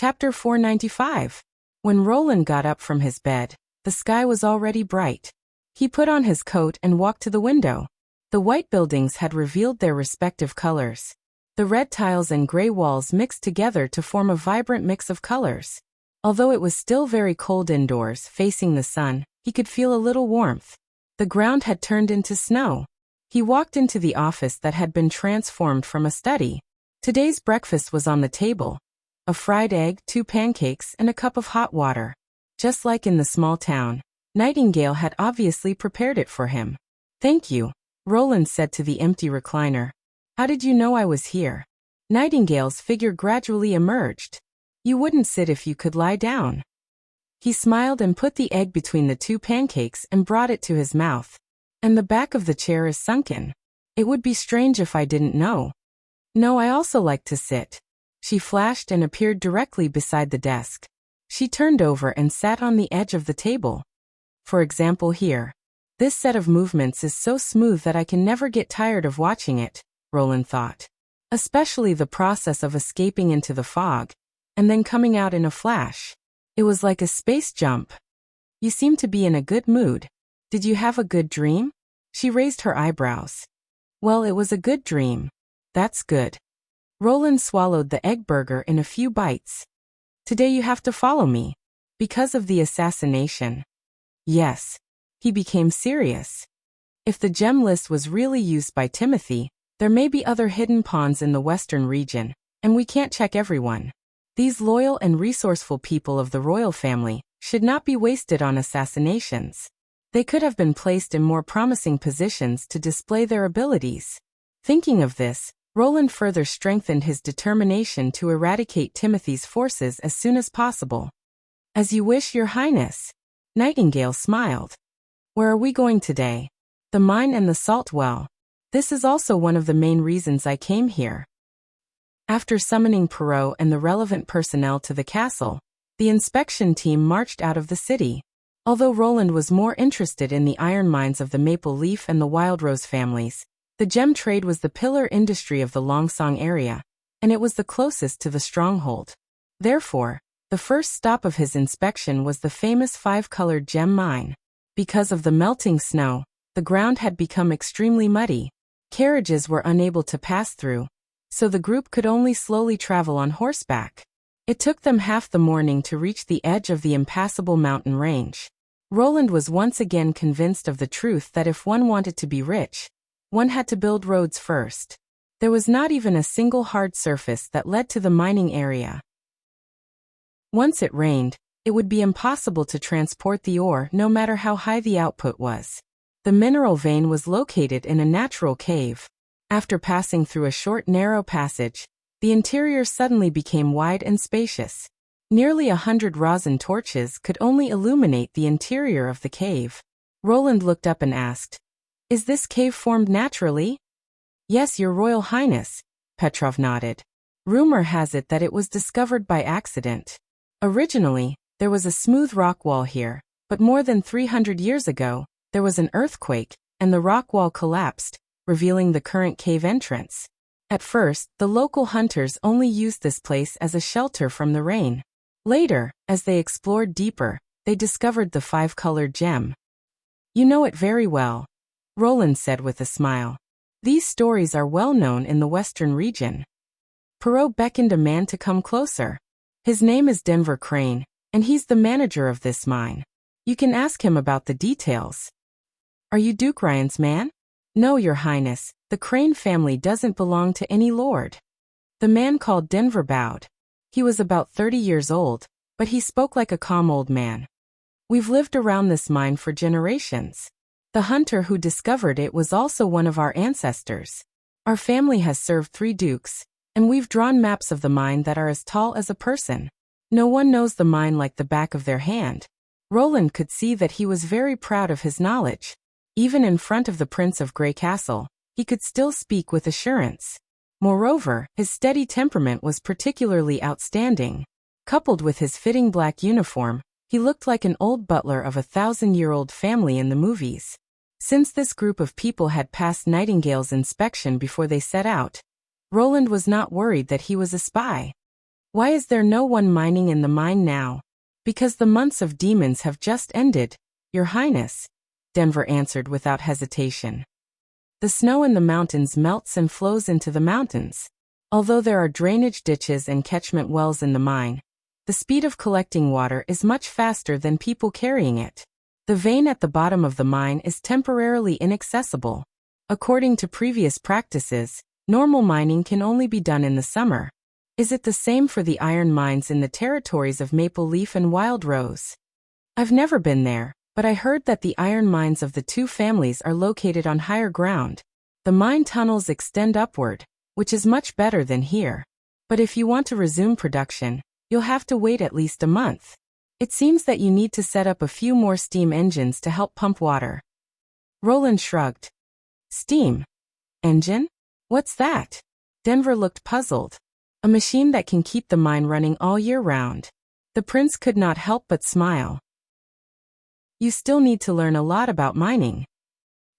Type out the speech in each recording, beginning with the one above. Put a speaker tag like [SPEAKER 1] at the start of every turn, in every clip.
[SPEAKER 1] Chapter 495. When Roland got up from his bed, the sky was already bright. He put on his coat and walked to the window. The white buildings had revealed their respective colors. The red tiles and gray walls mixed together to form a vibrant mix of colors. Although it was still very cold indoors, facing the sun, he could feel a little warmth. The ground had turned into snow. He walked into the office that had been transformed from a study. Today's breakfast was on the table. A fried egg, 2 pancakes, and a cup of hot water. Just like in the small town, Nightingale had obviously prepared it for him. "Thank you," Roland said to the empty recliner. "How did you know I was here?" Nightingale's figure gradually emerged. "You wouldn't sit if you could lie down." He smiled and put the egg between the 2 pancakes and brought it to his mouth. "And the back of the chair is sunken. It would be strange if I didn't know." "No, I also like to sit." She flashed and appeared directly beside the desk. She turned over and sat on the edge of the table. "For example here. This set of movements is so smooth that I can never get tired of watching it," Roland thought. Especially the process of escaping into the fog, and then coming out in a flash. It was like a space jump. "You seem to be in a good mood. Did you have a good dream?" She raised her eyebrows. "Well, it was a good dream." "That's good." Roland swallowed the egg burger in a few bites. "Today you have to follow me. Because of the assassination." "Yes." He became serious. If the gem list was really used by Timothy, there may be other hidden pawns in the western region, and we can't check everyone. These loyal and resourceful people of the royal family should not be wasted on assassinations. They could have been placed in more promising positions to display their abilities. Thinking of this, Roland further strengthened his determination to eradicate Timothy's forces as soon as possible. "As you wish, Your Highness." Nightingale smiled. "Where are we going today?" "The mine and the salt well. This is also one of the main reasons I came here." After summoning Perrault and the relevant personnel to the castle, the inspection team marched out of the city. Although Roland was more interested in the iron mines of the Maple Leaf and the Wildrose families, the gem trade was the pillar industry of the Longsong area, and it was the closest to the stronghold. Therefore, the first stop of his inspection was the famous 5-colored gem mine. Because of the melting snow, the ground had become extremely muddy. Carriages were unable to pass through, so the group could only slowly travel on horseback. It took them half the morning to reach the edge of the impassable mountain range. Roland was once again convinced of the truth that if one wanted to be rich, one had to build roads first. There was not even a single hard surface that led to the mining area. Once it rained, it would be impossible to transport the ore no matter how high the output was. The mineral vein was located in a natural cave. After passing through a short narrow passage, the interior suddenly became wide and spacious. Nearly 100 rosin torches could only illuminate the interior of the cave. Roland looked up and asked, "Is this cave formed naturally?" "Yes, Your Royal Highness," Petrov nodded. "Rumor has it that it was discovered by accident. Originally, there was a smooth rock wall here, but more than 300 years ago, there was an earthquake, and the rock wall collapsed, revealing the current cave entrance. At first, the local hunters only used this place as a shelter from the rain. Later, as they explored deeper, they discovered the 5-colored gem." "You know it very well," Roland said with a smile. "These stories are well known in the western region." Perrault beckoned a man to come closer. "His name is Denver Crane, and he's the manager of this mine. You can ask him about the details." "Are you Duke Ryan's man?" "No, Your Highness, the Crane family doesn't belong to any lord." The man called Denver bowed. He was about 30 years old, but he spoke like a calm old man. "We've lived around this mine for generations. The hunter who discovered it was also one of our ancestors. Our family has served 3 dukes, and we've drawn maps of the mine that are as tall as a person. No one knows the mine like the back of their hand." Roland could see that he was very proud of his knowledge. Even in front of the Prince of Grey Castle, he could still speak with assurance. Moreover, his steady temperament was particularly outstanding. Coupled with his fitting black uniform, he looked like an old butler of a 1,000-year-old family in the movies. Since this group of people had passed Nightingale's inspection before they set out, Roland was not worried that he was a spy. Why is there no one mining in the mine now? Because the months of demons have just ended, Your Highness, Denver answered without hesitation. The snow in the mountains melts and flows into the mountains. Although there are drainage ditches and catchment wells in the mine, the speed of collecting water is much faster than people carrying it. The vein at the bottom of the mine is temporarily inaccessible. According to previous practices, normal mining can only be done in the summer. Is it the same for the iron mines in the territories of Maple Leaf and Wild Rose? I've never been there, but I heard that the iron mines of the two families are located on higher ground. The mine tunnels extend upward, which is much better than here. But if you want to resume production, you'll have to wait at least a month. It seems that you need to set up a few more steam engines to help pump water. Roland shrugged. Steam engine? What's that? Denver looked puzzled. A machine that can keep the mine running all year round. The prince could not help but smile. You still need to learn a lot about mining.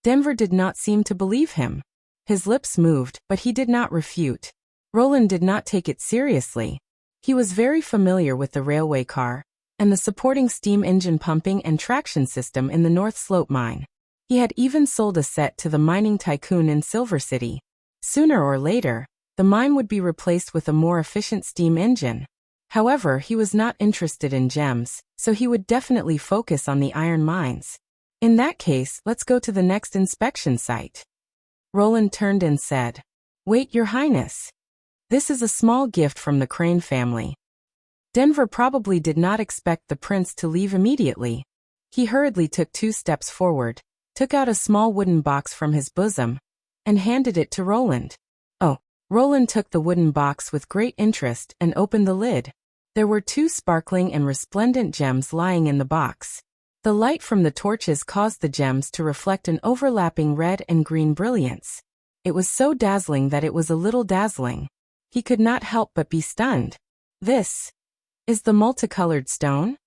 [SPEAKER 1] Denver did not seem to believe him. His lips moved, but he did not refute. Roland did not take it seriously. He was very familiar with the railway car and the supporting steam engine pumping and traction system in the North Slope mine. He had even sold a set to the mining tycoon in Silver City. Sooner or later, the mine would be replaced with a more efficient steam engine. However, he was not interested in gems, so he would definitely focus on the iron mines. In that case, let's go to the next inspection site. Roland turned and said, Wait, Your Highness. This is a small gift from the Crane family. Denver probably did not expect the prince to leave immediately. He hurriedly took 2 steps forward, took out a small wooden box from his bosom, and handed it to Roland. Oh, Roland took the wooden box with great interest and opened the lid. There were 2 sparkling and resplendent gems lying in the box. The light from the torches caused the gems to reflect an overlapping red and green brilliance. It was so dazzling that it was a little dazzling. He could not help but be stunned. This is the multicolored stone?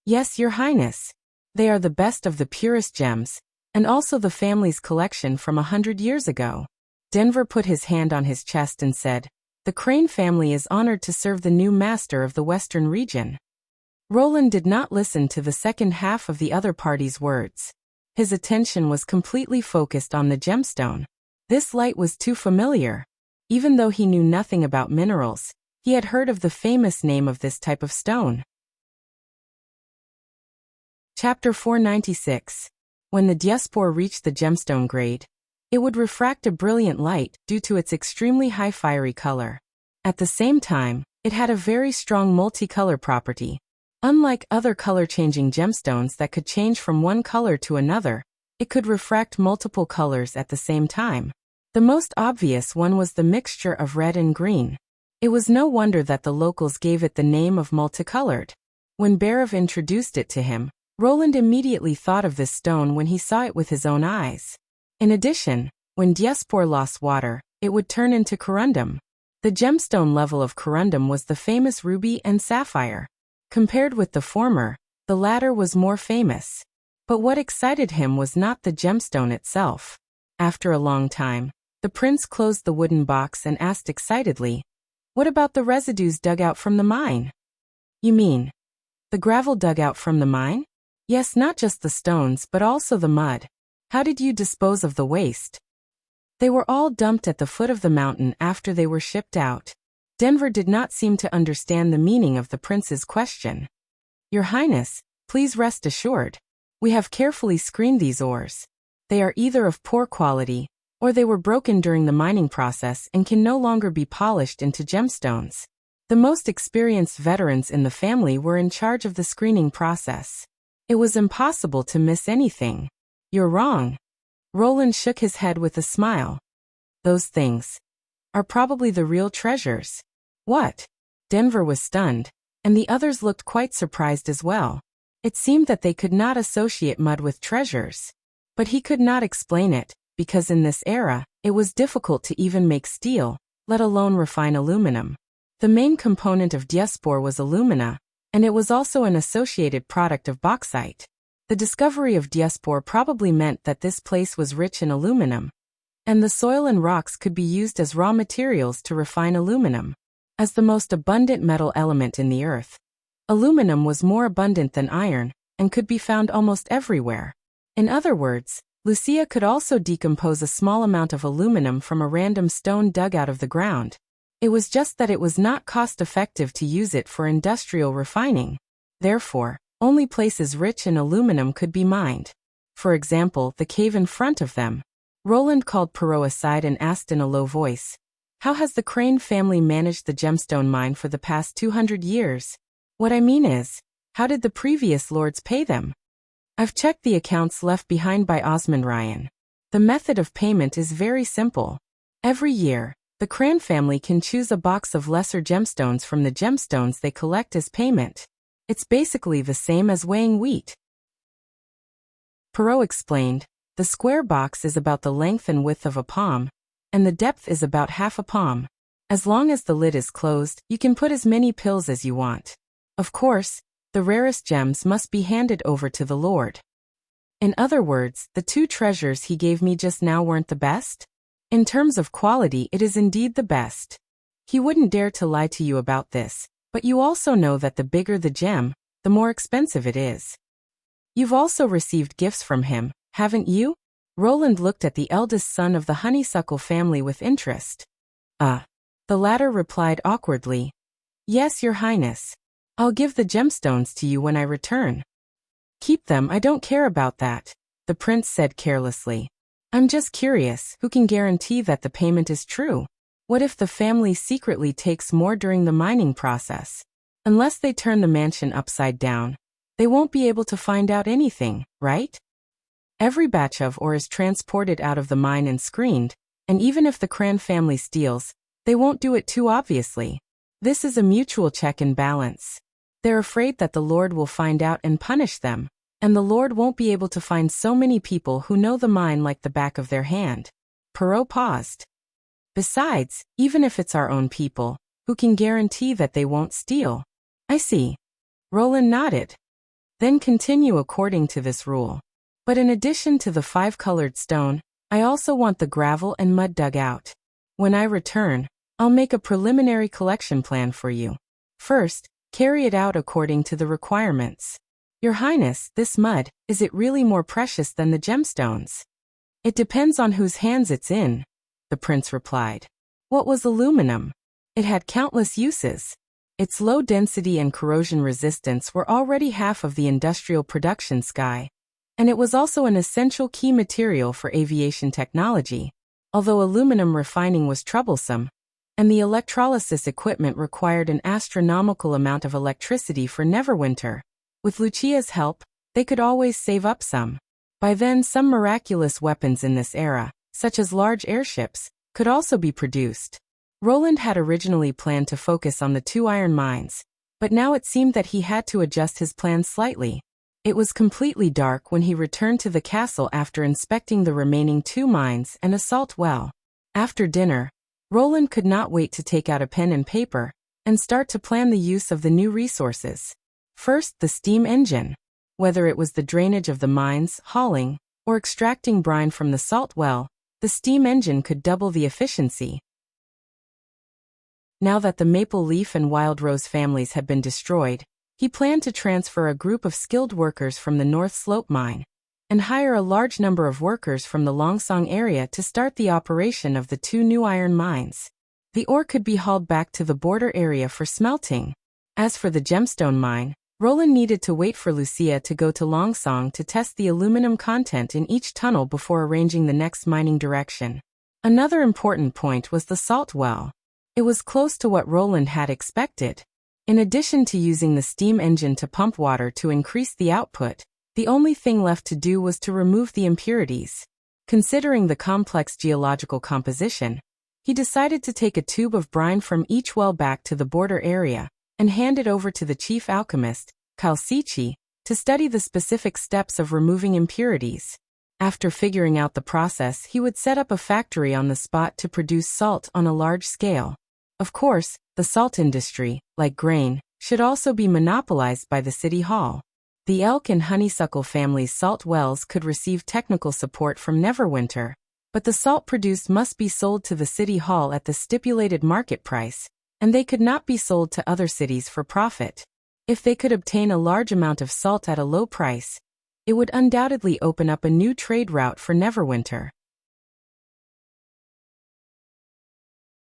[SPEAKER 1] Yes, Your Highness. They are the best of the purest gems, and also the family's collection from 100 years ago. Denver put his hand on his chest and said, The Crane family is honored to serve the new master of the Western region. Roland did not listen to the second half of the other party's words. His attention was completely focused on the gemstone. This light was too familiar. Even though he knew nothing about minerals, he had heard of the famous name of this type of stone. Chapter 496. When the diaspora reached the gemstone grade, it would refract a brilliant light due to its extremely high fiery color. At the same time, it had a very strong multicolor property. Unlike other color-changing gemstones that could change from one color to another, it could refract multiple colors at the same time. The most obvious one was the mixture of red and green. It was no wonder that the locals gave it the name of multicolored. When Barav introduced it to him, Roland immediately thought of this stone when he saw it with his own eyes. In addition, when diaspora lost water, it would turn into corundum. The gemstone level of corundum was the famous ruby and sapphire. Compared with the former, the latter was more famous. But what excited him was not the gemstone itself. After a long time, the prince closed the wooden box and asked excitedly, What about the residues dug out from the mine? You mean the gravel dug out from the mine? Yes, not just the stones but also the mud. How did you dispose of the waste? They were all dumped at the foot of the mountain after they were shipped out. Denver did not seem to understand the meaning of the prince's question. Your Highness, please rest assured. We have carefully screened these ores. They are either of poor quality, or they were broken during the mining process and can no longer be polished into gemstones. The most experienced veterans in the family were in charge of the screening process. It was impossible to miss anything. You're wrong. Roland shook his head with a smile. Those things are probably the real treasures. What? Denver was stunned, and the others looked quite surprised as well. It seemed that they could not associate mud with treasures. But he could not explain it, because in this era, it was difficult to even make steel, let alone refine aluminum. The main component of diaspora was alumina, and it was also an associated product of bauxite. The discovery of diaspora probably meant that this place was rich in aluminum, and the soil and rocks could be used as raw materials to refine aluminum. as the most abundant metal element in the earth. Aluminum was more abundant than iron, and could be found almost everywhere. In other words, Wuxia could also decompose a small amount of aluminum from a random stone dug out of the ground. It was just that it was not cost-effective to use it for industrial refining. Therefore, only places rich in aluminum could be mined. For example, the cave in front of them. Roland called Perrault aside and asked in a low voice, "How has the Crane family managed the gemstone mine for the past 200 years? What I mean is, how did the previous lords pay them?" "I've checked the accounts left behind by Osmond Ryan. The method of payment is very simple. Every year, the Crane family can choose a box of lesser gemstones from the gemstones they collect as payment. It's basically the same as weighing wheat." Perrault explained, "The square box is about the length and width of a palm, and the depth is about half a palm. As long as the lid is closed, you can put as many pills as you want. Of course, the rarest gems must be handed over to the Lord." In other words, the two treasures he gave me just now weren't the best? In terms of quality, it is indeed the best. He wouldn't dare to lie to you about this, but you also know that the bigger the gem, the more expensive it is. You've also received gifts from him, haven't you? Roland looked at the eldest son of the honeysuckle family with interest. The latter replied awkwardly, "Yes, Your Highness. I'll give the gemstones to you when I return." "Keep them, I don't care about that," the prince said carelessly. "I'm just curious, who can guarantee that the payment is true? What if the family secretly takes more during the mining process? Unless they turn the mansion upside down, they won't be able to find out anything, right? Every batch of ore is transported out of the mine and screened, and even if the Cran family steals, they won't do it too obviously. This is a mutual check and balance. They're afraid that the Lord will find out and punish them, and the Lord won't be able to find so many people who know the mine like the back of their hand." Perrault paused. "Besides, even if it's our own people, who can guarantee that they won't steal?" "I see." Roland nodded. "Then continue according to this rule. But in addition to the 5-colored stone, I also want the gravel and mud dug out. When I return, I'll make a preliminary collection plan for you. First, carry it out according to the requirements." "Your Highness, this mud, is it really more precious than the gemstones?" "It depends on whose hands it's in," the prince replied. "What was aluminum? It had countless uses. Its low density and corrosion resistance were already half of the industrial production sky, and it was also an essential key material for aviation technology, although aluminum refining was troublesome, and the electrolysis equipment required an astronomical amount of electricity for Neverwinter. With Lucia's help, they could always save up some. By then, some miraculous weapons in this era, such as large airships, could also be produced. Roland had originally planned to focus on the 2 iron mines, but now it seemed that he had to adjust his plans slightly. It was completely dark when he returned to the castle after inspecting the remaining 2 mines and a salt well. After dinner, Roland could not wait to take out a pen and paper and start to plan the use of the new resources. First, the steam engine. Whether it was the drainage of the mines, hauling, or extracting brine from the salt well, the steam engine could double the efficiency. Now that the Maple Leaf and Wild Rose families had been destroyed, he planned to transfer a group of skilled workers from the North Slope mine and hire a large number of workers from the Longsong area to start the operation of the 2 new iron mines. The ore could be hauled back to the border area for smelting. As for the gemstone mine, Roland needed to wait for Wuxia to go to Longsong to test the aluminum content in each tunnel before arranging the next mining direction. Another important point was the salt well. It was close to what Roland had expected. In addition to using the steam engine to pump water to increase the output, the only thing left to do was to remove the impurities. Considering the complex geological composition, he decided to take a tube of brine from each well back to the border area and hand it over to the chief alchemist, Kalsichi, to study the specific steps of removing impurities. After figuring out the process, he would set up a factory on the spot to produce salt on a large scale. Of course, the salt industry, like grain, should also be monopolized by the city hall. The Elk and Honeysuckle families' salt wells could receive technical support from Neverwinter, but the salt produced must be sold to the city hall at the stipulated market price, and they could not be sold to other cities for profit. If they could obtain a large amount of salt at a low price, it would undoubtedly open up a new trade route for Neverwinter.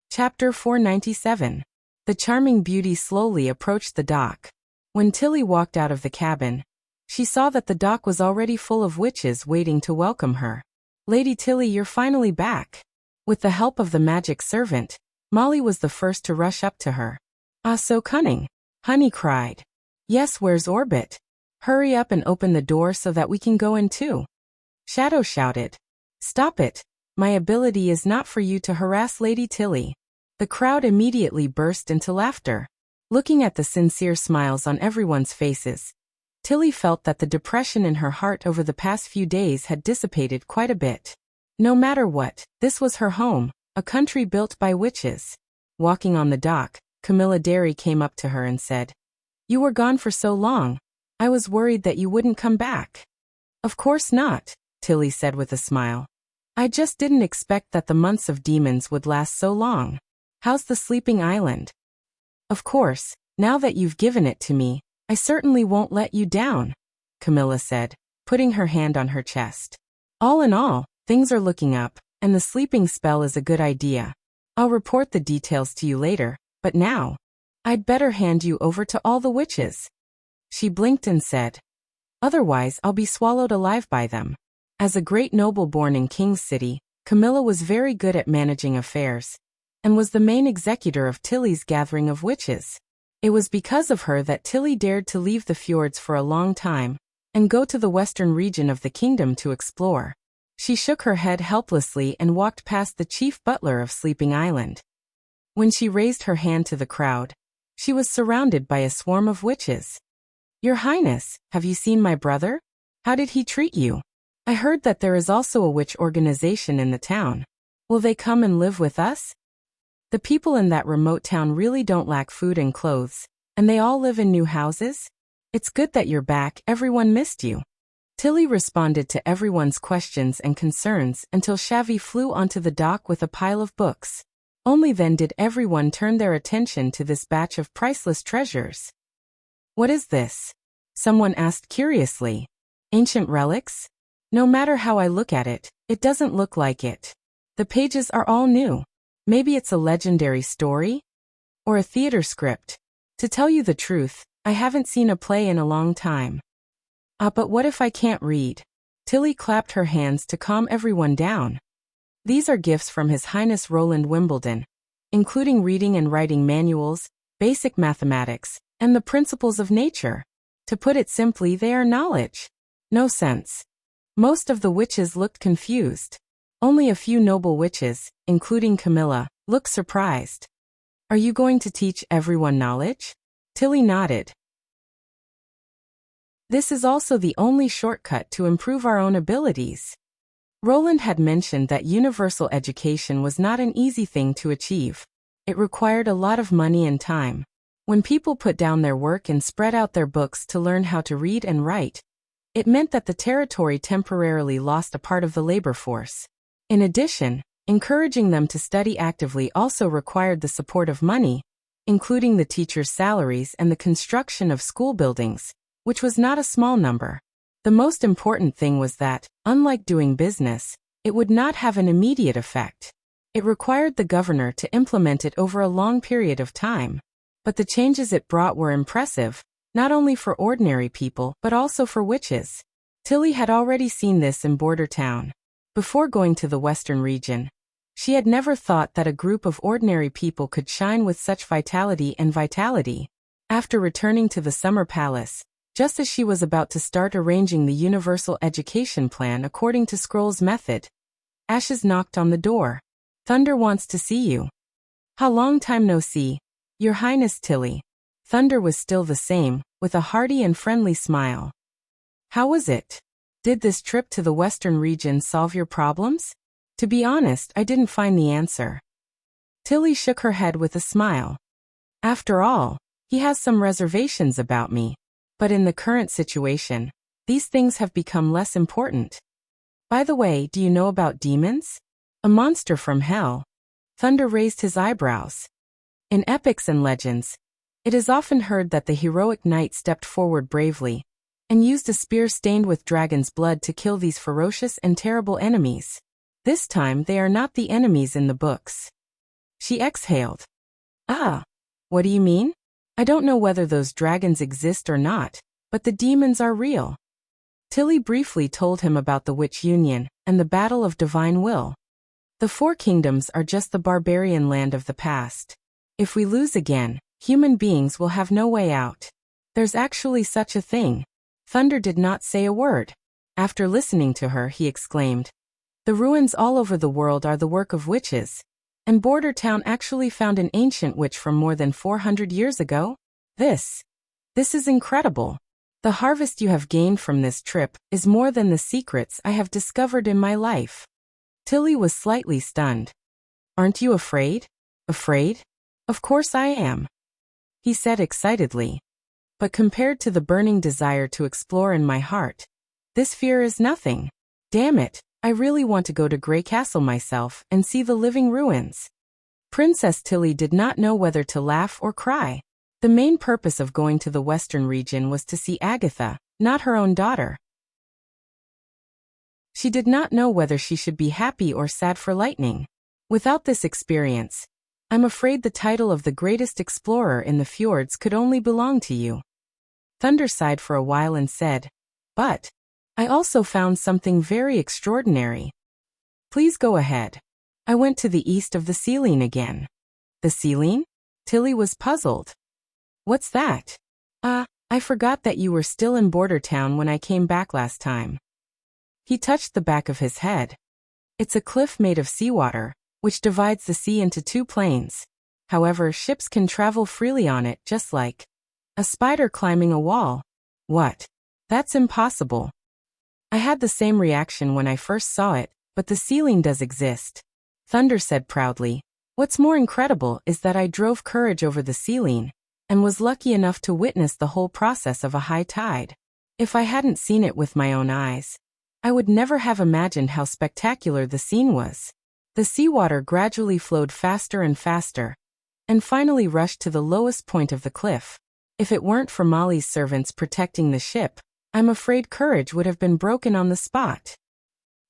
[SPEAKER 1] Chapter 497. The charming beauty slowly approached the dock. When Tilly walked out of the cabin, she saw that the dock was already full of witches waiting to welcome her. "Lady Tilly, you're finally back." With the help of the magic servant, Molly was the first to rush up to her. "Ah, so cunning," Honey cried. "Yes, where's Orbit? Hurry up and open the door so that we can go in too." Shadow shouted. "Stop it. My ability is not for you to harass Lady Tilly." The crowd immediately burst into laughter. Looking at the sincere smiles on everyone's faces, Tilly felt that the depression in her heart over the past few days had dissipated quite a bit. No matter what, this was her home, a country built by witches. Walking on the dock, Camilla Derry came up to her and said, "You were gone for so long. I was worried that you wouldn't come back." "Of course not," Tilly said with a smile. "I just didn't expect that the months of demons would last so long. How's the sleeping island?" "Of course, now that you've given it to me, I certainly won't let you down," Camilla said, putting her hand on her chest. "All in all, things are looking up, and the sleeping spell is a good idea. I'll report the details to you later, but now, I'd better hand you over to all the witches." She blinked and said, "Otherwise I'll be swallowed alive by them." As a great noble born in King's City, Camilla was very good at managing affairs, and was the main executor of Tilly's gathering of witches. It was because of her that Tilly dared to leave the fjords for a long time, and go to the western region of the kingdom to explore. She shook her head helplessly and walked past the chief butler of Sleeping Island. When she raised her hand to the crowd, she was surrounded by a swarm of witches. "Your Highness, have you seen my brother? How did he treat you? I heard that there is also a witch organization in the town. Will they come and live with us? The people in that remote town really don't lack food and clothes, and they all live in new houses. It's good that you're back, everyone missed you." Tilly responded to everyone's questions and concerns until Shavi flew onto the dock with a pile of books. Only then did everyone turn their attention to this batch of priceless treasures. "What is this?" someone asked curiously. "Ancient relics? No matter how I look at it, it doesn't look like it. The pages are all new. Maybe it's a legendary story? Or a theater script? To tell you the truth, I haven't seen a play in a long time." But what if I can't read?" Tilly clapped her hands to calm everyone down. "These are gifts from His Highness Roland Wimbledon, including reading and writing manuals, basic mathematics, and the principles of nature. To put it simply, they are knowledge. No sense." Most of the witches looked confused. Only a few noble witches, including Camilla, looked surprised. "Are you going to teach everyone knowledge?" Tilly nodded. "This is also the only shortcut to improve our own abilities." Roland had mentioned that universal education was not an easy thing to achieve. It required a lot of money and time. When people put down their work and spread out their books to learn how to read and write, it meant that the territory temporarily lost a part of the labor force. In addition, encouraging them to study actively also required the support of money, including the teachers' salaries and the construction of school buildings, which was not a small number. The most important thing was that, unlike doing business, it would not have an immediate effect. It required the governor to implement it over a long period of time. But the changes it brought were impressive, not only for ordinary people but also for witches. Tilly had already seen this in Border Town. Before going to the western region, she had never thought that a group of ordinary people could shine with such vitality. After returning to the Summer Palace, just as she was about to start arranging the universal education plan according to Scroll's method, Ashes knocked on the door. "Thunder wants to see you." "How long time no see, Your Highness Tilly." Thunder was still the same, with a hearty and friendly smile. "How was it? Did this trip to the western region solve your problems?" "To be honest, I didn't find the answer." Tilly shook her head with a smile. "After all, he has some reservations about me. But in the current situation, these things have become less important. By the way, do you know about demons? A monster from hell?" Thunder raised his eyebrows. In epics and legends, it is often heard that the heroic knight stepped forward bravely and used a spear stained with dragon's blood to kill these ferocious and terrible enemies. This time they are not the enemies in the books. She exhaled. Ah, what do you mean? I don't know whether those dragons exist or not, but the demons are real. Tilly briefly told him about the Witch Union and the Battle of Divine Will. The Four Kingdoms are just the barbarian land of the past. If we lose again, human beings will have no way out. There's actually such a thing. Thunder did not say a word. After listening to her, he exclaimed, "The ruins all over the world are the work of witches. And Border Town actually found an ancient witch from more than 400 years ago? This is incredible. The harvest you have gained from this trip is more than the secrets I have discovered in my life." Tilly was slightly stunned. "Aren't you afraid?" "Afraid? Of course I am," he said excitedly. "But compared to the burning desire to explore in my heart, this fear is nothing. Damn it, I really want to go to Grey Castle myself and see the living ruins." Princess Tilly did not know whether to laugh or cry. The main purpose of going to the western region was to see Agatha, not her own daughter. She did not know whether she should be happy or sad for Lightning. Without this experience, I'm afraid the title of the greatest explorer in the fjords could only belong to you. Thunder sighed for a while and said, "But I also found something very extraordinary." "Please go ahead." "I went to the east of the ceiling again." "The ceiling?" Tilly was puzzled. "What's that?" I forgot that you were still in Border Town when I came back last time." He touched the back of his head. "It's a cliff made of seawater, which divides the sea into two plains. However, ships can travel freely on it just like a spider climbing a wall." "What? That's impossible." "I had the same reaction when I first saw it, but the ceiling does exist," Thunder said proudly. "What's more incredible is that I drove Courage over the ceiling and was lucky enough to witness the whole process of a high tide. If I hadn't seen it with my own eyes, I would never have imagined how spectacular the scene was. The seawater gradually flowed faster and faster, and finally rushed to the lowest point of the cliff. If it weren't for Molly's servants protecting the ship, I'm afraid Courage would have been broken on the spot.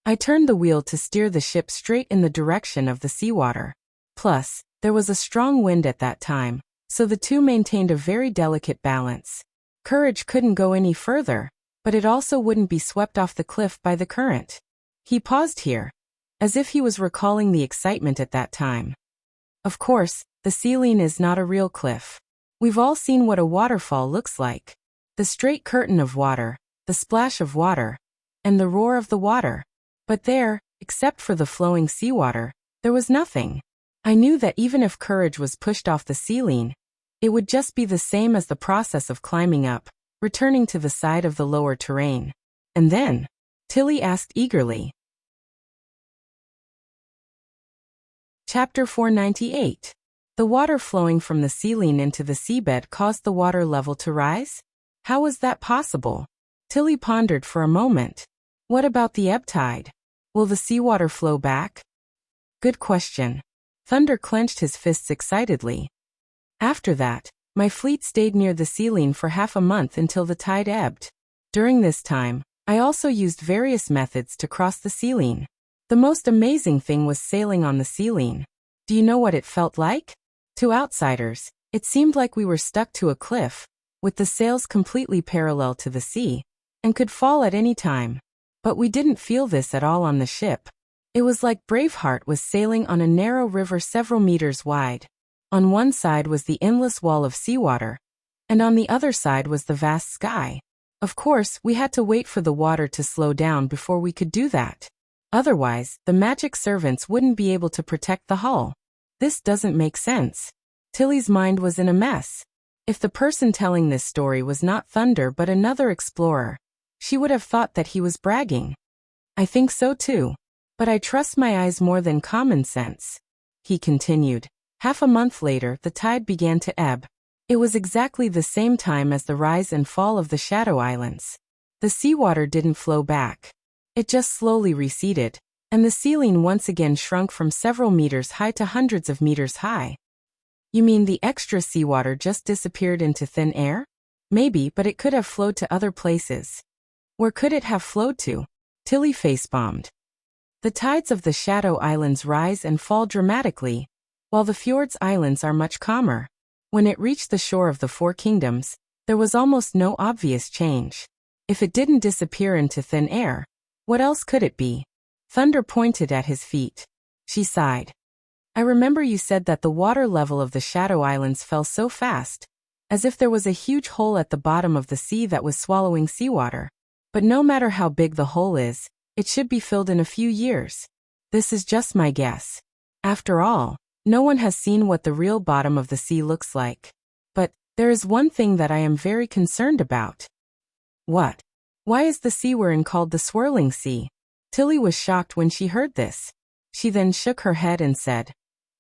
[SPEAKER 1] I turned the wheel to steer the ship straight in the direction of the seawater. Plus, there was a strong wind at that time, so the two maintained a very delicate balance. Courage couldn't go any further, but it also wouldn't be swept off the cliff by the current." He paused here, as if he was recalling the excitement at that time. "Of course, the ceiling is not a real cliff. We've all seen what a waterfall looks like. The straight curtain of water, the splash of water, and the roar of the water. But there, except for the flowing seawater, there was nothing. I knew that even if Courage was pushed off the ceiling, it would just be the same as the process of climbing up, returning to the side of the lower terrain." "And then?" Tilly asked eagerly. Chapter 498. The water flowing from the ceiling into the seabed caused the water level to rise? How was that possible? Tilly pondered for a moment. What about the ebb tide? Will the seawater flow back? Good question. Thunder clenched his fists excitedly. After that, my fleet stayed near the ceiling for half a month until the tide ebbed. During this time, I also used various methods to cross the ceiling. The most amazing thing was sailing on the ceiling. Do you know what it felt like? To outsiders, it seemed like we were stuck to a cliff, with the sails completely parallel to the sea, and could fall at any time. But we didn't feel this at all on the ship. It was like Braveheart was sailing on a narrow river several meters wide. On one side was the endless wall of seawater, and on the other side was the vast sky. Of course, we had to wait for the water to slow down before we could do that. Otherwise, the magic servants wouldn't be able to protect the hull. This doesn't make sense. Tilly's mind was in a mess. If the person telling this story was not Thunder but another explorer, she would have thought that he was bragging. I think so too. But I trust my eyes more than common sense. He continued. Half a month later, the tide began to ebb. It was exactly the same time as the rise and fall of the Shadow Islands. The seawater didn't flow back. It just slowly receded, and the ceiling once again shrunk from several meters high to hundreds of meters high. You mean the extra seawater just disappeared into thin air? Maybe, but it could have flowed to other places. Where could it have flowed to? Tilly face-bombed. The tides of the Shadow Islands rise and fall dramatically, while the fjord's islands are much calmer. When it reached the shore of the Four Kingdoms, there was almost no obvious change. If it didn't disappear into thin air, what else could it be? Thunder pointed at his feet. She sighed. I remember you said that the water level of the Shadow Islands fell so fast, as if there was a huge hole at the bottom of the sea that was swallowing seawater. But no matter how big the hole is, it should be filled in a few years. This is just my guess. After all, no one has seen what the real bottom of the sea looks like. But there is one thing that I am very concerned about. What? Why is the sea we're in called the Swirling Sea? Tilly was shocked when she heard this. She then shook her head and said,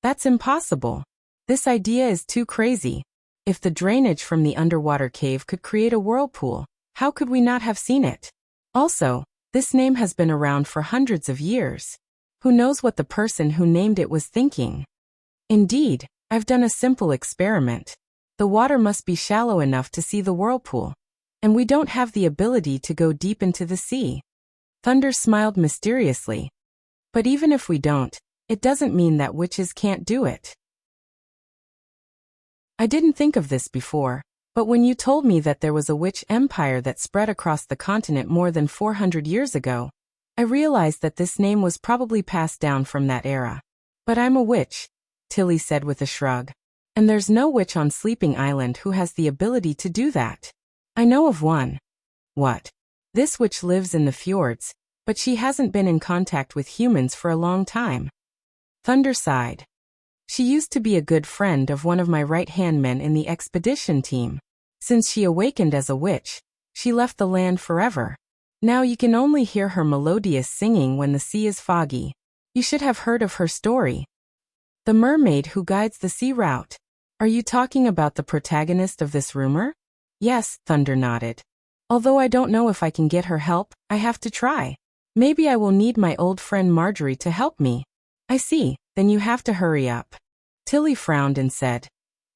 [SPEAKER 1] That's impossible. This idea is too crazy. If the drainage from the underwater cave could create a whirlpool, how could we not have seen it? Also, this name has been around for hundreds of years. Who knows what the person who named it was thinking? Indeed, I've done a simple experiment. The water must be shallow enough to see the whirlpool. And we don't have the ability to go deep into the sea. Thunder smiled mysteriously. But even if we don't, it doesn't mean that witches can't do it. I didn't think of this before, but when you told me that there was a witch empire that spread across the continent more than 400 years ago, I realized that this name was probably passed down from that era. But I'm a witch, Tilly said with a shrug. And there's no witch on Sleeping Island who has the ability to do that. I know of one. What? This witch lives in the fjords, but she hasn't been in contact with humans for a long time. Thunder sighed. She used to be a good friend of one of my right-hand men in the expedition team. Since she awakened as a witch, she left the land forever. Now you can only hear her melodious singing when the sea is foggy. You should have heard of her story. The mermaid who guides the sea route. Are you talking about the protagonist of this rumor? Yes, Thunder nodded. Although I don't know if I can get her help, I have to try. Maybe I will need my old friend Marjorie to help me. I see, then you have to hurry up. Tilly frowned and said,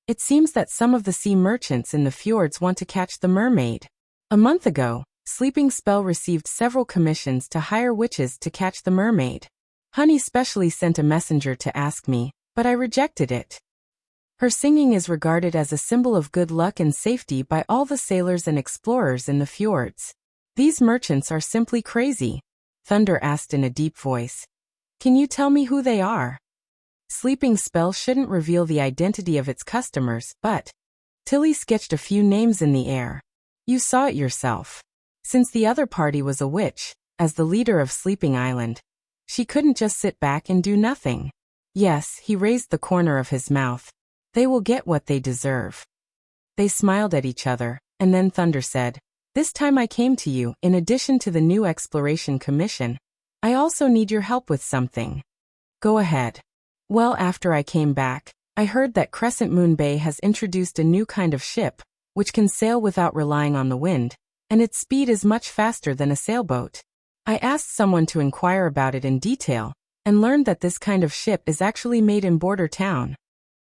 [SPEAKER 1] It seems that some of the sea merchants in the fjords want to catch the mermaid. A month ago, Sleeping Spell received several commissions to hire witches to catch the mermaid. Honey specially sent a messenger to ask me, but I rejected it. Her singing is regarded as a symbol of good luck and safety by all the sailors and explorers in the fjords. These merchants are simply crazy, Thunder asked in a deep voice. Can you tell me who they are? Sleeping Spell shouldn't reveal the identity of its customers, but Tilly sketched a few names in the air. You saw it yourself. Since the other party was a witch, as the leader of Sleeping Island, she couldn't just sit back and do nothing. Yes, he raised the corner of his mouth. They will get what they deserve. They smiled at each other, and then Thunder said, This time I came to you, in addition to the new exploration commission. I also need your help with something. Go ahead. Well, after I came back, I heard that Crescent Moon Bay has introduced a new kind of ship, which can sail without relying on the wind, and its speed is much faster than a sailboat. I asked someone to inquire about it in detail, and learned that this kind of ship is actually made in Border Town.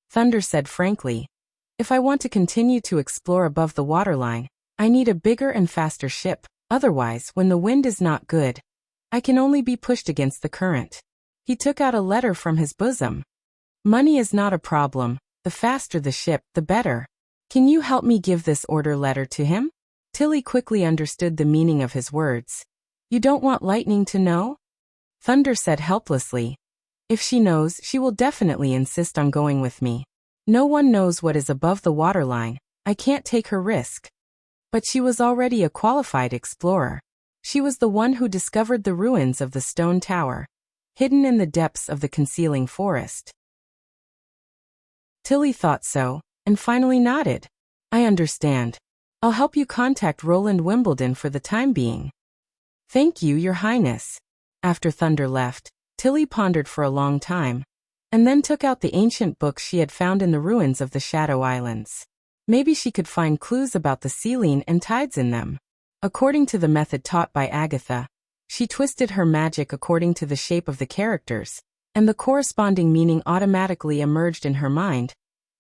[SPEAKER 1] Thunder said frankly, If I want to continue to explore above the waterline, I need a bigger and faster ship, otherwise, when the wind is not good, I can only be pushed against the current. He took out a letter from his bosom. Money is not a problem, the faster the ship, the better. Can you help me give this order letter to him? Tilly quickly understood the meaning of his words. You don't want Lightning to know? Thunder said helplessly. If she knows, she will definitely insist on going with me. No one knows what is above the waterline. I can't take her risk. But she was already a qualified explorer. She was the one who discovered the ruins of the stone tower, hidden in the depths of the concealing forest. Tilly thought so, and finally nodded. I understand. I'll help you contact Roland Wimbledon for the time being. Thank you, Your Highness. After Thunder left, Tilly pondered for a long time, and then took out the ancient books she had found in the ruins of the Shadow Islands. Maybe she could find clues about the sealing and tides in them. According to the method taught by Agatha, she twisted her magic according to the shape of the characters, and the corresponding meaning automatically emerged in her mind.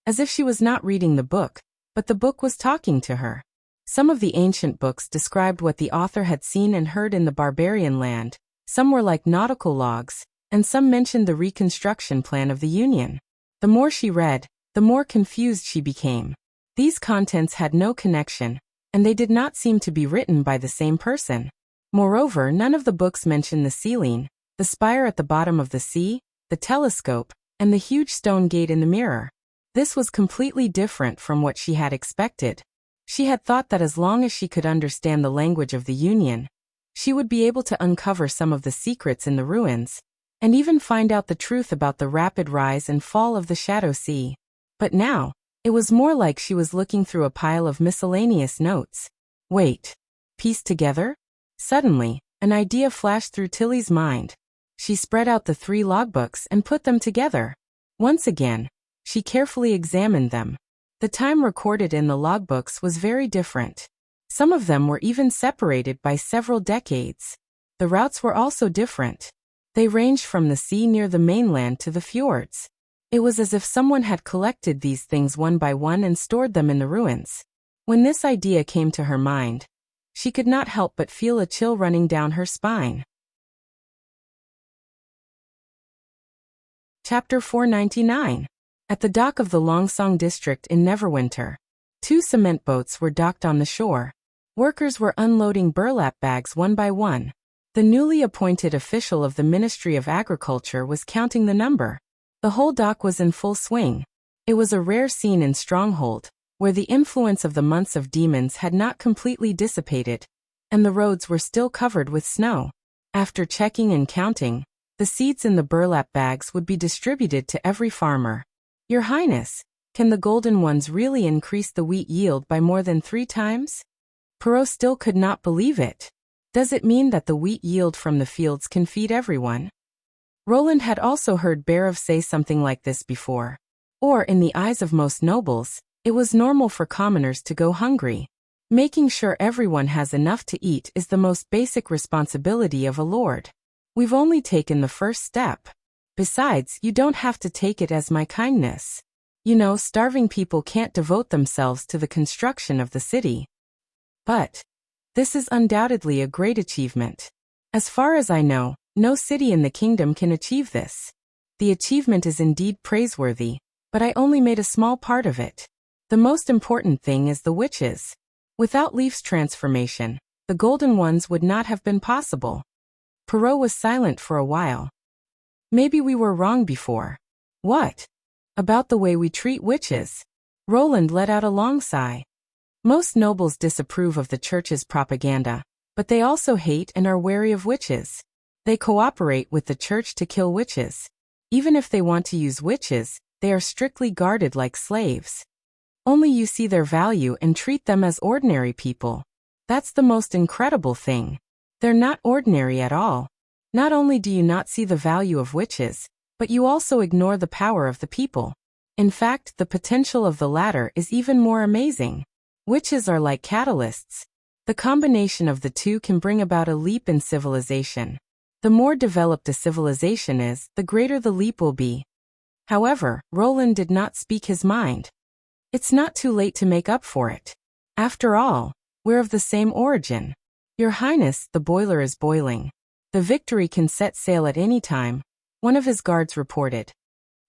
[SPEAKER 1] as if she was not reading the book, but the book was talking to her. Some of the ancient books described what the author had seen and heard in the barbarian land, some were like nautical logs, and some mentioned the reconstruction plan of the Union. The more she read, the more confused she became. These contents had no connection, and they did not seem to be written by the same person. Moreover, none of the books mention the ceiling, the spire at the bottom of the sea, the telescope, and the huge stone gate in the mirror. This was completely different from what she had expected. She had thought that as long as she could understand the language of the Union, she would be able to uncover some of the secrets in the ruins, and even find out the truth about the rapid rise and fall of the Shadow Sea. But now, it was more like she was looking through a pile of miscellaneous notes. Wait. Pieced together? Suddenly, an idea flashed through Tilly's mind. She spread out the 3 logbooks and put them together. Once again, she carefully examined them. The time recorded in the logbooks was very different. Some of them were even separated by several decades. The routes were also different. They ranged from the sea near the mainland to the fjords. It was as if someone had collected these things one by one and stored them in the ruins. When this idea came to her mind, she could not help but feel a chill running down her spine. Chapter 499. At the dock of the Longsong district in Neverwinter, 2 cement boats were docked on the shore. Workers were unloading burlap bags one by one. The newly appointed official of the Ministry of Agriculture was counting the number. The whole dock was in full swing. It was a rare scene in Stronghold, where the influence of the months of demons had not completely dissipated, and the roads were still covered with snow. After checking and counting, the seeds in the burlap bags would be distributed to every farmer. Your Highness, can the golden ones really increase the wheat yield by more than 3 times? Perrault still could not believe it. Does it mean that the wheat yield from the fields can feed everyone? Roland had also heard Barov say something like this before. Or, in the eyes of most nobles, it was normal for commoners to go hungry. Making sure everyone has enough to eat is the most basic responsibility of a lord. We've only taken the first step. Besides, you don't have to take it as my kindness. You know, starving people can't devote themselves to the construction of the city. But this is undoubtedly a great achievement. As far as I know, no city in the kingdom can achieve this. The achievement is indeed praiseworthy, but I only made a small part of it. The most important thing is the witches. Without Leaf's transformation, the golden ones would not have been possible. Perrault was silent for a while. Maybe we were wrong before. What? About the way we treat witches. Roland let out a long sigh. Most nobles disapprove of the church's propaganda, but they also hate and are wary of witches. They cooperate with the church to kill witches. Even if they want to use witches, they are strictly guarded like slaves. Only you see their value and treat them as ordinary people. That's the most incredible thing. They're not ordinary at all. Not only do you not see the value of witches, but you also ignore the power of the people. In fact, the potential of the latter is even more amazing. Witches are like catalysts. The combination of the two can bring about a leap in civilization. The more developed a civilization is, the greater the leap will be. However, Roland did not speak his mind. It's not too late to make up for it. After all, we're of the same origin. Your Highness, the boiler is boiling. The Victory can set sail at any time, one of his guards reported.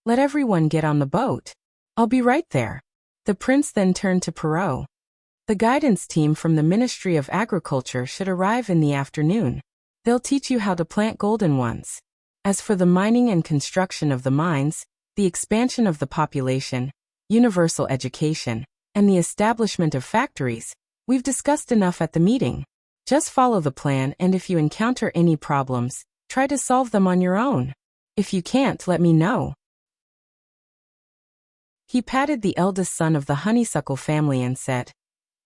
[SPEAKER 1] Let everyone get on the boat. I'll be right there. The prince then turned to Perrault. The guidance team from the Ministry of Agriculture should arrive in the afternoon. They'll teach you how to plant golden ones. As for the mining and construction of the mines, the expansion of the population, universal education, and the establishment of factories, we've discussed enough at the meeting. Just follow the plan, and if you encounter any problems, try to solve them on your own. If you can't, let me know. He patted the eldest son of the Honeysuckle family and said,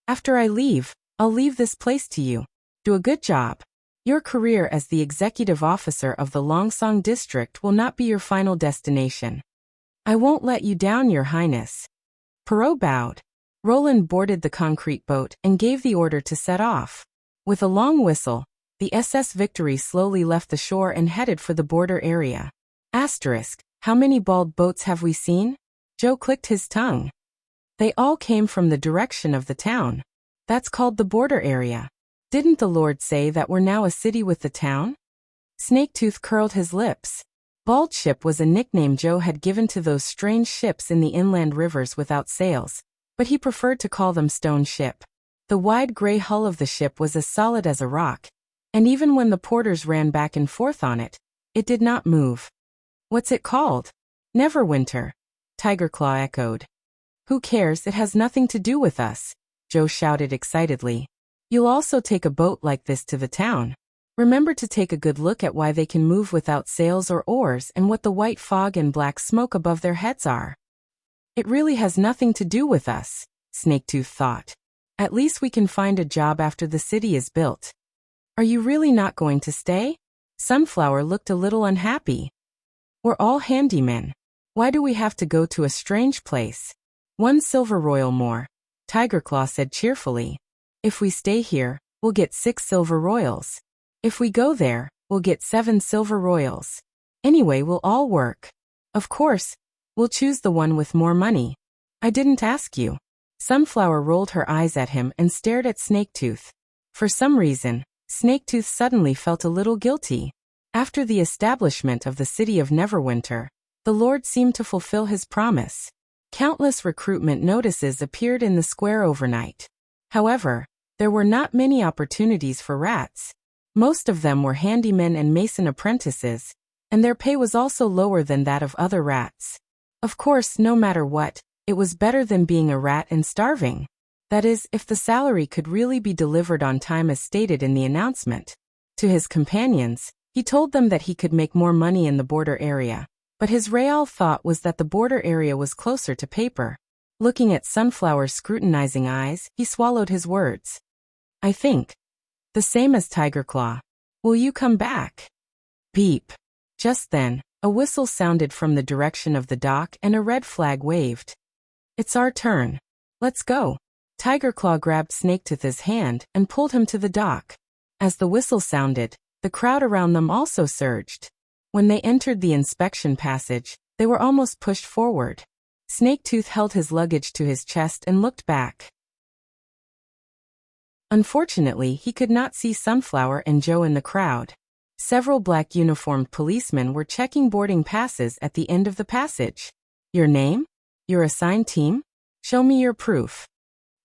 [SPEAKER 1] After I leave, I'll leave this place to you. Do a good job. Your career as the executive officer of the Longsong district will not be your final destination. I won't let you down, Your Highness. Perrault bowed. Roland boarded the concrete boat and gave the order to set off. With a long whistle, the SS Victory slowly left the shore and headed for the border area. Asterisk, how many bald boats have we seen? Joe clicked his tongue. They all came from the direction of the town. That's called the border area. Didn't the Lord say that we're now a city with the town? Snaketooth curled his lips. Bald Ship was a nickname Joe had given to those strange ships in the inland rivers without sails, but he preferred to call them Stone Ship. The wide gray hull of the ship was as solid as a rock, and even when the porters ran back and forth on it, it did not move. What's it called? Neverwinter, Tigerclaw echoed. Who cares, it has nothing to do with us, Joe shouted excitedly. You'll also take a boat like this to the town. Remember to take a good look at why they can move without sails or oars and what the white fog and black smoke above their heads are. It really has nothing to do with us, Snaketooth thought. At least we can find a job after the city is built. Are you really not going to stay? Sunflower looked a little unhappy. We're all handymen. Why do we have to go to a strange place? 1 silver royal more, Tigerclaw said cheerfully. If we stay here, we'll get 6 silver royals. If we go there, we'll get 7 silver royals. Anyway, we'll all work. Of course, we'll choose the one with more money. I didn't ask you. Sunflower rolled her eyes at him and stared at Snaketooth. For some reason, Snaketooth suddenly felt a little guilty. After the establishment of the city of Neverwinter, the Lord seemed to fulfill his promise. Countless recruitment notices appeared in the square overnight. However, there were not many opportunities for rats. Most of them were handymen and mason apprentices, and their pay was also lower than that of other rats. Of course, no matter what, it was better than being a rat and starving. That is, if the salary could really be delivered on time as stated in the announcement. To his companions, he told them that he could make more money in the border area, but his real thought was that the border area was closer to paper. Looking at Sunflower's scrutinizing eyes, he swallowed his words. I think. The same as Tigerclaw. Will you come back? Beep. Just then, a whistle sounded from the direction of the dock and a red flag waved. It's our turn. Let's go. Tigerclaw grabbed Snaketooth's hand and pulled him to the dock. As the whistle sounded, the crowd around them also surged. When they entered the inspection passage, they were almost pushed forward. Snaketooth held his luggage to his chest and looked back. Unfortunately, he could not see Sunflower and Joe in the crowd. Several black uniformed policemen were checking boarding passes at the end of the passage. Your name? Your assigned team? Show me your proof.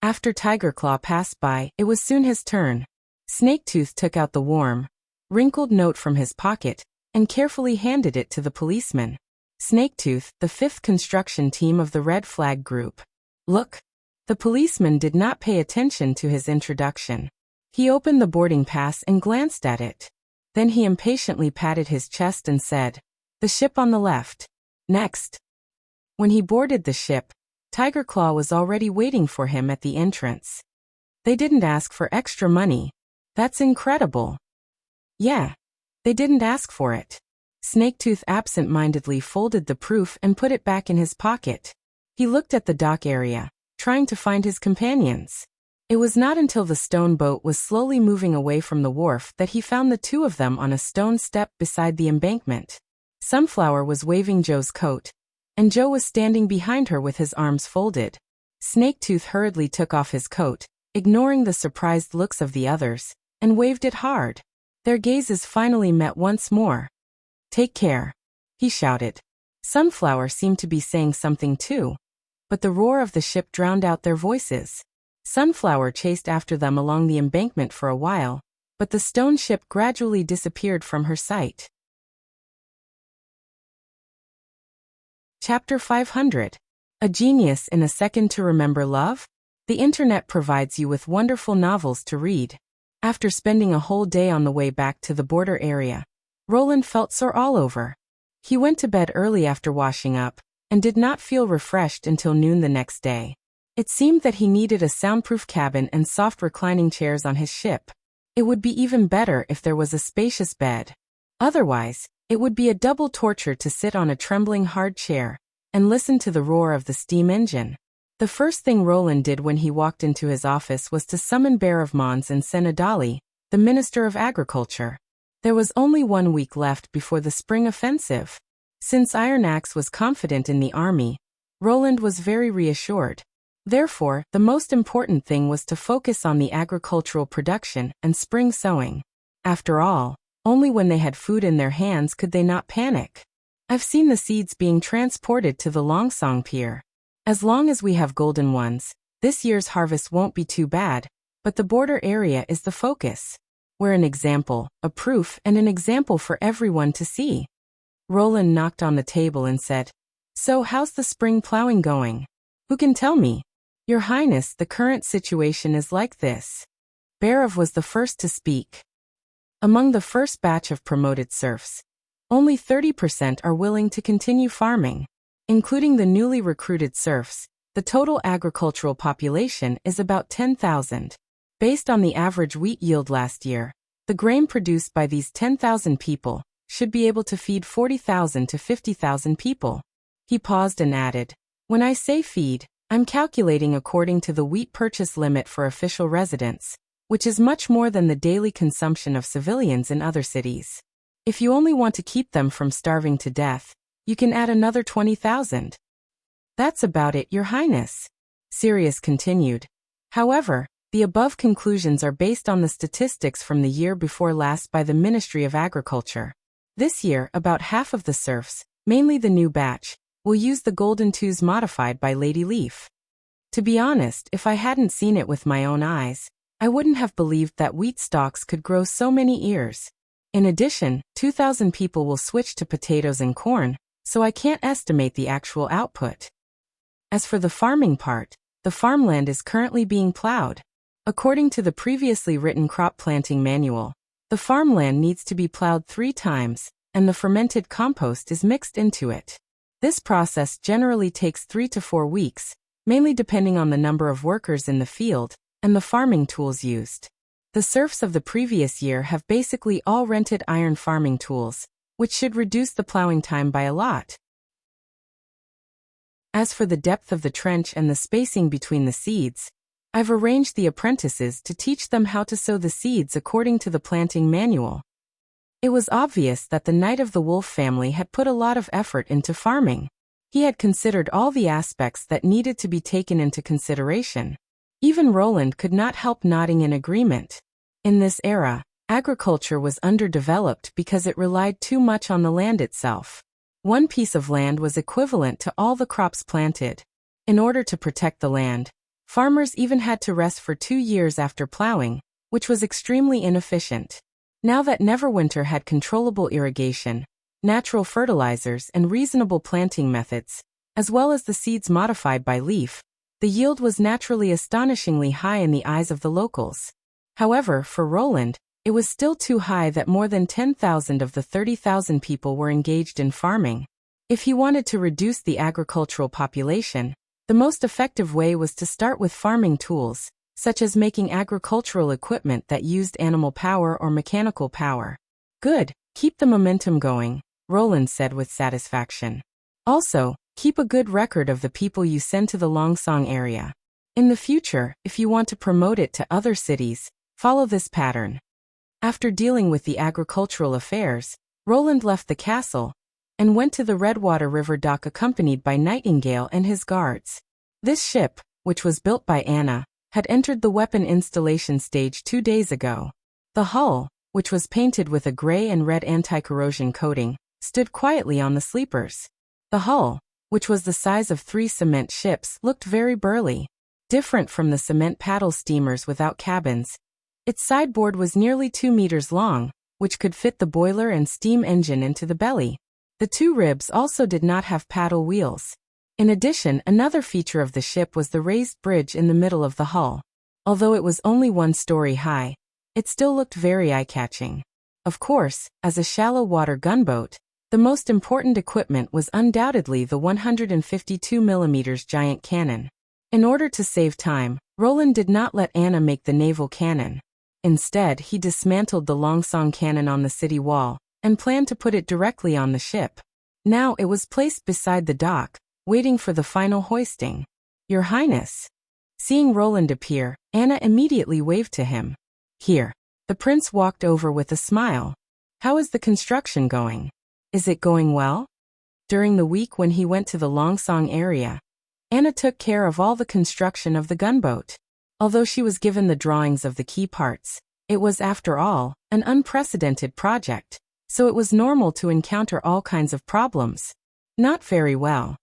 [SPEAKER 1] After Tigerclaw passed by, it was soon his turn. Snaketooth took out the warm, wrinkled note from his pocket and carefully handed it to the policeman. Snaketooth, the 5th construction team of the Red Flag Group. Look. The policeman did not pay attention to his introduction. He opened the boarding pass and glanced at it. Then he impatiently patted his chest and said, The ship on the left. Next. When he boarded the ship, Tigerclaw was already waiting for him at the entrance. They didn't ask for extra money. That's incredible. Yeah. They didn't ask for it. Snaketooth absent-mindedly folded the proof and put it back in his pocket. He looked at the dock area, trying to find his companions. It was not until the stone boat was slowly moving away from the wharf that he found the 2 of them on a stone step beside the embankment. Sunflower was waving Joe's coat, and Joe was standing behind her with his arms folded. Snaketooth hurriedly took off his coat, ignoring the surprised looks of the others, and waved it hard. Their gazes finally met once more. Take care, he shouted. Sunflower seemed to be saying something too, but the roar of the ship drowned out their voices. Sunflower chased after them along the embankment for a while, but the stone ship gradually disappeared from her sight. Chapter 500. A Genius in a Second to Remember Love? The internet provides you with wonderful novels to read. After spending a whole day on the way back to the border area, Roland felt sore all over. He went to bed early after washing up, and did not feel refreshed until noon the next day. It seemed that he needed a soundproof cabin and soft reclining chairs on his ship. It would be even better if there was a spacious bed. Otherwise, it would be a double torture to sit on a trembling hard chair and listen to the roar of the steam engine. The first thing Roland did when he walked into his office was to summon Bear of Mons and Senadali, the Minister of Agriculture. There was only 1 week left before the spring offensive. Since Iron Axe was confident in the army, Roland was very reassured. Therefore, the most important thing was to focus on the agricultural production and spring sowing. After all, only when they had food in their hands could they not panic. I've seen the seeds being transported to the Longsong Pier. As long as we have golden ones, this year's harvest won't be too bad, but the border area is the focus. We're an example, a proof, and an example for everyone to see. Roland knocked on the table and said, "So how's the spring plowing going? Who can tell me?" "Your Highness, the current situation is like this." Barav was the first to speak. Among the first batch of promoted serfs, only 30% are willing to continue farming. Including the newly recruited serfs, the total agricultural population is about 10,000. Based on the average wheat yield last year, the grain produced by these 10,000 people should be able to feed 40,000 to 50,000 people. He paused and added, "When I say feed, I'm calculating according to the wheat purchase limit for official residents, which is much more than the daily consumption of civilians in other cities. If you only want to keep them from starving to death, you can add another 20,000. That's about it, Your Highness." Sirius continued. "However, the above conclusions are based on the statistics from the year before last by the Ministry of Agriculture. This year, about half of the serfs, mainly the new batch, will use the Golden Twos modified by Lady Leaf. To be honest, if I hadn't seen it with my own eyes, I wouldn't have believed that wheat stalks could grow so many ears. In addition, 2,000 people will switch to potatoes and corn, so I can't estimate the actual output. As for the farming part, the farmland is currently being plowed. According to the previously written crop planting manual, the farmland needs to be plowed 3 times, and the fermented compost is mixed into it. This process generally takes 3 to 4 weeks, mainly depending on the number of workers in the field and the farming tools used. The serfs of the previous year have basically all rented iron farming tools, which should reduce the plowing time by a lot. As for the depth of the trench and the spacing between the seeds, I've arranged the apprentices to teach them how to sow the seeds according to the planting manual. It was obvious that the Knight of the Wolf family had put a lot of effort into farming. He had considered all the aspects that needed to be taken into consideration. Even Roland could not help nodding in agreement. In this era, agriculture was underdeveloped because it relied too much on the land itself. One piece of land was equivalent to all the crops planted. In order to protect the land, farmers even had to rest for 2 years after plowing, which was extremely inefficient. Now that Neverwinter had controllable irrigation, natural fertilizers, and reasonable planting methods, as well as the seeds modified by Leaf, the yield was naturally astonishingly high in the eyes of the locals. However, for Roland, it was still too high that more than 10,000 of the 30,000 people were engaged in farming. If he wanted to reduce the agricultural population, the most effective way was to start with farming tools, such as making agricultural equipment that used animal power or mechanical power. "Good, keep the momentum going," Roland said with satisfaction. "Also, keep a good record of the people you send to the Longsong area. In the future, if you want to promote it to other cities, follow this pattern." After dealing with the agricultural affairs, Roland left the castle and went to the Redwater River dock accompanied by Nightingale and his guards. This ship, which was built by Anna, had entered the weapon installation stage 2 days ago. The hull, which was painted with a gray and red anti-corrosion coating, stood quietly on the sleepers. The hull, which was the size of 3 cement ships, looked very burly. Different from the cement paddle steamers without cabins, its sideboard was nearly 2 meters long, which could fit the boiler and steam engine into the belly. The 2 ribs also did not have paddle wheels. In addition, another feature of the ship was the raised bridge in the middle of the hull. Although it was only 1 story high, it still looked very eye-catching. Of course, as a shallow water gunboat, the most important equipment was undoubtedly the 152mm giant cannon. In order to save time, Roland did not let Anna make the naval cannon. Instead, he dismantled the Longsong cannon on the city wall and planned to put it directly on the ship. Now it was placed beside the dock, waiting for the final hoisting. "Your Highness." Seeing Roland appear, Anna immediately waved to him. "Here." The prince walked over with a smile. "How is the construction going? Is it going well?" During the week when he went to the Longsong area, Anna took care of all the construction of the gunboat. Although she was given the drawings of the key parts, it was, after all, an unprecedented project, so it was normal to encounter all kinds of problems. Not very well.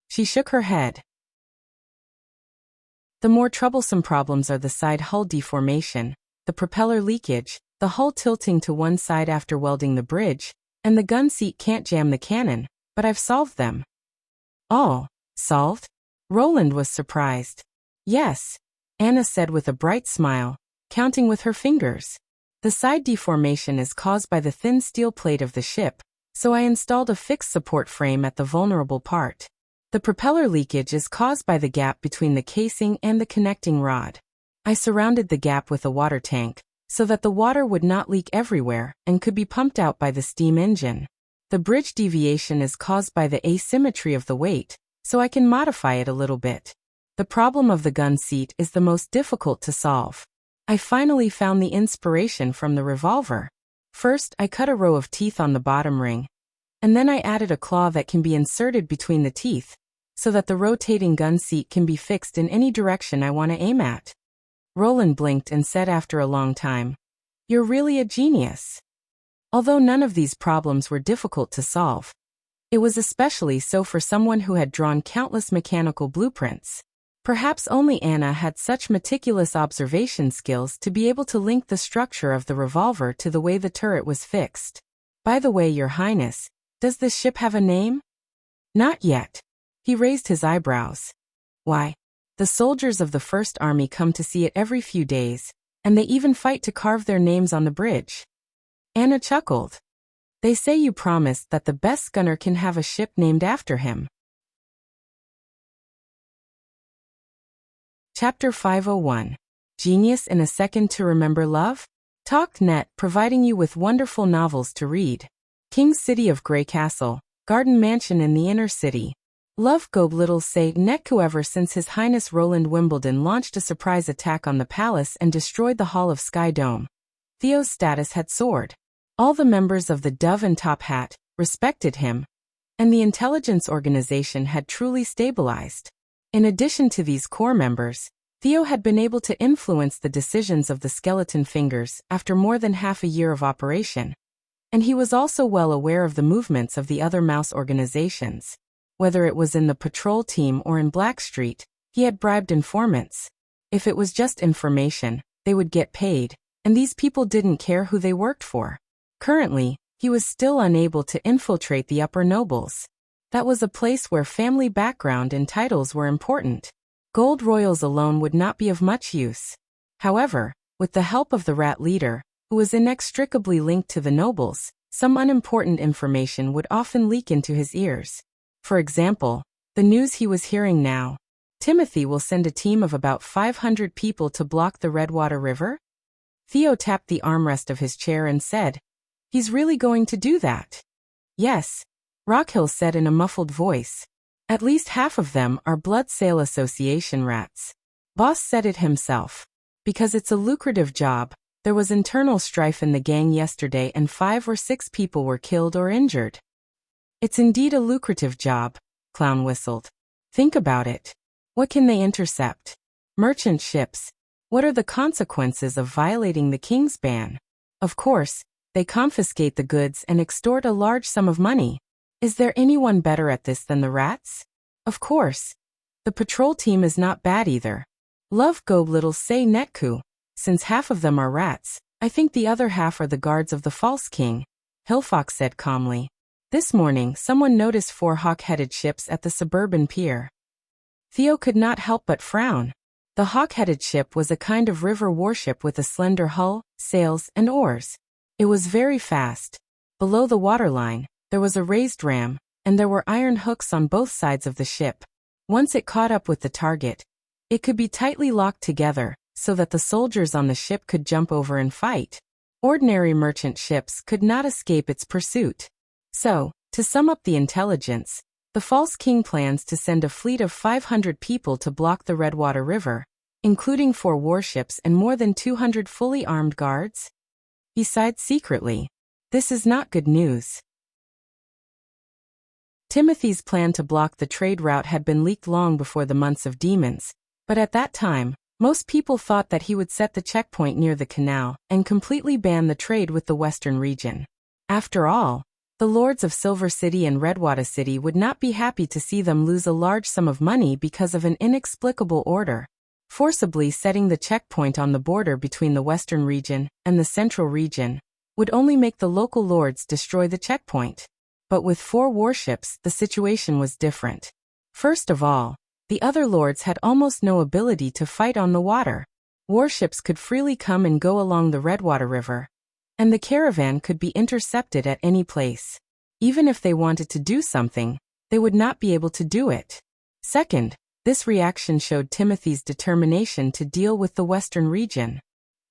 [SPEAKER 1] She shook her head. The more troublesome problems are the side hull deformation, the propeller leakage, the hull tilting to one side after welding the bridge, and the gun seat can't jam the cannon, but I've solved them. All solved? Roland was surprised. Yes, Anna said with a bright smile, counting with her fingers. The side deformation is caused by the thin steel plate of the ship, so I installed a fixed support frame at the vulnerable part. The propeller leakage is caused by the gap between the casing and the connecting rod. I surrounded the gap with a water tank, so that the water would not leak everywhere and could be pumped out by the steam engine. The bridge deviation is caused by the asymmetry of the weight, so I can modify it a little bit. The problem of the gun seat is the most difficult to solve. I finally found the inspiration from the revolver. First, I cut a row of teeth on the bottom ring, and then I added a claw that can be inserted between the teeth, so that the rotating gun seat can be fixed in any direction I want to aim at. Roland blinked and said after a long time, "You're really a genius." Although none of these problems were difficult to solve, it was especially so for someone who had drawn countless mechanical blueprints. Perhaps only Anna had such meticulous observation skills to be able to link the structure of the revolver to the way the turret was fixed. "By the way, Your Highness, does this ship have a name?" "Not yet." He raised his eyebrows. "Why? The soldiers of the First Army come to see it every few days, and they even fight to carve their names on the bridge." Anna chuckled. "They say you promised that the best gunner can have a ship named after him." Chapter 501. Genius in a Second to Remember Love? TalkNet, providing you with wonderful novels to read. King's City of Grey Castle, Garden Mansion in the Inner City. Love Gob Little Say Netku. Ever since His Highness Roland Wimbledon launched a surprise attack on the palace and destroyed the Hall of Sky Dome, Theo's status had soared. All the members of the Dove and Top Hat respected him, and the intelligence organization had truly stabilized. In addition to these core members, Theo had been able to influence the decisions of the Skeleton Fingers after more than half a year of operation, and he was also well aware of the movements of the other mouse organizations. Whether it was in the patrol team or in Blackstreet, he had bribed informants. If it was just information, they would get paid, and these people didn't care who they worked for. Currently, he was still unable to infiltrate the upper nobles. That was a place where family background and titles were important. Gold royals alone would not be of much use. However, with the help of the rat leader, who was inextricably linked to the nobles, some unimportant information would often leak into his ears. For example, the news he was hearing now. Timothy will send a team of about 500 people to block the Redwater River? Theo tapped the armrest of his chair and said, "He's really going to do that?" "Yes," Rockhill said in a muffled voice. "At least half of them are Blood Sale Association rats." Boss said it himself. "Because it's a lucrative job. There was internal strife in the gang yesterday and 5 or 6 people were killed or injured." "It's indeed a lucrative job," Clown whistled. "Think about it. What can they intercept? Merchant ships. What are the consequences of violating the king's ban? Of course, they confiscate the goods and extort a large sum of money. Is there anyone better at this than the rats? Of course. The patrol team is not bad either. Love Gob Little Say Netku. Since half of them are rats, I think the other half are the guards of the false king," Hillfox said calmly. This morning someone noticed 4 hawk-headed ships at the suburban pier. Theo could not help but frown. The hawk-headed ship was a kind of river warship with a slender hull, sails, and oars. It was very fast. Below the waterline, there was a raised ram, and there were iron hooks on both sides of the ship. Once it caught up with the target, it could be tightly locked together, so that the soldiers on the ship could jump over and fight. Ordinary merchant ships could not escape its pursuit. So, to sum up the intelligence, the false king plans to send a fleet of 500 people to block the Redwater River, including 4 warships and more than 200 fully armed guards. Besides, secretly, this is not good news. Timothy's plan to block the trade route had been leaked long before the months of demons, but at that time, most people thought that he would set the checkpoint near the canal and completely ban the trade with the western region. After all, the lords of Silver City and Redwater City would not be happy to see them lose a large sum of money because of an inexplicable order. Forcibly setting the checkpoint on the border between the western region and the central region would only make the local lords destroy the checkpoint. But with 4 warships, the situation was different. First of all, the other lords had almost no ability to fight on the water. Warships could freely come and go along the Redwater River, and the caravan could be intercepted at any place. Even if they wanted to do something, they would not be able to do it. Second, this reaction showed Timothy's determination to deal with the western region.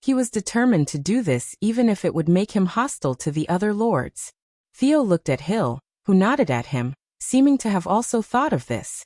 [SPEAKER 1] He was determined to do this even if it would make him hostile to the other lords. Theo looked at Hill, who nodded at him, seeming to have also thought of this.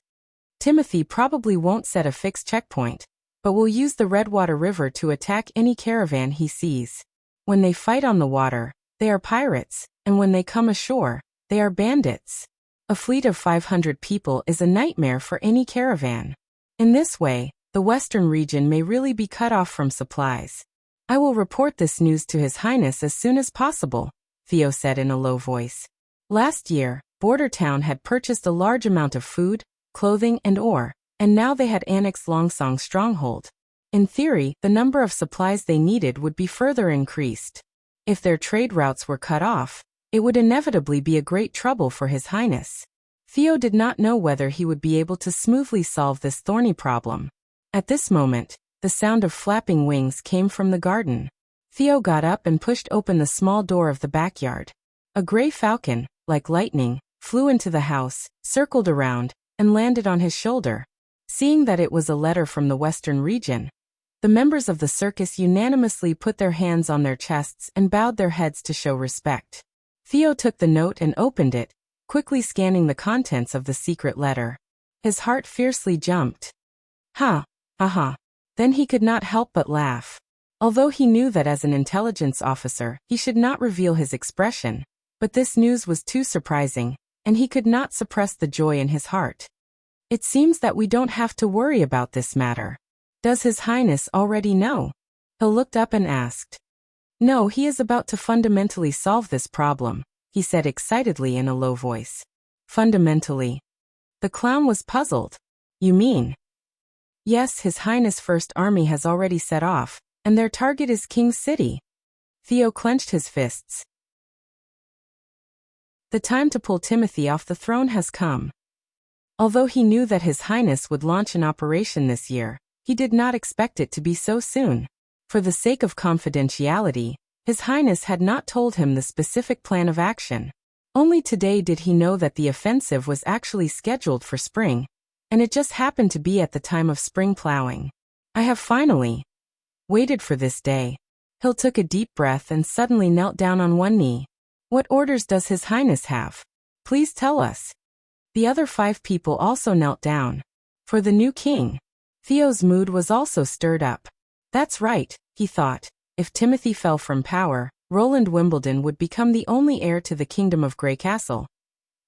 [SPEAKER 1] Timothy probably won't set a fixed checkpoint, but will use the Redwater River to attack any caravan he sees. When they fight on the water, they are pirates, and when they come ashore, they are bandits. A fleet of 500 people is a nightmare for any caravan. In this way, the western region may really be cut off from supplies. I will report this news to His Highness as soon as possible, Theo said in a low voice. Last year, Border Town had purchased a large amount of food, clothing and ore, and now they had annexed Longsong's stronghold. In theory, the number of supplies they needed would be further increased. If their trade routes were cut off, it would inevitably be a great trouble for His Highness. Theo did not know whether he would be able to smoothly solve this thorny problem. At this moment, the sound of flapping wings came from the garden. Theo got up and pushed open the small door of the backyard. A gray falcon, like lightning, flew into the house, circled around, and landed on his shoulder. Seeing that it was a letter from the western region, the members of the circus unanimously put their hands on their chests and bowed their heads to show respect. Theo took the note and opened it, quickly scanning the contents of the secret letter. His heart fiercely jumped. Ha! Ha! Then he could not help but laugh. Although he knew that as an intelligence officer, he should not reveal his expression, but this news was too surprising, and he could not suppress the joy in his heart. It seems that we don't have to worry about this matter. Does His Highness already know? Hill looked up and asked. No, he is about to fundamentally solve this problem, he said excitedly in a low voice. Fundamentally. The clown was puzzled. You mean? Yes, His Highness' First Army has already set off, and their target is King's City. Theo clenched his fists. The time to pull Timothy off the throne has come. Although he knew that His Highness would launch an operation this year, he did not expect it to be so soon. For the sake of confidentiality, His Highness had not told him the specific plan of action. Only today did he know that the offensive was actually scheduled for spring, and it just happened to be at the time of spring plowing. I have finally waited for this day. Hill took a deep breath and suddenly knelt down on one knee. What orders does His Highness have? Please tell us. The other 5 people also knelt down. For the new king. Theo's mood was also stirred up. That's right, he thought. If Timothy fell from power, Roland Wimbledon would become the only heir to the kingdom of Grey Castle.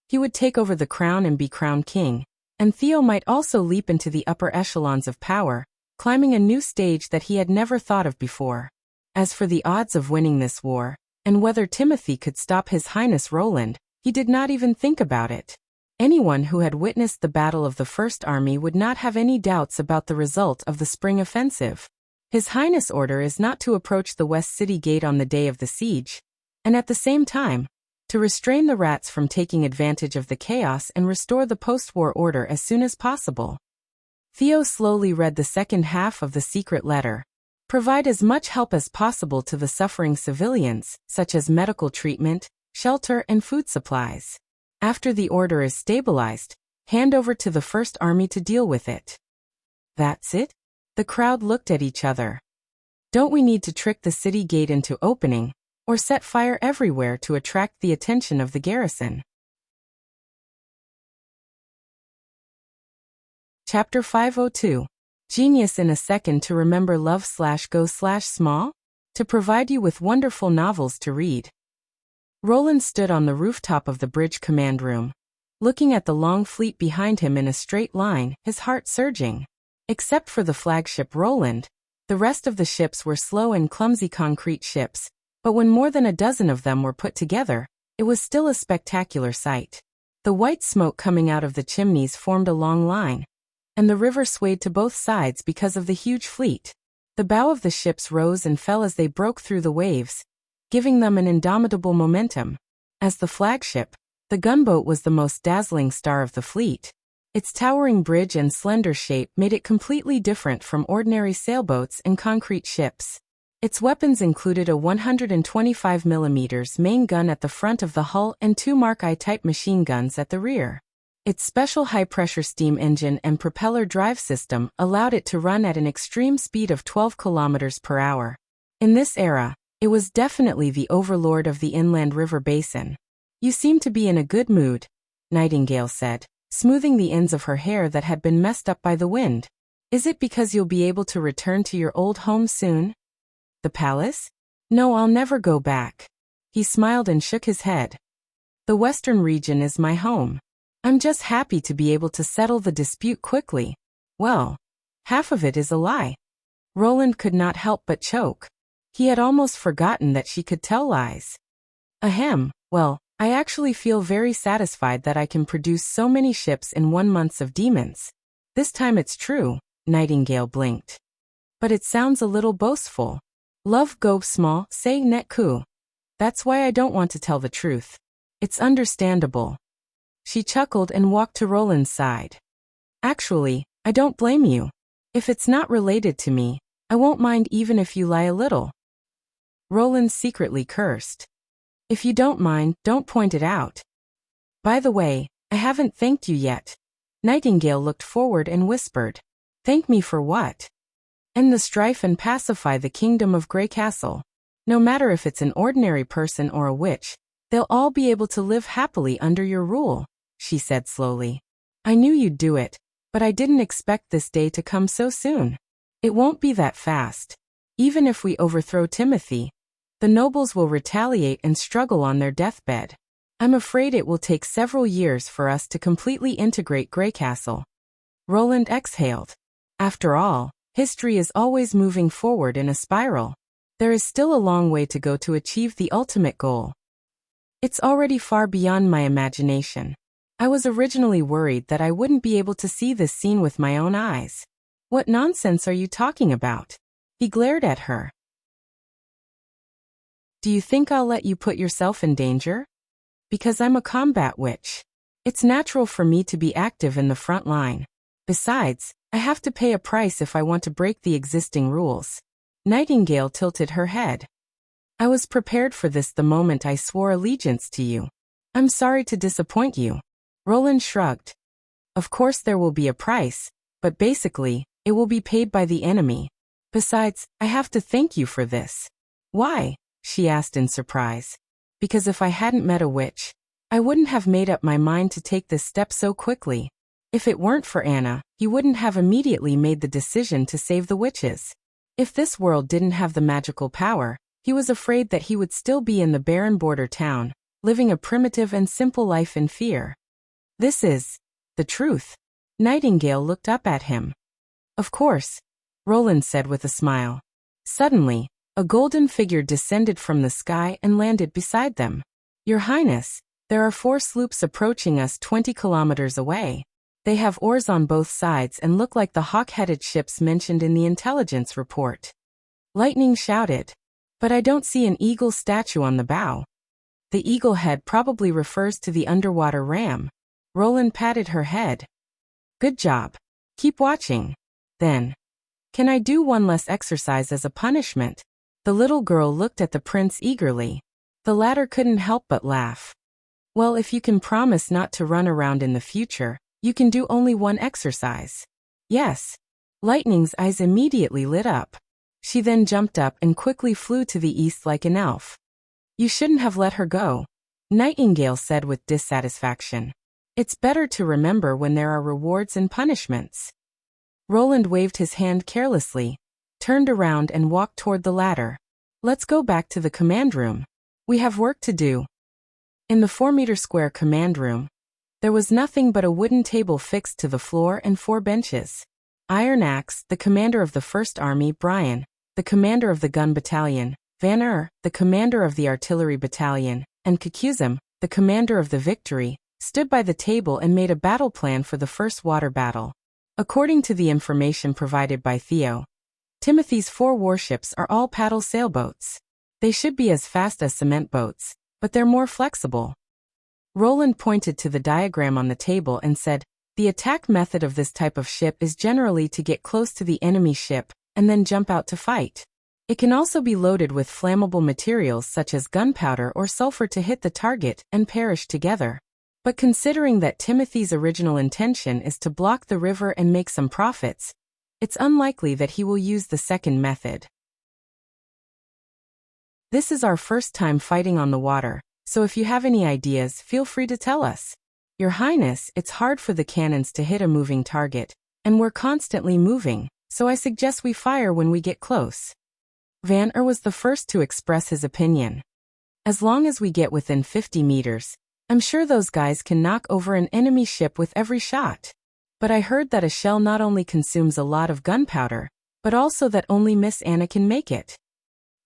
[SPEAKER 1] He would take over the crown and be crowned king, and Theo might also leap into the upper echelons of power, climbing a new stage that he had never thought of before. As for the odds of winning this war, and whether Timothy could stop His Highness Roland, he did not even think about it. Anyone who had witnessed the Battle of the First Army would not have any doubts about the result of the spring offensive. His Highness' order is not to approach the West City Gate on the day of the siege, and at the same time, to restrain the rats from taking advantage of the chaos and restore the post-war order as soon as possible. Theo slowly read the second half of the secret letter. Provide as much help as possible to the suffering civilians, such as medical treatment, shelter and food supplies. After the order is stabilized, hand over to the First Army to deal with it. That's it? The crowd looked at each other. Don't we need to trick the city gate into opening, or set fire everywhere to attract the attention of the garrison? Chapter 502. Genius in a second to remember love/go/small? To provide you with wonderful novels to read. Roland stood on the rooftop of the bridge command room. looking at the long fleet behind him in a straight line, his heart surging. Except for the flagship Roland, the rest of the ships were slow and clumsy concrete ships, but when more than a dozen of them were put together, it was still a spectacular sight. The white smoke coming out of the chimneys formed a long line, and the river swayed to both sides because of the huge fleet. The bow of the ships rose and fell as they broke through the waves, giving them an indomitable momentum. As the flagship, the gunboat was the most dazzling star of the fleet. Its towering bridge and slender shape made it completely different from ordinary sailboats and concrete ships. Its weapons included a 125mm main gun at the front of the hull and two Mark I-type machine guns at the rear. Its special high-pressure steam engine and propeller drive system allowed it to run at an extreme speed of 12 km per hour. In this era, it was definitely the overlord of the inland river basin. "You seem to be in a good mood," Nightingale said, smoothing the ends of her hair that had been messed up by the wind. "Is it because you'll be able to return to your old home soon?" "The palace? No, I'll never go back." He smiled and shook his head. "The western region is my home. I'm just happy to be able to settle the dispute quickly." "Well, half of it is a lie." Roland could not help but choke. He had almost forgotten that she could tell lies. "Ahem, well, I actually feel very satisfied that I can produce so many ships in 1 month of demons. This time it's true," Nightingale blinked. "But it sounds a little boastful. Love go small, say net coup. That's why I don't want to tell the truth. It's understandable." She chuckled and walked to Roland's side. "Actually, I don't blame you. If it's not related to me, I won't mind even if you lie a little." Roland secretly cursed. "If you don't mind, don't point it out. By the way, I haven't thanked you yet." Nightingale looked forward and whispered, "Thank me for what?" "End the strife and pacify the kingdom of Grey Castle. No matter if it's an ordinary person or a witch, they'll all be able to live happily under your rule," she said slowly. "I knew you'd do it, but I didn't expect this day to come so soon. It won't be that fast. Even if we overthrow Timothy, the nobles will retaliate and struggle on their deathbed. I'm afraid it will take several years for us to completely integrate Grey Castle." Roland exhaled. After all, history is always moving forward in a spiral. There is still a long way to go to achieve the ultimate goal. "It's already far beyond my imagination. I was originally worried that I wouldn't be able to see this scene with my own eyes." "What nonsense are you talking about?" He glared at her. "Do you think I'll let you put yourself in danger? Because I'm a combat witch. It's natural for me to be active in the front line. Besides, I have to pay a price if I want to break the existing rules." Nightingale tilted her head. "I was prepared for this the moment I swore allegiance to you. I'm sorry to disappoint you." Roland shrugged. "Of course there will be a price, but basically, it will be paid by the enemy. Besides, I have to thank you for this." "Why?" she asked in surprise. "Because if I hadn't met a witch, I wouldn't have made up my mind to take this step so quickly. If it weren't for Anna, he wouldn't have immediately made the decision to save the witches. If this world didn't have the magical power, he was afraid that he would still be in the barren border town, living a primitive and simple life in fear. This is the truth." Nightingale looked up at him. "Of course," Roland said with a smile. Suddenly, a golden figure descended from the sky and landed beside them. "Your Highness, there are 4 sloops approaching us 20 kilometers away. They have oars on both sides and look like the hawk-headed ships mentioned in the intelligence report." Lightning shouted. "But I don't see an eagle statue on the bow." "The eagle head probably refers to the underwater ram." Roland patted her head. "Good job. Keep watching. Then, can I do one less exercise as a punishment?" The little girl looked at the prince eagerly. The latter couldn't help but laugh. "Well, if you can promise not to run around in the future, you can do only one exercise." "Yes." Lightning's eyes immediately lit up. She then jumped up and quickly flew to the east like an elf. "You shouldn't have let her go," Nightingale said with dissatisfaction. "It's better to remember when there are rewards and punishments." Roland waved his hand carelessly, turned around and walked toward the ladder. "Let's go back to the command room. We have work to do." In the 4-meter square command room, There was nothing but a wooden table fixed to the floor and 4 benches. Iron Axe, the commander of the First Army, Brian, the commander of the gun battalion, Van the commander of the artillery battalion, and Kakuzim, the commander of the Victory, stood by the table and made a battle plan for the first water battle. According to the information provided by Theo, Timothy's 4 warships are all paddle sailboats. They should be as fast as cement boats, but they're more flexible. Roland pointed to the diagram on the table and said, "The attack method of this type of ship is generally to get close to the enemy ship and then jump out to fight. It can also be loaded with flammable materials such as gunpowder or sulfur to hit the target and perish together. But considering that Timothy's original intention is to block the river and make some profits, it's unlikely that he will use the second method. This is our first time fighting on the water, so if you have any ideas, feel free to tell us. Your Highness, it's hard for the cannons to hit a moving target, and we're constantly moving, so I suggest we fire when we get close." Van was the first to express his opinion. "As long as we get within 50 meters, I'm sure those guys can knock over an enemy ship with every shot. But I heard that a shell not only consumes a lot of gunpowder, but also that only Miss Anna can make it."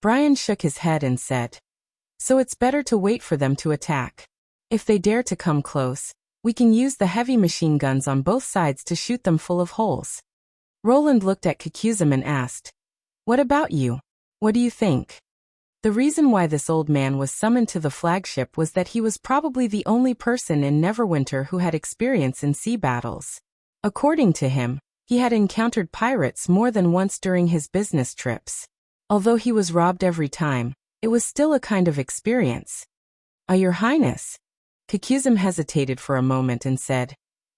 [SPEAKER 1] Brian shook his head and said, "So it's better to wait for them to attack. If they dare to come close, we can use the heavy machine guns on both sides to shoot them full of holes." Roland looked at Kakuzim and asked, "What about you? What do you think?" The reason why this old man was summoned to the flagship was that he was probably the only person in Neverwinter who had experience in sea battles. According to him, he had encountered pirates more than once during his business trips. Although he was robbed every time, it was still a kind of experience. "Your Highness." Kakuzim hesitated for a moment and said,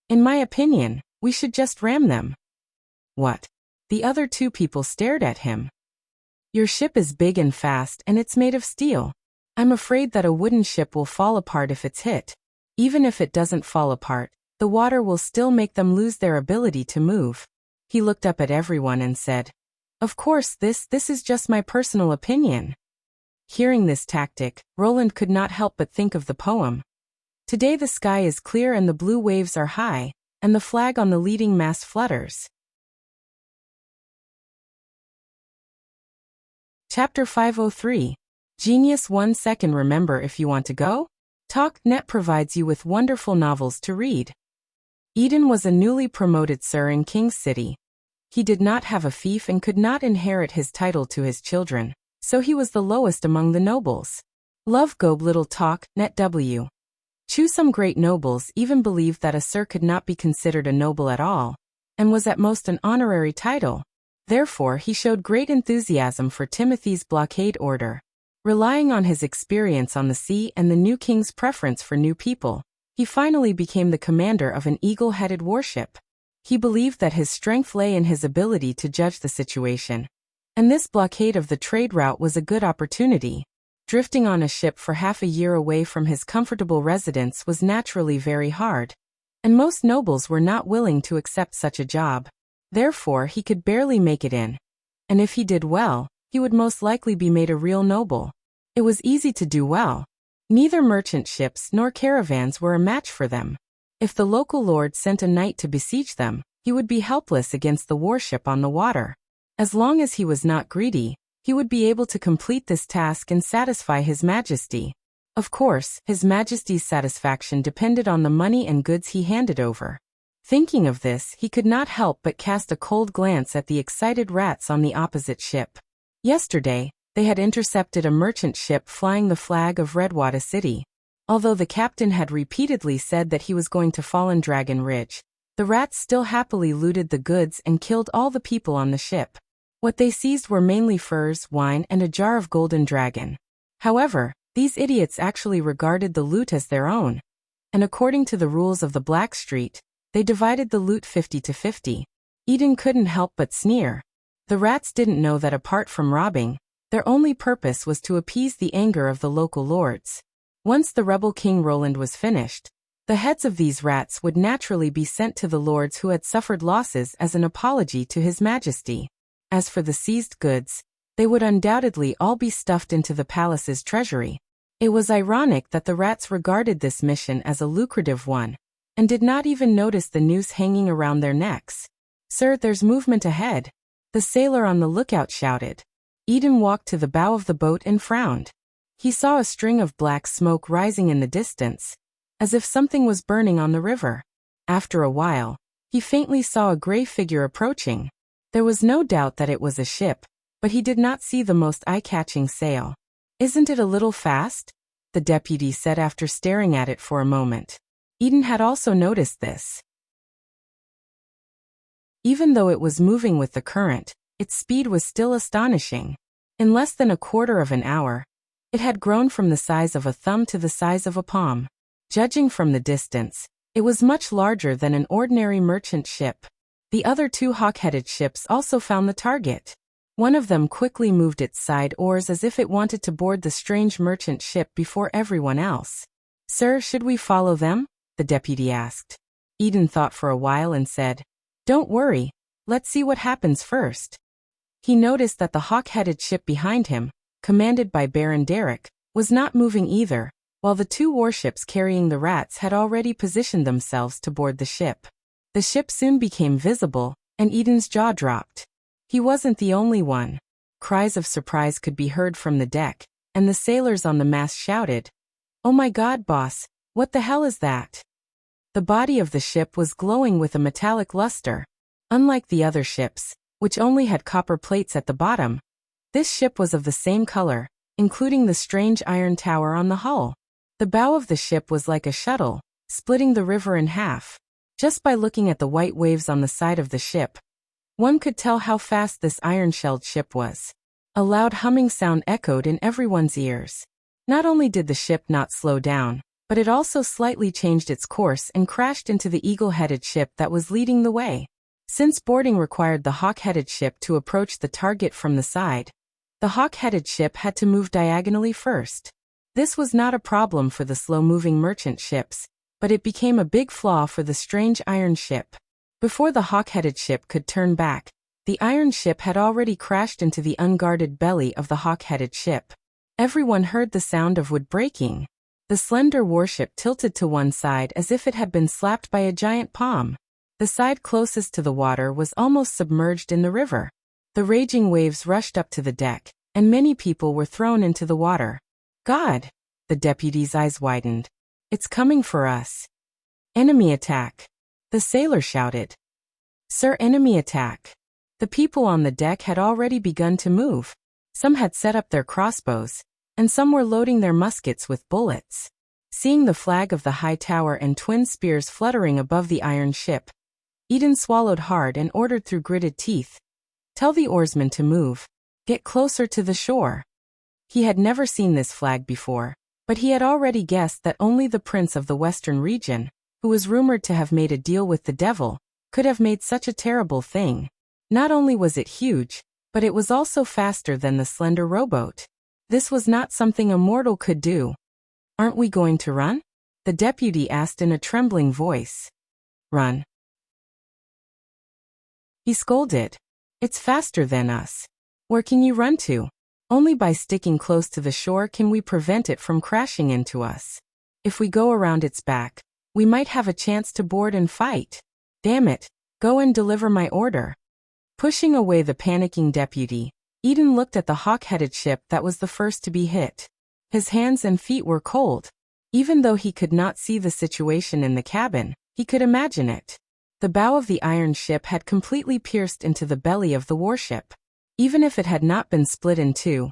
[SPEAKER 1] "In my opinion, we should just ram them." "What?" The other 2 people stared at him. "Your ship is big and fast and it's made of steel. I'm afraid that a wooden ship will fall apart if it's hit. Even if it doesn't fall apart, the water will still make them lose their ability to move." He looked up at everyone and said, "Of course, this is just my personal opinion." Hearing this tactic, Roland could not help but think of the poem. "Today the sky is clear and the blue waves are high, and the flag on the leading mast flutters." Chapter 503. Genius 1 second. Remember, if you want to go? TalkNet provides you with wonderful novels to read. Eden was a newly promoted Sir in King's City. He did not have a fief and could not inherit his title to his children, so he was the lowest among the nobles. Love Gobe Little TalkNet W. Chew. Some great nobles even believed that a Sir could not be considered a noble at all, and was at most an honorary title. Therefore, he showed great enthusiasm for Timothy's blockade order. Relying on his experience on the sea and the new king's preference for new people, he finally became the commander of an eagle-headed warship. He believed that his strength lay in his ability to judge the situation, and this blockade of the trade route was a good opportunity. Drifting on a ship for half a year away from his comfortable residence was naturally very hard, and most nobles were not willing to accept such a job. Therefore, he could barely make it in. And if he did well, he would most likely be made a real noble. It was easy to do well. Neither merchant ships nor caravans were a match for them. If the local lord sent a knight to besiege them, he would be helpless against the warship on the water. As long as he was not greedy, he would be able to complete this task and satisfy His Majesty. Of course, His Majesty's satisfaction depended on the money and goods he handed over. Thinking of this, he could not help but cast a cold glance at the excited rats on the opposite ship. Yesterday, they had intercepted a merchant ship flying the flag of Redwater City. Although the captain had repeatedly said that he was going to Fallen Dragon Ridge, the rats still happily looted the goods and killed all the people on the ship. What they seized were mainly furs, wine, and a jar of golden dragon. However, these idiots actually regarded the loot as their own, and according to the rules of the Black Street, they divided the loot 50-50. Eden couldn't help but sneer. The rats didn't know that apart from robbing, their only purpose was to appease the anger of the local lords. Once the rebel King Roland was finished, the heads of these rats would naturally be sent to the lords who had suffered losses as an apology to His Majesty. As for the seized goods, they would undoubtedly all be stuffed into the palace's treasury. It was ironic that the rats regarded this mission as a lucrative one, and did not even notice the noose hanging around their necks. "Sir, there's movement ahead," the sailor on the lookout shouted. Eden walked to the bow of the boat and frowned. He saw a string of black smoke rising in the distance, as if something was burning on the river. After a while, he faintly saw a gray figure approaching. There was no doubt that it was a ship, but he did not see the most eye-catching sail. "Isn't it a little fast?" the deputy said after staring at it for a moment. Eden had also noticed this. Even though it was moving with the current, its speed was still astonishing. In less than a quarter of an hour, it had grown from the size of a thumb to the size of a palm. Judging from the distance, it was much larger than an ordinary merchant ship. The other two hawk-headed ships also found the target. One of them quickly moved its side oars as if it wanted to board the strange merchant ship before everyone else. "Sir, should we follow them?" the deputy asked. Eden thought for a while and said, "Don't worry, let's see what happens first." He noticed that the hawk-headed ship behind him, commanded by Baron Derrick, was not moving either, while the two warships carrying the rats had already positioned themselves to board the ship. The ship soon became visible, and Eden's jaw dropped. He wasn't the only one. Cries of surprise could be heard from the deck, and the sailors on the mast shouted, "Oh my God, boss, what the hell is that?" The body of the ship was glowing with a metallic luster. Unlike the other ships, which only had copper plates at the bottom, this ship was of the same color, including the strange iron tower on the hull. The bow of the ship was like a shuttle, splitting the river in half. Just by looking at the white waves on the side of the ship, one could tell how fast this iron-shelled ship was. A loud humming sound echoed in everyone's ears. Not only did the ship not slow down, but it also slightly changed its course and crashed into the eagle-headed ship that was leading the way. Since boarding required the hawk-headed ship to approach the target from the side, the hawk-headed ship had to move diagonally first. This was not a problem for the slow-moving merchant ships, but it became a big flaw for the strange iron ship. Before the hawk-headed ship could turn back, the iron ship had already crashed into the unguarded belly of the hawk-headed ship. Everyone heard the sound of wood breaking. The slender warship tilted to one side as if it had been slapped by a giant palm. The side closest to the water was almost submerged in the river. The raging waves rushed up to the deck, and many people were thrown into the water. "God!" the deputy's eyes widened. "It's coming for us." "Enemy attack!" the sailor shouted. "Sir, enemy attack!" The people on the deck had already begun to move. Some had set up their crossbows, and some were loading their muskets with bullets. Seeing the flag of the high tower and twin spears fluttering above the iron ship, Eden swallowed hard and ordered through gritted teeth, "Tell the oarsmen to move. Get closer to the shore." He had never seen this flag before, but he had already guessed that only the prince of the western region, who was rumored to have made a deal with the devil, could have made such a terrible thing. Not only was it huge, but it was also faster than the slender rowboat. This was not something a mortal could do. "Aren't we going to run?" the deputy asked in a trembling voice. "Run?" he scolded. "It's faster than us. Where can you run to? Only by sticking close to the shore can we prevent it from crashing into us. If we go around its back, we might have a chance to board and fight. Damn it, go and deliver my order." Pushing away the panicking deputy, Eden looked at the hawk-headed ship that was the first to be hit. His hands and feet were cold. Even though he could not see the situation in the cabin, he could imagine it. The bow of the iron ship had completely pierced into the belly of the warship. Even if it had not been split in two,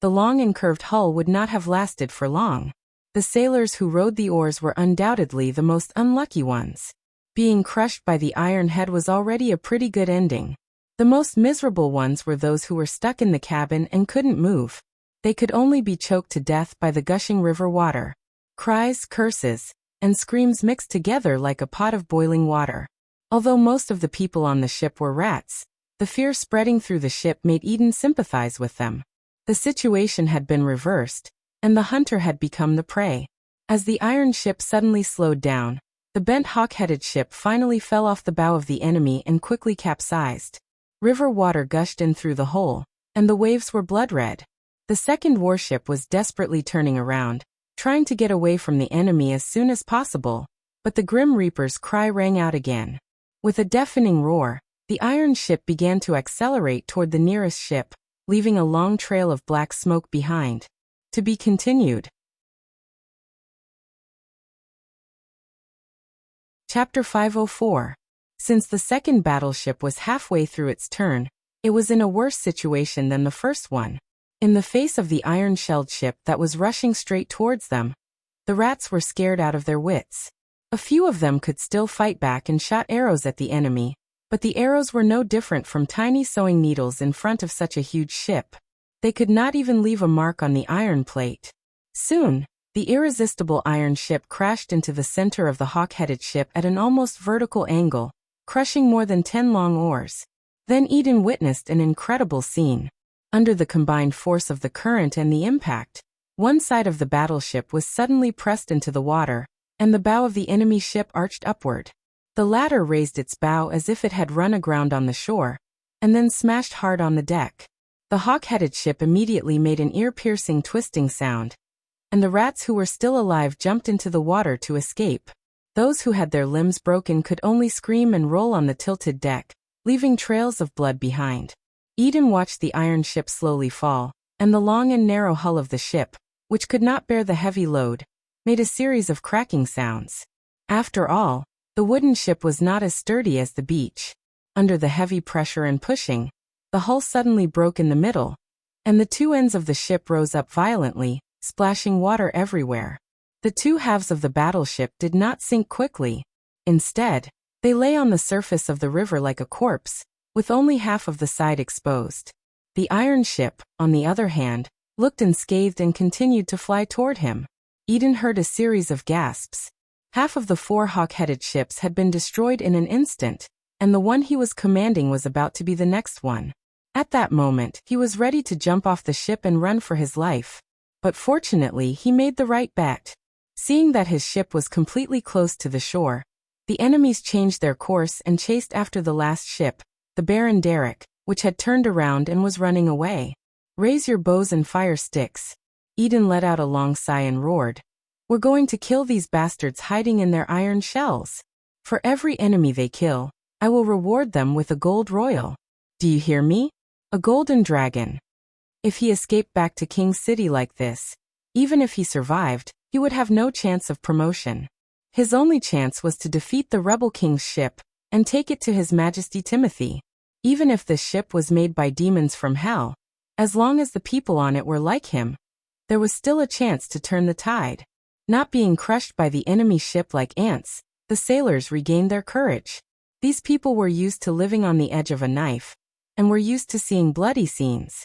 [SPEAKER 1] the long and curved hull would not have lasted for long. The sailors who rowed the oars were undoubtedly the most unlucky ones. Being crushed by the iron head was already a pretty good ending. The most miserable ones were those who were stuck in the cabin and couldn't move. They could only be choked to death by the gushing river water. Cries, curses, and screams mixed together like a pot of boiling water. Although most of the people on the ship were rats, the fear spreading through the ship made Eden sympathize with them. The situation had been reversed, and the hunter had become the prey. As the iron ship suddenly slowed down, the bent hawk-headed ship finally fell off the bow of the enemy and quickly capsized. River water gushed in through the hole, and the waves were blood-red. The second warship was desperately turning around, trying to get away from the enemy as soon as possible, but the Grim Reaper's cry rang out again. With a deafening roar, the iron ship began to accelerate toward the nearest ship, leaving a long trail of black smoke behind. To be continued. Chapter 504. Since the second battleship was halfway through its turn, it was in a worse situation than the first one. In the face of the iron-shelled ship that was rushing straight towards them, the rats were scared out of their wits. A few of them could still fight back and shot arrows at the enemy, but the arrows were no different from tiny sewing needles in front of such a huge ship. They could not even leave a mark on the iron plate. Soon, the irresistible iron ship crashed into the center of the hawk-headed ship at an almost vertical angle, crushing more than 10 long oars. Then Eden witnessed an incredible scene. Under the combined force of the current and the impact, one side of the battleship was suddenly pressed into the water, and the bow of the enemy ship arched upward. The latter raised its bow as if it had run aground on the shore, and then smashed hard on the deck. The hawk-headed ship immediately made an ear-piercing twisting sound, and the rats who were still alive jumped into the water to escape. Those who had their limbs broken could only scream and roll on the tilted deck, leaving trails of blood behind. Eden watched the iron ship slowly fall, and the long and narrow hull of the ship, which could not bear the heavy load, made a series of cracking sounds. After all, the wooden ship was not as sturdy as the beech. Under the heavy pressure and pushing, the hull suddenly broke in the middle, and the two ends of the ship rose up violently, splashing water everywhere. The two halves of the battleship did not sink quickly. Instead, they lay on the surface of the river like a corpse, with only half of the side exposed. The iron ship, on the other hand, looked unscathed and continued to fly toward him. Eden heard a series of gasps. Half of the 4 hawk-headed ships had been destroyed in an instant, and the one he was commanding was about to be the next one. At that moment, he was ready to jump off the ship and run for his life. But fortunately, he made the right bet. Seeing that his ship was completely close to the shore, the enemies changed their course and chased after the last ship, the Baron Derrick, which had turned around and was running away. "Raise your bows and fire sticks." Eden let out a long sigh and roared. "We're going to kill these bastards hiding in their iron shells. For every enemy they kill, I will reward them with a gold royal. Do you hear me? A golden dragon." If he escaped back to King City like this, even if he survived, he would have no chance of promotion. His only chance was to defeat the rebel king's ship and take it to His Majesty Timothy. Even if the ship was made by demons from hell, as long as the people on it were like him, there was still a chance to turn the tide. Not being crushed by the enemy ship like ants, the sailors regained their courage. These people were used to living on the edge of a knife, and were used to seeing bloody scenes.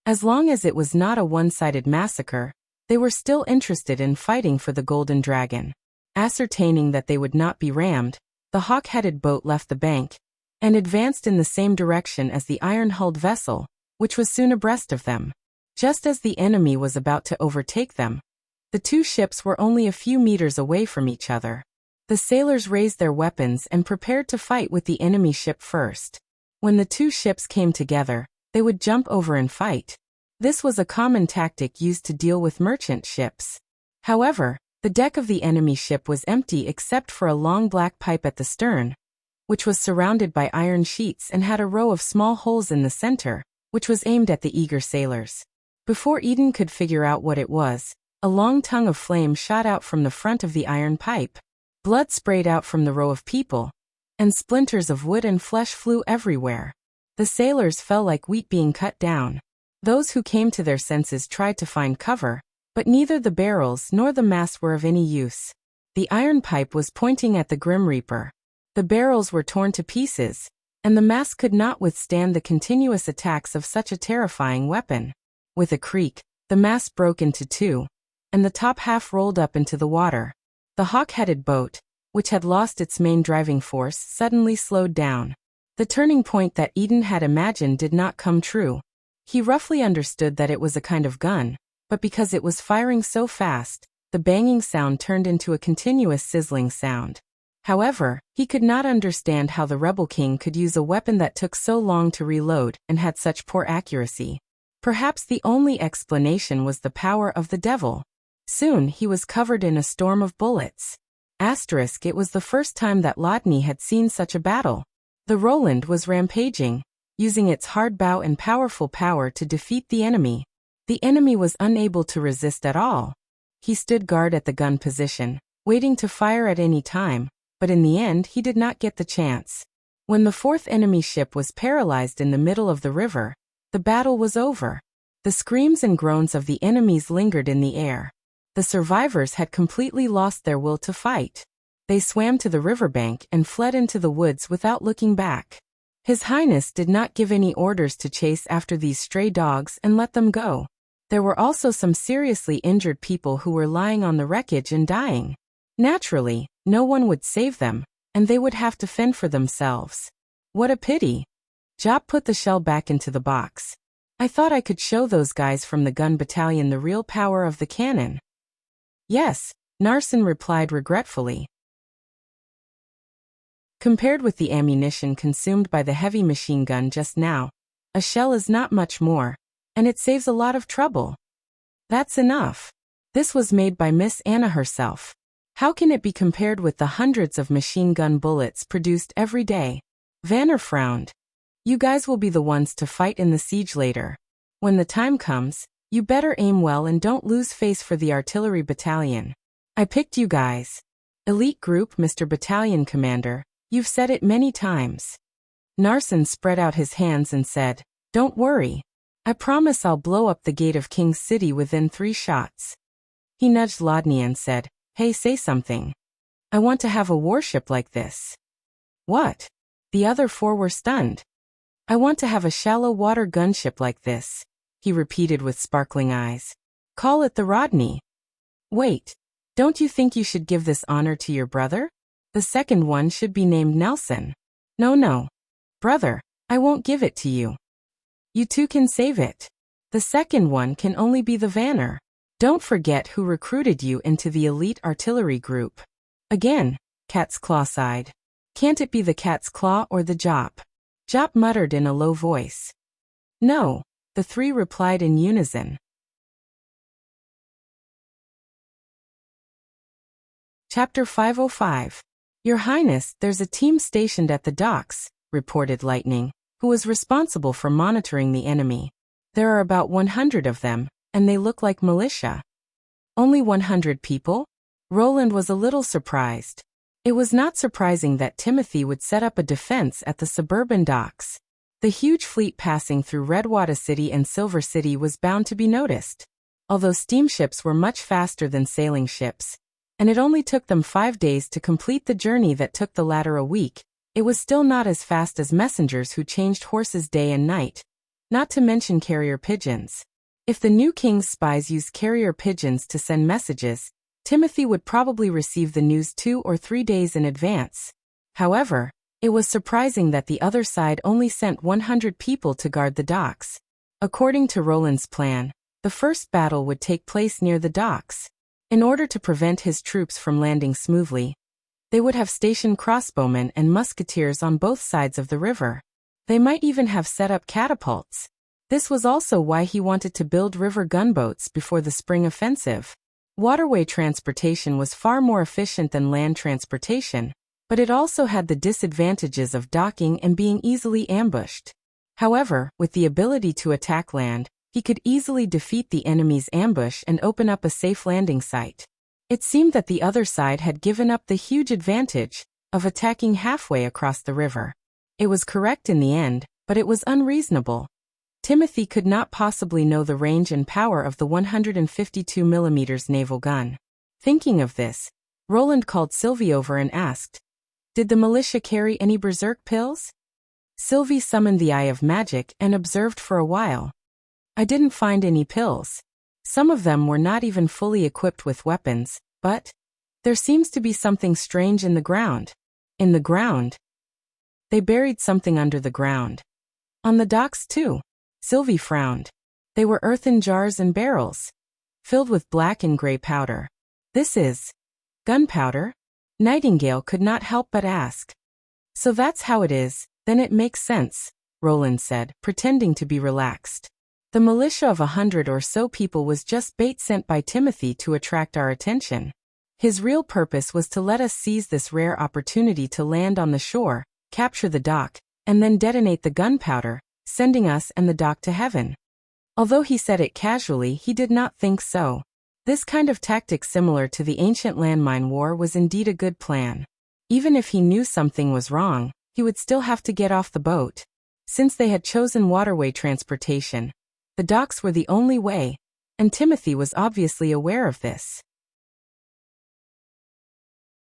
[SPEAKER 1] As long as it was not a one-sided massacre, they were still interested in fighting for the Golden Dragon. Ascertaining that they would not be rammed, the hawk-headed boat left the bank, and advanced in the same direction as the iron-hulled vessel, which was soon abreast of them. Just as the enemy was about to overtake them, the two ships were only a few meters away from each other. The sailors raised their weapons and prepared to fight with the enemy ship first. When the two ships came together, they would jump over and fight. This was a common tactic used to deal with merchant ships. However, the deck of the enemy ship was empty except for a long black pipe at the stern, which was surrounded by iron sheets and had a row of small holes in the center, which was aimed at the eager sailors. Before Eden could figure out what it was, a long tongue of flame shot out from the front of the iron pipe. Blood sprayed out from the row of people, and splinters of wood and flesh flew everywhere. The sailors fell like wheat being cut down. Those who came to their senses tried to find cover, but neither the barrels nor the mast were of any use. The iron pipe was pointing at the Grim Reaper. The barrels were torn to pieces, and the mast could not withstand the continuous attacks of such a terrifying weapon. With a creak, the mast broke into two, and the top half rolled up into the water. The hawk-headed boat, which had lost its main driving force, suddenly slowed down. The turning point that Eden had imagined did not come true. He roughly understood that it was a kind of gun, but because it was firing so fast, the banging sound turned into a continuous sizzling sound. However, he could not understand how the rebel king could use a weapon that took so long to reload and had such poor accuracy. Perhaps the only explanation was the power of the devil. Soon he was covered in a storm of bullets. It was the first time that Lodny had seen such a battle. The Roland was rampaging, using its hard bow and powerful power to defeat the enemy. The enemy was unable to resist at all. He stood guard at the gun position, waiting to fire at any time, but in the end he did not get the chance. When the fourth enemy ship was paralyzed in the middle of the river, the battle was over. The screams and groans of the enemies lingered in the air. The survivors had completely lost their will to fight. They swam to the riverbank and fled into the woods without looking back. His Highness did not give any orders to chase after these stray dogs and let them go. There were also some seriously injured people who were lying on the wreckage and dying. Naturally, no one would save them, and they would have to fend for themselves. What a pity. Jop put the shell back into the box. I thought I could show those guys from the gun battalion the real power of the cannon. Yes, Narsen replied regretfully. Compared with the ammunition consumed by the heavy machine gun just now, a shell is not much more, and it saves a lot of trouble. That's enough. This was made by Miss Anna herself. How can it be compared with the hundreds of machine gun bullets produced every day? Vanner frowned. You guys will be the ones to fight in the siege later. When the time comes, you better aim well and don't lose face for the artillery battalion. I picked you guys. Elite group, Mr. Battalion Commander, you've said it many times. Narsen spread out his hands and said, Don't worry. I promise I'll blow up the gate of King's City within 3 shots. He nudged Lodny and said, Hey, say something. I want to have a warship like this. What? The other 4 were stunned. I want to have a shallow water gunship like this, he repeated with sparkling eyes. Call it the Rodney. Wait, don't you think you should give this honor to your brother? The second one should be named Nelson. No. Brother, I won't give it to you. You two can save it. The second one can only be the Vanner. Don't forget who recruited you into the elite artillery group. Again, Cat's Claw sighed. Can't it be the Cat's Claw or the Jop? Jop muttered in a low voice. No, the 3 replied in unison. Chapter 505. Your Highness, there's a team stationed at the docks, reported Lightning, who was responsible for monitoring the enemy. There are about 100 of them, and they look like militia. Only 100 people? Roland was a little surprised. It was not surprising that Timothy would set up a defense at the suburban docks. The huge fleet passing through Redwater City and Silver City was bound to be noticed. Although steamships were much faster than sailing ships, and it only took them 5 days to complete the journey that took the latter a week, it was still not as fast as messengers who changed horses day and night, not to mention carrier pigeons. If the new king's spies used carrier pigeons to send messages, Timothy would probably receive the news 2 or 3 days in advance. However, it was surprising that the other side only sent 100 people to guard the docks. According to Roland's plan, the first battle would take place near the docks. In order to prevent his troops from landing smoothly, they would have stationed crossbowmen and musketeers on both sides of the river. They might even have set up catapults. This was also why he wanted to build river gunboats before the spring offensive. Waterway transportation was far more efficient than land transportation, but it also had the disadvantages of docking and being easily ambushed. However, with the ability to attack land, he could easily defeat the enemy's ambush and open up a safe landing site. It seemed that the other side had given up the huge advantage of attacking halfway across the river. It was correct in the end, but it was unreasonable. Timothy could not possibly know the range and power of the 152mm naval gun. Thinking of this, Roland called Sylvie over and asked, Did the militia carry any berserk pills? Sylvie summoned the Eye of Magic and observed for a while. I didn't find any pills. Some of them were not even fully equipped with weapons, but there seems to be something strange in the ground. In the ground? They buried something under the ground. On the docks too. Sylvie frowned. They were earthen jars and barrels, filled with black and gray powder. This is gunpowder? Nightingale could not help but ask. So that's how it is, then it makes sense, Roland said, pretending to be relaxed. The militia of 100 or so people was just bait sent by Timothy to attract our attention. His real purpose was to let us seize this rare opportunity to land on the shore, capture the dock, and then detonate the gunpowder, sending us and the dock to heaven. Although he said it casually, he did not think so. This kind of tactic, similar to the ancient landmine war, was indeed a good plan. Even if he knew something was wrong, he would still have to get off the boat. Since they had chosen waterway transportation, the docks were the only way, and Timothy was obviously aware of this.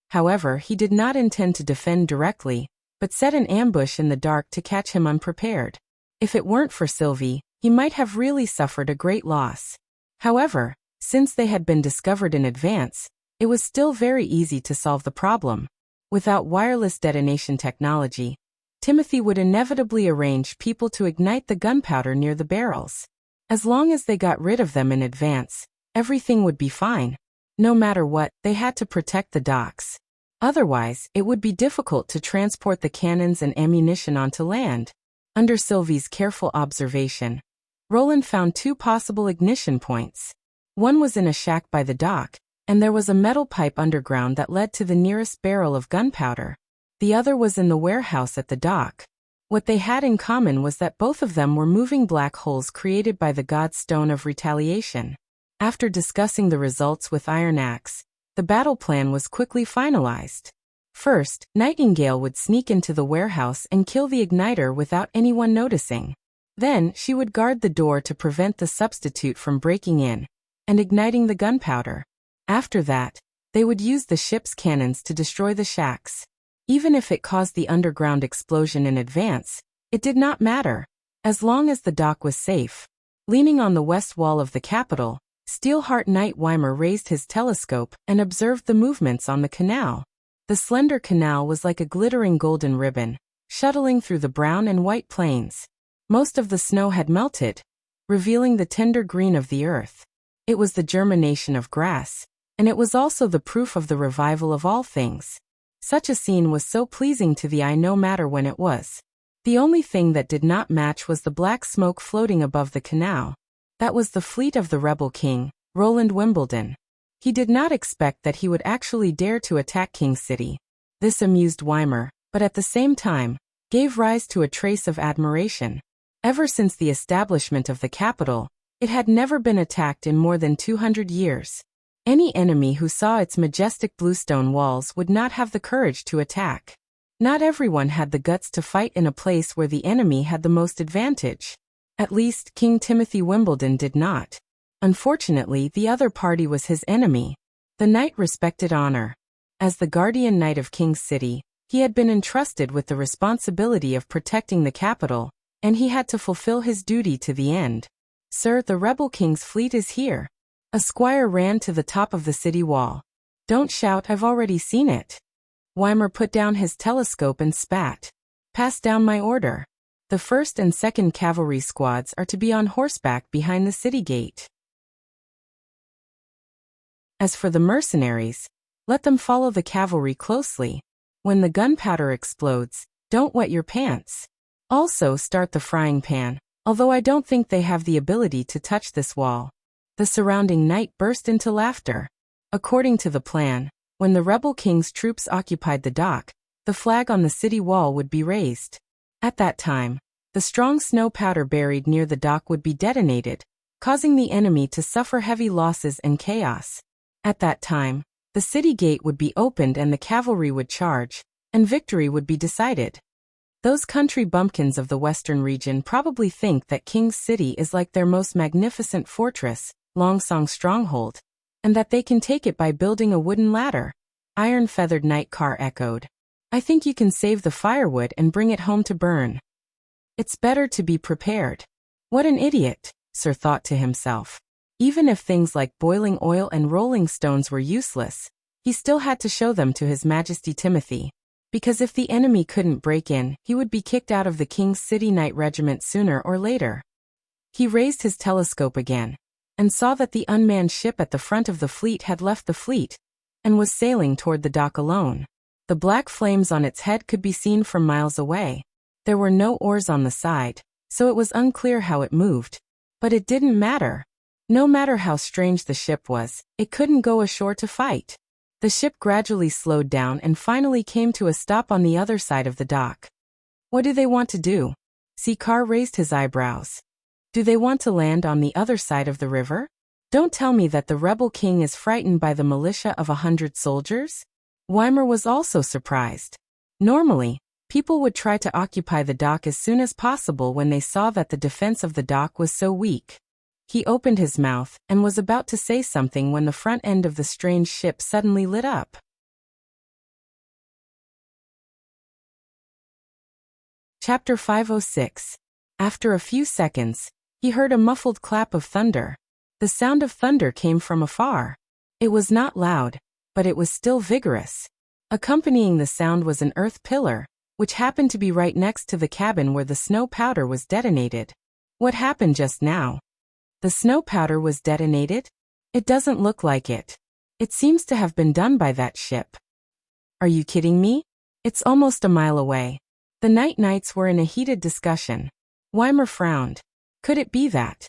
[SPEAKER 1] However, he did not intend to defend directly, but set an ambush in the dark to catch him unprepared. If it weren't for Sylvie, he might have really suffered a great loss. However, since they had been discovered in advance, it was still very easy to solve the problem. Without wireless detonation technology, Timothy would inevitably arrange people to ignite the gunpowder near the barrels. As long as they got rid of them in advance, everything would be fine. No matter what, they had to protect the docks. Otherwise, it would be difficult to transport the cannons and ammunition onto land. Under Sylvie's careful observation, Roland found 2 possible ignition points. One was in a shack by the dock, and there was a metal pipe underground that led to the nearest barrel of gunpowder. The other was in the warehouse at the dock. What they had in common was that both of them were moving black holes created by the god's stone of retaliation. After discussing the results with Iron Axe, the battle plan was quickly finalized. First, Nightingale would sneak into the warehouse and kill the igniter without anyone noticing. Then, she would guard the door to prevent the substitute from breaking in and igniting the gunpowder. After that, they would use the ship's cannons to destroy the shacks. Even if it caused the underground explosion in advance, it did not matter, as long as the dock was safe. Leaning on the west wall of the capital, Steelheart Knight Weimer raised his telescope and observed the movements on the canal. The slender canal was like a glittering golden ribbon, shuttling through the brown and white plains. Most of the snow had melted, revealing the tender green of the earth. It was the germination of grass, and it was also the proof of the revival of all things. Such a scene was so pleasing to the eye no matter when it was. The only thing that did not match was the black smoke floating above the canal. That was the fleet of the rebel king, Roland Wimbledon. He did not expect that he would actually dare to attack King City. This amused Weimer, but at the same time, gave rise to a trace of admiration. Ever since the establishment of the capital, it had never been attacked in more than 200 years. Any enemy who saw its majestic bluestone walls would not have the courage to attack. Not everyone had the guts to fight in a place where the enemy had the most advantage. At least, King Timothy Wimbledon did not. Unfortunately, the other party was his enemy. The knight respected honor. As the guardian knight of King's City, he had been entrusted with the responsibility of protecting the capital, and he had to fulfill his duty to the end. "Sir, the rebel king's fleet is here." A squire ran to the top of the city wall. "Don't shout, I've already seen it." Weimer put down his telescope and spat. "Pass down my order. The 1st and 2nd cavalry squads are to be on horseback behind the city gate. As for the mercenaries, let them follow the cavalry closely. When the gunpowder explodes, don't wet your pants. Also start the frying pan, although I don't think they have the ability to touch this wall." The surrounding knight burst into laughter. According to the plan, when the rebel king's troops occupied the dock, the flag on the city wall would be raised. At that time, the strong snow powder buried near the dock would be detonated, causing the enemy to suffer heavy losses and chaos. At that time, the city gate would be opened and the cavalry would charge, and victory would be decided. Those country bumpkins of the western region probably think that King's City is like their most magnificent fortress, Longsong Stronghold, and that they can take it by building a wooden ladder. Iron-feathered Night Car echoed. "I think you can save the firewood and bring it home to burn. It's better to be prepared." What an idiot, Sir thought to himself. Even if things like boiling oil and rolling stones were useless, he still had to show them to His Majesty Timothy. Because if the enemy couldn't break in, he would be kicked out of the King's City Knight Regiment sooner or later. He raised his telescope again, and saw that the unmanned ship at the front of the fleet had left the fleet, and was sailing toward the dock alone. The black flames on its head could be seen from miles away. There were no oars on the side, so it was unclear how it moved. But it didn't matter. No matter how strange the ship was, it couldn't go ashore to fight. The ship gradually slowed down and finally came to a stop on the other side of the dock. What do they want to do? Sikar raised his eyebrows. Do they want to land on the other side of the river? Don't tell me that the rebel king is frightened by the militia of 100 soldiers? Weimer was also surprised. Normally, people would try to occupy the dock as soon as possible when they saw that the defense of the dock was so weak. He opened his mouth and was about to say something when the front end of the strange ship suddenly lit up. Chapter 506. After a few seconds, he heard a muffled clap of thunder. The sound of thunder came from afar. It was not loud, but it was still vigorous. Accompanying the sound was an earth pillar, which happened to be right next to the cabin where the snow powder was detonated. What happened just now? The snow powder was detonated? It doesn't look like it. It seems to have been done by that ship. Are you kidding me? It's almost a mile away. The Night Knights were in a heated discussion. Weimer frowned. Could it be that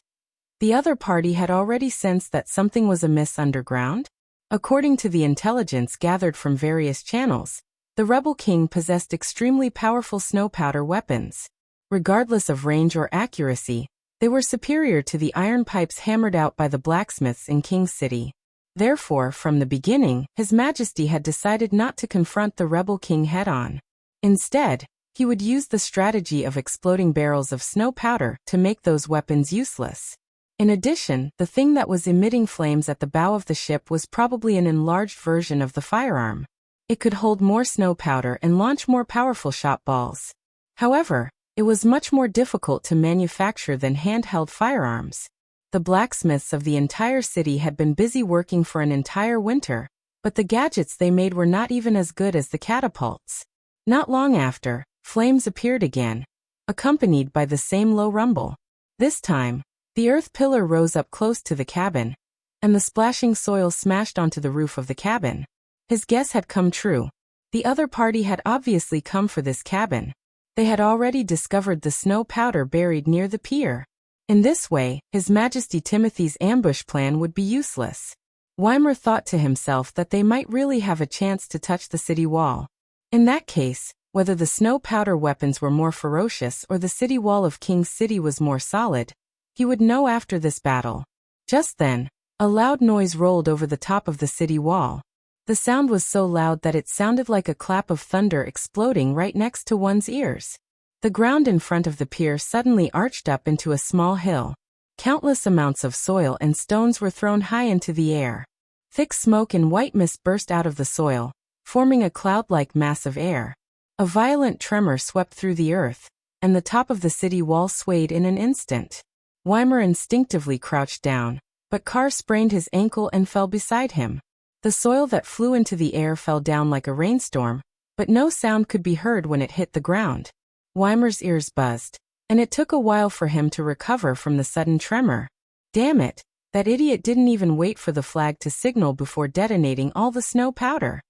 [SPEAKER 1] the other party had already sensed that something was amiss underground? According to the intelligence gathered from various channels, the rebel king possessed extremely powerful snow powder weapons. Regardless of range or accuracy, they were superior to the iron pipes hammered out by the blacksmiths in King's City. Therefore, from the beginning, His Majesty had decided not to confront the rebel king head-on. Instead, he would use the strategy of exploding barrels of snow powder to make those weapons useless. In addition, the thing that was emitting flames at the bow of the ship was probably an enlarged version of the firearm. It could hold more snow powder and launch more powerful shot balls. However, it was much more difficult to manufacture than handheld firearms. The blacksmiths of the entire city had been busy working for an entire winter, but the gadgets they made were not even as good as the catapults. Not long after, flames appeared again, accompanied by the same low rumble. This time, the earth pillar rose up close to the cabin, and the splashing soil smashed onto the roof of the cabin. His guess had come true. The other party had obviously come for this cabin. They had already discovered the snow powder buried near the pier. In this way, His Majesty Timothy's ambush plan would be useless. Weimer thought to himself that they might really have a chance to touch the city wall. In that case, whether the snow powder weapons were more ferocious or the city wall of King's City was more solid, he would know after this battle. Just then, a loud noise rolled over the top of the city wall. The sound was so loud that it sounded like a clap of thunder exploding right next to one's ears. The ground in front of the pier suddenly arched up into a small hill. Countless amounts of soil and stones were thrown high into the air. Thick smoke and white mist burst out of the soil, forming a cloud-like mass of air. A violent tremor swept through the earth, and the top of the city wall swayed in an instant. Weimer instinctively crouched down, but Carr sprained his ankle and fell beside him. The soil that flew into the air fell down like a rainstorm, but no sound could be heard when it hit the ground. Weimer's ears buzzed, and it took a while for him to recover from the sudden tremor. Damn it, that idiot didn't even wait for the flag to signal before detonating all the snow powder.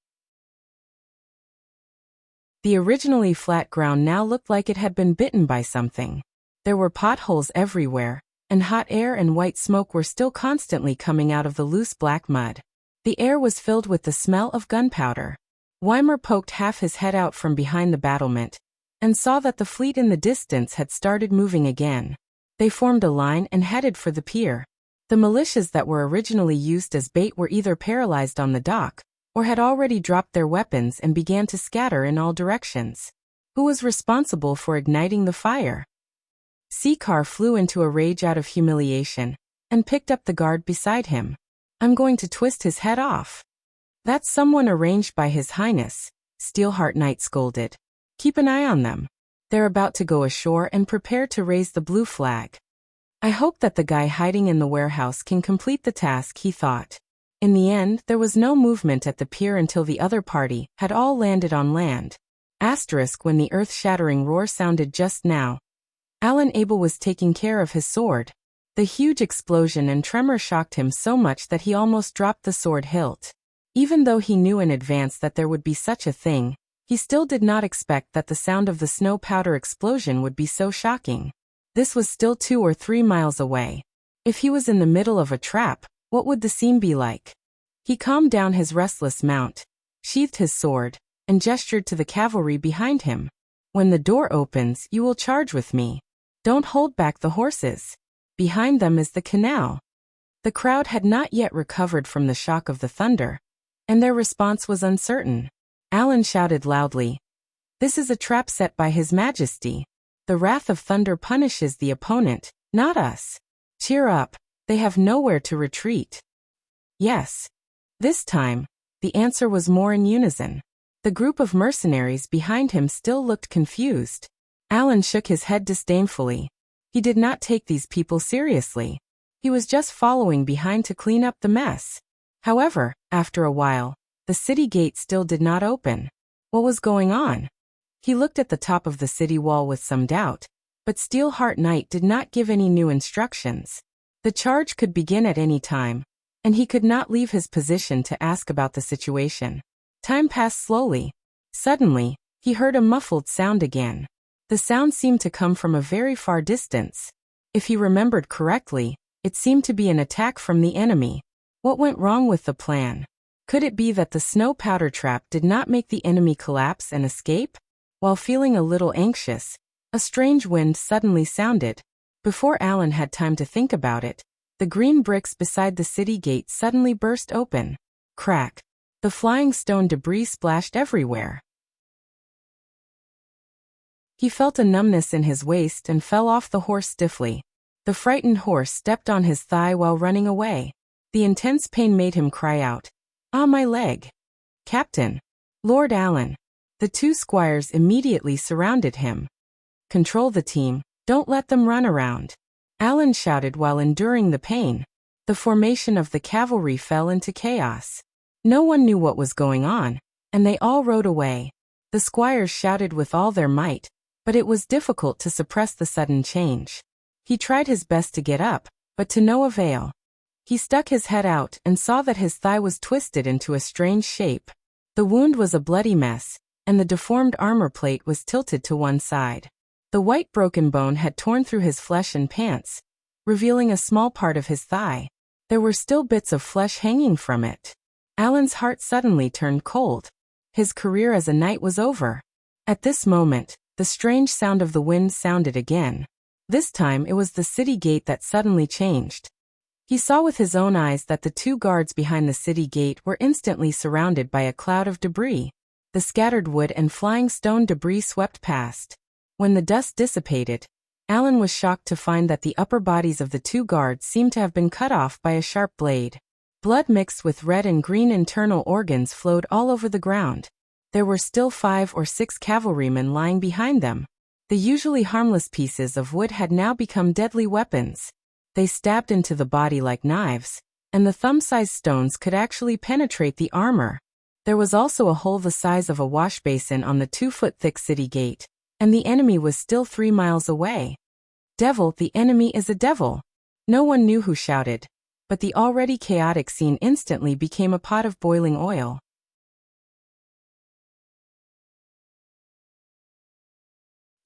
[SPEAKER 1] The originally flat ground now looked like it had been bitten by something. There were potholes everywhere, and hot air and white smoke were still constantly coming out of the loose black mud. The air was filled with the smell of gunpowder. Weimer poked half his head out from behind the battlement, and saw that the fleet in the distance had started moving again. They formed a line and headed for the pier. The militias that were originally used as bait were either paralyzed on the dock, or had already dropped their weapons and began to scatter in all directions. Who was responsible for igniting the fire? Sikar flew into a rage out of humiliation, and picked up the guard beside him. I'm going to twist his head off. That's someone arranged by His Highness, Steelheart Knight scolded. Keep an eye on them. They're about to go ashore and prepare to raise the blue flag. I hope that the guy hiding in the warehouse can complete the task, he thought. In the end, there was no movement at the pier until the other party had all landed on land. When the earth-shattering roar sounded just now, Alan Abel was taking care of his sword. The huge explosion and tremor shocked him so much that he almost dropped the sword hilt. Even though he knew in advance that there would be such a thing, he still did not expect that the sound of the snow powder explosion would be so shocking. This was still 2 or 3 miles away, If he was in the middle of a trap, what would the scene be like? He calmed down his restless mount, sheathed his sword, and gestured to the cavalry behind him. When the door opens, you will charge with me. Don't hold back the horses. Behind them is the canal. The crowd had not yet recovered from the shock of the thunder, and their response was uncertain. Alan shouted loudly, "This is a trap set by His Majesty. The wrath of thunder punishes the opponent, not us. Cheer up, they have nowhere to retreat." Yes. This time, the answer was more in unison. The group of mercenaries behind him still looked confused. Alan shook his head disdainfully. He did not take these people seriously. He was just following behind to clean up the mess. However, after a while, the city gate still did not open. What was going on? He looked at the top of the city wall with some doubt, but Steelheart Knight did not give any new instructions. The charge could begin at any time, and he could not leave his position to ask about the situation. Time passed slowly. Suddenly, he heard a muffled sound again. The sound seemed to come from a very far distance. If he remembered correctly, it seemed to be an attack from the enemy. What went wrong with the plan? Could it be that the snow powder trap did not make the enemy collapse and escape? While feeling a little anxious, a strange wind suddenly sounded. Before Alan had time to think about it, the green bricks beside the city gate suddenly burst open. Crack! The flying stone debris splashed everywhere. He felt a numbness in his waist and fell off the horse stiffly. The frightened horse stepped on his thigh while running away. The intense pain made him cry out, "Ah, my leg!" "Captain! Lord Alan!" The two squires immediately surrounded him. "Control the team, don't let them run around," Alan shouted while enduring the pain. The formation of the cavalry fell into chaos. No one knew what was going on, and they all rode away. The squires shouted with all their might, but it was difficult to suppress the sudden change. He tried his best to get up, but to no avail. He stuck his head out and saw that his thigh was twisted into a strange shape. The wound was a bloody mess, and the deformed armor plate was tilted to one side. The white broken bone had torn through his flesh and pants, revealing a small part of his thigh. There were still bits of flesh hanging from it. Alan's heart suddenly turned cold. His career as a knight was over. At this moment, the strange sound of the wind sounded again. This time it was the city gate that suddenly changed. He saw with his own eyes that the two guards behind the city gate were instantly surrounded by a cloud of debris. The scattered wood and flying stone debris swept past. When the dust dissipated, Alan was shocked to find that the upper bodies of the two guards seemed to have been cut off by a sharp blade. Blood mixed with red and green internal organs flowed all over the ground. There were still 5 or 6 cavalrymen lying behind them. The usually harmless pieces of wood had now become deadly weapons. They stabbed into the body like knives, and the thumb-sized stones could actually penetrate the armor. There was also a hole the size of a wash basin on the 2-foot-thick city gate, and the enemy was still 3 miles away. "Devil, the enemy is a devil!" No one knew who shouted, but the already chaotic scene instantly became a pot of boiling oil.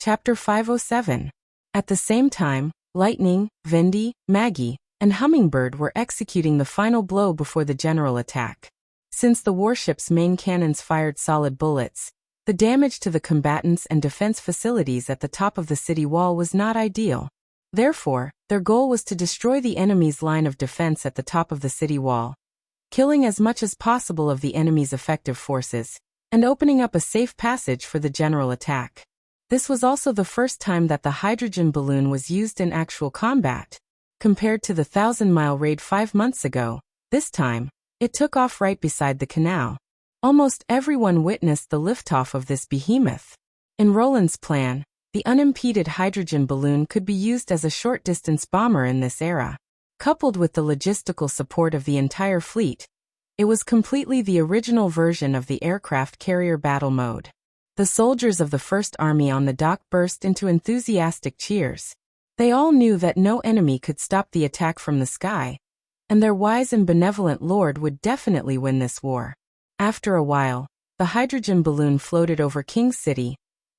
[SPEAKER 1] Chapter 507. At the same time, Lightning, Vindy, Maggie, and Hummingbird were executing the final blow before the general attack. Since the warship's main cannons fired solid bullets, the damage to the combatants and defense facilities at the top of the city wall was not ideal. Therefore, their goal was to destroy the enemy's line of defense at the top of the city wall, killing as much as possible of the enemy's effective forces, and opening up a safe passage for the general attack. This was also the first time that the hydrogen balloon was used in actual combat. Compared to the 1,000-mile raid 5 months ago, this time, it took off right beside the canal. Almost everyone witnessed the liftoff of this behemoth. In Roland's plan, the unimpeded hydrogen balloon could be used as a short-distance bomber in this era. Coupled with the logistical support of the entire fleet, it was completely the original version of the aircraft carrier battle mode. The soldiers of the First Army on the dock burst into enthusiastic cheers. They all knew that no enemy could stop the attack from the sky, and their wise and benevolent lord would definitely win this war. After a while, the hydrogen balloon floated over King's City,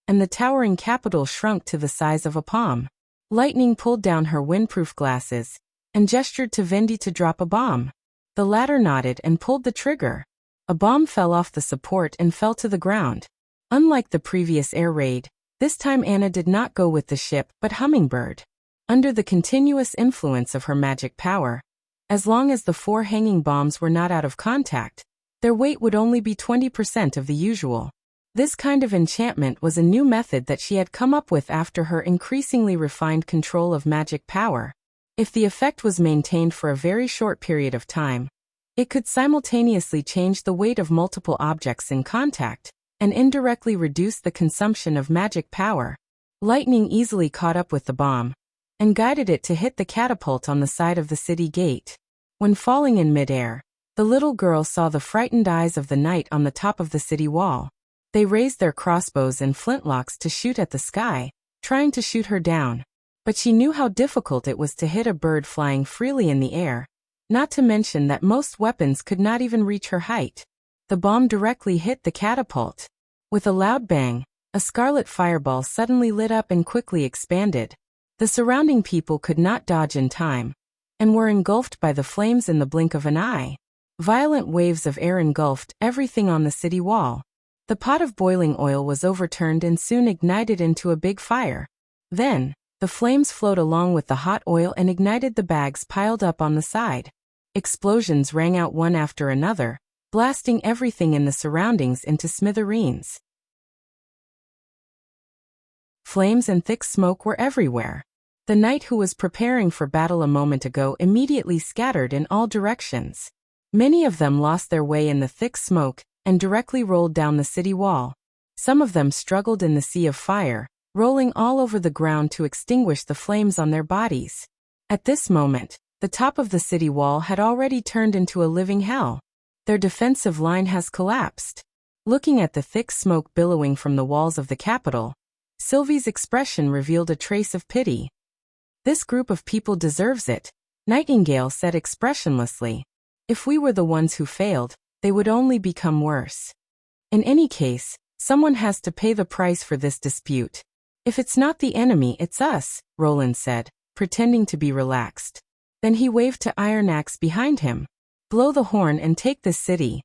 [SPEAKER 1] and the towering capital shrunk to the size of a palm. Lightning pulled down her windproof glasses, and gestured to Vendi to drop a bomb. The latter nodded and pulled the trigger. A bomb fell off the support and fell to the ground. Unlike the previous air raid, this time Anna did not go with the ship but Hummingbird. Under the continuous influence of her magic power, as long as the 4 hanging bombs were not out of contact, their weight would only be 20% of the usual. This kind of enchantment was a new method that she had come up with after her increasingly refined control of magic power. If the effect was maintained for a very short period of time, it could simultaneously change the weight of multiple objects in contact, and indirectly reduce the consumption of magic power. Lightning easily caught up with the bomb, and guided it to hit the catapult on the side of the city gate. When falling in midair, the little girl saw the frightened eyes of the knight on the top of the city wall. They raised their crossbows and flintlocks to shoot at the sky, trying to shoot her down. But she knew how difficult it was to hit a bird flying freely in the air, not to mention that most weapons could not even reach her height. The bomb directly hit the catapult. With a loud bang, a scarlet fireball suddenly lit up and quickly expanded. The surrounding people could not dodge in time, and were engulfed by the flames in the blink of an eye. Violent waves of air engulfed everything on the city wall. The pot of boiling oil was overturned and soon ignited into a big fire. Then, the flames flowed along with the hot oil and ignited the bags piled up on the side. Explosions rang out one after another, blasting everything in the surroundings into smithereens. Flames and thick smoke were everywhere. The knight who was preparing for battle a moment ago immediately scattered in all directions. Many of them lost their way in the thick smoke and directly rolled down the city wall. Some of them struggled in the sea of fire, rolling all over the ground to extinguish the flames on their bodies. At this moment, the top of the city wall had already turned into a living hell. Their defensive line has collapsed. Looking at the thick smoke billowing from the walls of the capital, Sylvie's expression revealed a trace of pity. "This group of people deserves it," Nightingale said expressionlessly. "If we were the ones who failed, they would only become worse. In any case, someone has to pay the price for this dispute. If it's not the enemy, it's us," Roland said, pretending to be relaxed. Then he waved to Iron Axe behind him. "Blow the horn and take this city."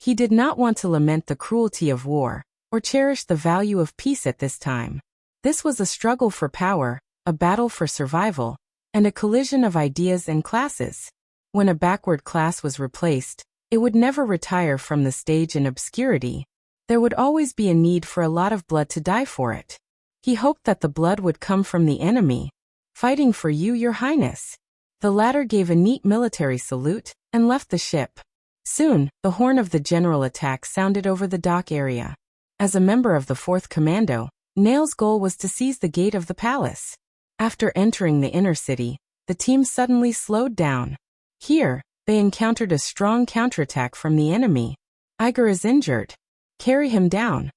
[SPEAKER 1] He did not want to lament the cruelty of war, or cherish the value of peace at this time. This was a struggle for power, a battle for survival, and a collision of ideas and classes. When a backward class was replaced, it would never retire from the stage in obscurity. There would always be a need for a lot of blood to die for it. He hoped that the blood would come from the enemy. "Fighting for you, Your Highness." The latter gave a neat military salute and left the ship. Soon, the horn of the general attack sounded over the dock area. As a member of the 4th Commando, Nail's goal was to seize the gate of the palace. After entering the inner city, the team suddenly slowed down. Here, they encountered a strong counterattack from the enemy. "Iger is injured. Carry him down."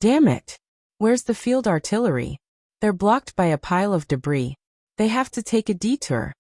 [SPEAKER 1] "Damn it. Where's the field artillery?" "They're blocked by a pile of debris. They have to take a detour."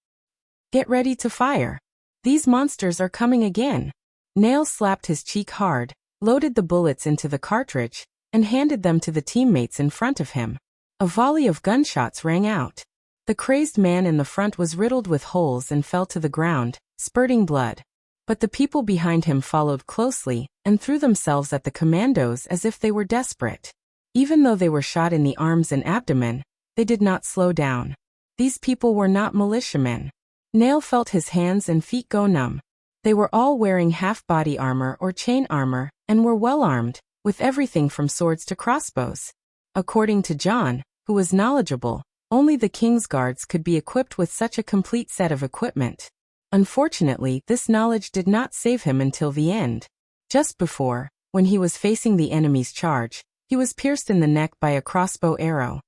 [SPEAKER 1] "Get ready to fire. These monsters are coming again." Nail slapped his cheek hard, loaded the bullets into the cartridge, and handed them to the teammates in front of him. A volley of gunshots rang out. The crazed man in the front was riddled with holes and fell to the ground, spurting blood. But the people behind him followed closely and threw themselves at the commandos as if they were desperate. Even though they were shot in the arms and abdomen, they did not slow down. These people were not militiamen. Nail felt his hands and feet go numb. They were all wearing half-body armor or chain armor, and were well armed, with everything from swords to crossbows. According to John, who was knowledgeable, only the King's Guards could be equipped with such a complete set of equipment. Unfortunately, this knowledge did not save him until the end. Just before, when he was facing the enemy's charge, he was pierced in the neck by a crossbow arrow.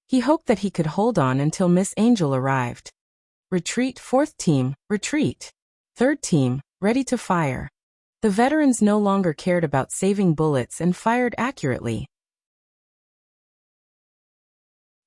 [SPEAKER 1] He hoped that he could hold on until Miss Angel arrived. "Retreat, 4th team, retreat. 3rd team, ready to fire." The veterans no longer cared about saving bullets and fired accurately.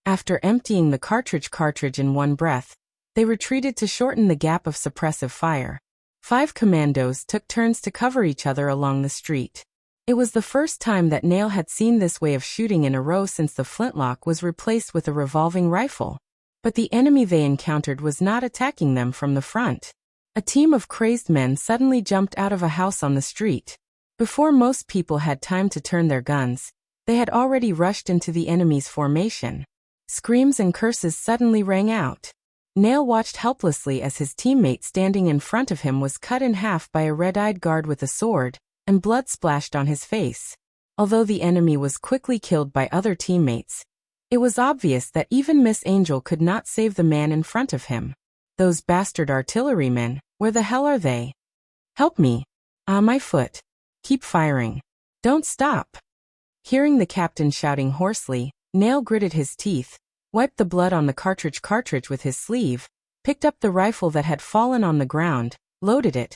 [SPEAKER 1] After emptying the cartridge in one breath, they retreated to shorten the gap of suppressive fire. 5 commandos took turns to cover each other along the street. It was the first time that Nail had seen this way of shooting in a row since the flintlock was replaced with a revolving rifle. But the enemy they encountered was not attacking them from the front. A team of crazed men suddenly jumped out of a house on the street. Before most people had time to turn their guns, they had already rushed into the enemy's formation. Screams and curses suddenly rang out. Nail watched helplessly as his teammate standing in front of him was cut in half by a red-eyed guard with a sword, and blood splashed on his face. Although the enemy was quickly killed by other teammates, it was obvious that even Miss Angel could not save the man in front of him. Those bastard artillerymen, where the hell are they? Help me. Ah, my foot. Keep firing. Don't stop. Hearing the captain shouting hoarsely, Nail gritted his teeth, wiped the blood on the cartridge with his sleeve, picked up the rifle that had fallen on the ground, loaded it,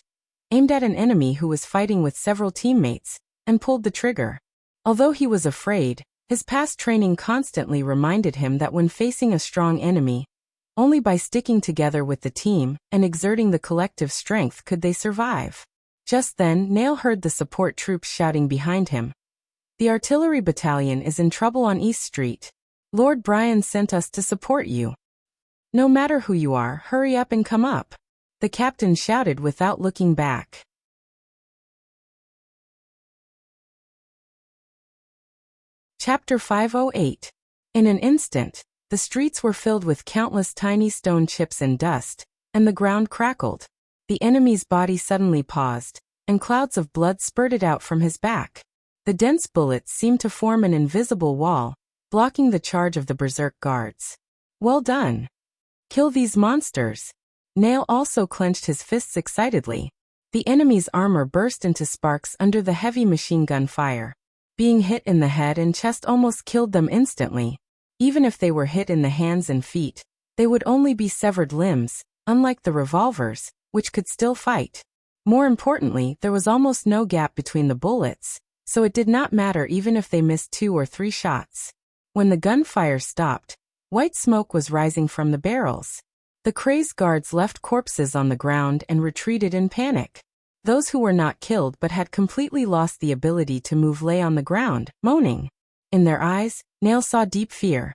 [SPEAKER 1] aimed at an enemy who was fighting with several teammates, and pulled the trigger. Although he was afraid, his past training constantly reminded him that when facing a strong enemy, only by sticking together with the team and exerting the collective strength could they survive. Just then, Nail heard the support troops shouting behind him. The artillery battalion is in trouble on East Street. Lord Brian sent us to support you. No matter who you are, hurry up and come up. The captain shouted without looking back. Chapter 508. In an instant, the streets were filled with countless tiny stone chips and dust, and the ground crackled. The enemy's body suddenly paused, and clouds of blood spurted out from his back. The dense bullets seemed to form an invisible wall, blocking the charge of the berserk guards. Well done. Kill these monsters. Nail also clenched his fists excitedly. The enemy's armor burst into sparks under the heavy machine gun fire. Being hit in the head and chest almost killed them instantly. Even if they were hit in the hands and feet, they would only be severed limbs, unlike the revolvers, which could still fight. More importantly, there was almost no gap between the bullets, so it did not matter even if they missed 2 or 3 shots. When the gunfire stopped, white smoke was rising from the barrels. The crazed guards left corpses on the ground and retreated in panic. Those who were not killed but had completely lost the ability to move lay on the ground, moaning. In their eyes, Nail saw deep fear.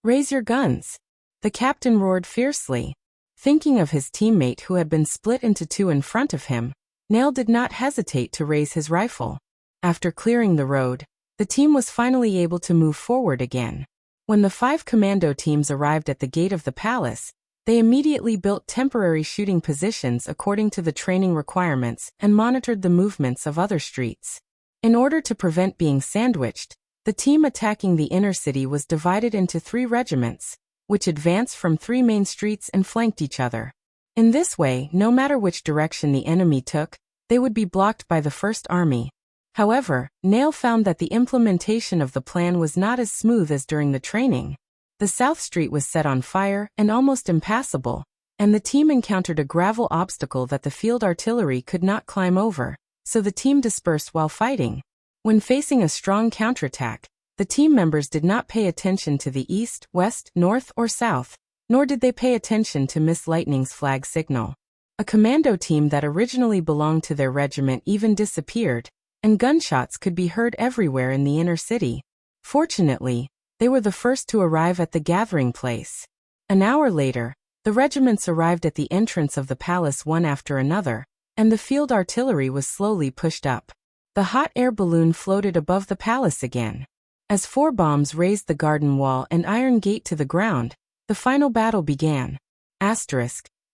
[SPEAKER 1] Raise your guns. The captain roared fiercely. Thinking of his teammate who had been split into 2 in front of him, Nail did not hesitate to raise his rifle. After clearing the road, the team was finally able to move forward again. When the 5 commando teams arrived at the gate of the palace, they immediately built temporary shooting positions according to the training requirements and monitored the movements of other streets. In order to prevent being sandwiched, the team attacking the inner city was divided into 3 regiments, which advanced from 3 main streets and flanked each other. In this way, no matter which direction the enemy took, they would be blocked by the First Army. However, Nail found that the implementation of the plan was not as smooth as during the training. The South Street was set on fire and almost impassable, and the team encountered a gravel obstacle that the field artillery could not climb over, so the team dispersed while fighting. When facing a strong counterattack, the team members did not pay attention to the east, west, north, or south, nor did they pay attention to Miss Lightning's flag signal. A commando team that originally belonged to their regiment even disappeared, and gunshots could be heard everywhere in the inner city. Fortunately, they were the first to arrive at the gathering place. An hour later, the regiments arrived at the entrance of the palace one after another, and the field artillery was slowly pushed up. The hot air balloon floated above the palace again. As 4 bombs razed the garden wall and iron gate to the ground, the final battle began.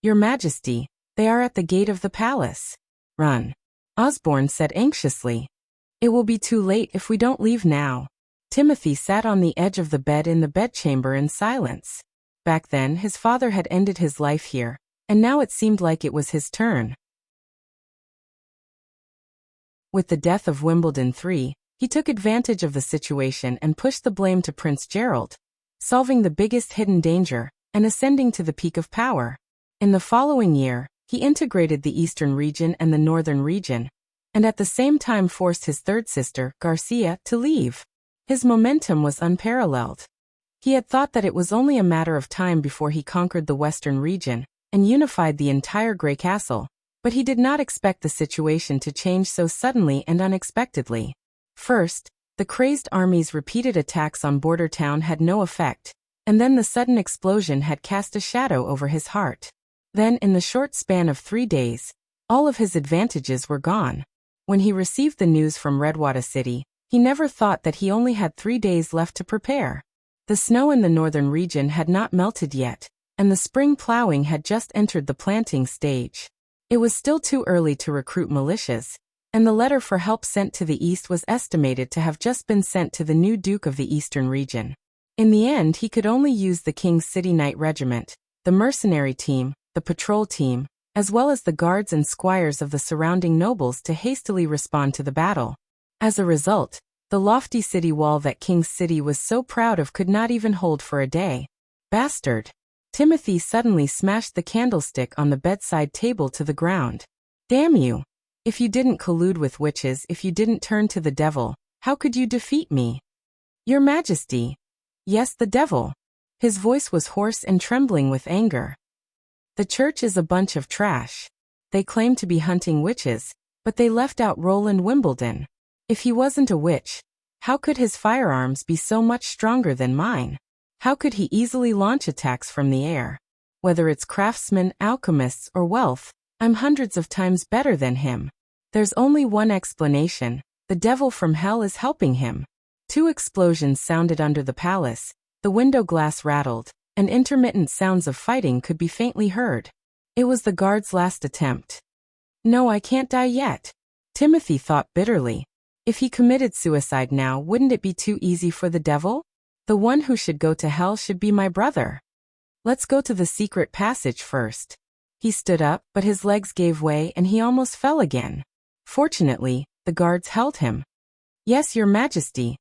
[SPEAKER 1] Your Majesty, they are at the gate of the palace. Run. Osborne said anxiously. It will be too late if we don't leave now. Timothy sat on the edge of the bed in the bedchamber in silence. Back then, his father had ended his life here, and now it seemed like it was his turn. With the death of Wimbledon III, he took advantage of the situation and pushed the blame to Prince Gerald, solving the biggest hidden danger and ascending to the peak of power. In the following year, he integrated the eastern region and the northern region, and at the same time forced his third sister, Garcia, to leave. His momentum was unparalleled. He had thought that it was only a matter of time before he conquered the western region and unified the entire Grey Castle, but he did not expect the situation to change so suddenly and unexpectedly. First, the crazed army's repeated attacks on Border Town had no effect, and then the sudden explosion had cast a shadow over his heart. Then, in the short span of 3 days, all of his advantages were gone. When he received the news from Redwater City, he never thought that he only had 3 days left to prepare. The snow in the northern region had not melted yet, and the spring plowing had just entered the planting stage. It was still too early to recruit militias, and the letter for help sent to the east was estimated to have just been sent to the new Duke of the Eastern region. In the end, he could only use the King's City Knight Regiment, the mercenary team, the patrol team, as well as the guards and squires of the surrounding nobles to hastily respond to the battle. As a result, the lofty city wall that King's City was so proud of could not even hold for a day. Bastard! Timothy suddenly smashed the candlestick on the bedside table to the ground. Damn you! If you didn't collude with witches, if you didn't turn to the devil, how could you defeat me? Your Majesty! Yes, the devil! His voice was hoarse and trembling with anger. The church is a bunch of trash. They claim to be hunting witches, but they left out Roland Wimbledon. If he wasn't a witch, how could his firearms be so much stronger than mine? How could he easily launch attacks from the air? Whether it's craftsmen, alchemists, or wealth, I'm hundreds of times better than him. There's only one explanation: the devil from hell is helping him. 2 explosions sounded under the palace, the window glass rattled, and intermittent sounds of fighting could be faintly heard. It was the guard's last attempt. No, I can't die yet. Timothy thought bitterly. If he committed suicide now, wouldn't it be too easy for the devil? The one who should go to hell should be my brother. Let's go to the secret passage first. He stood up, but his legs gave way and he almost fell again. Fortunately, the guards held him. Yes, Your Majesty,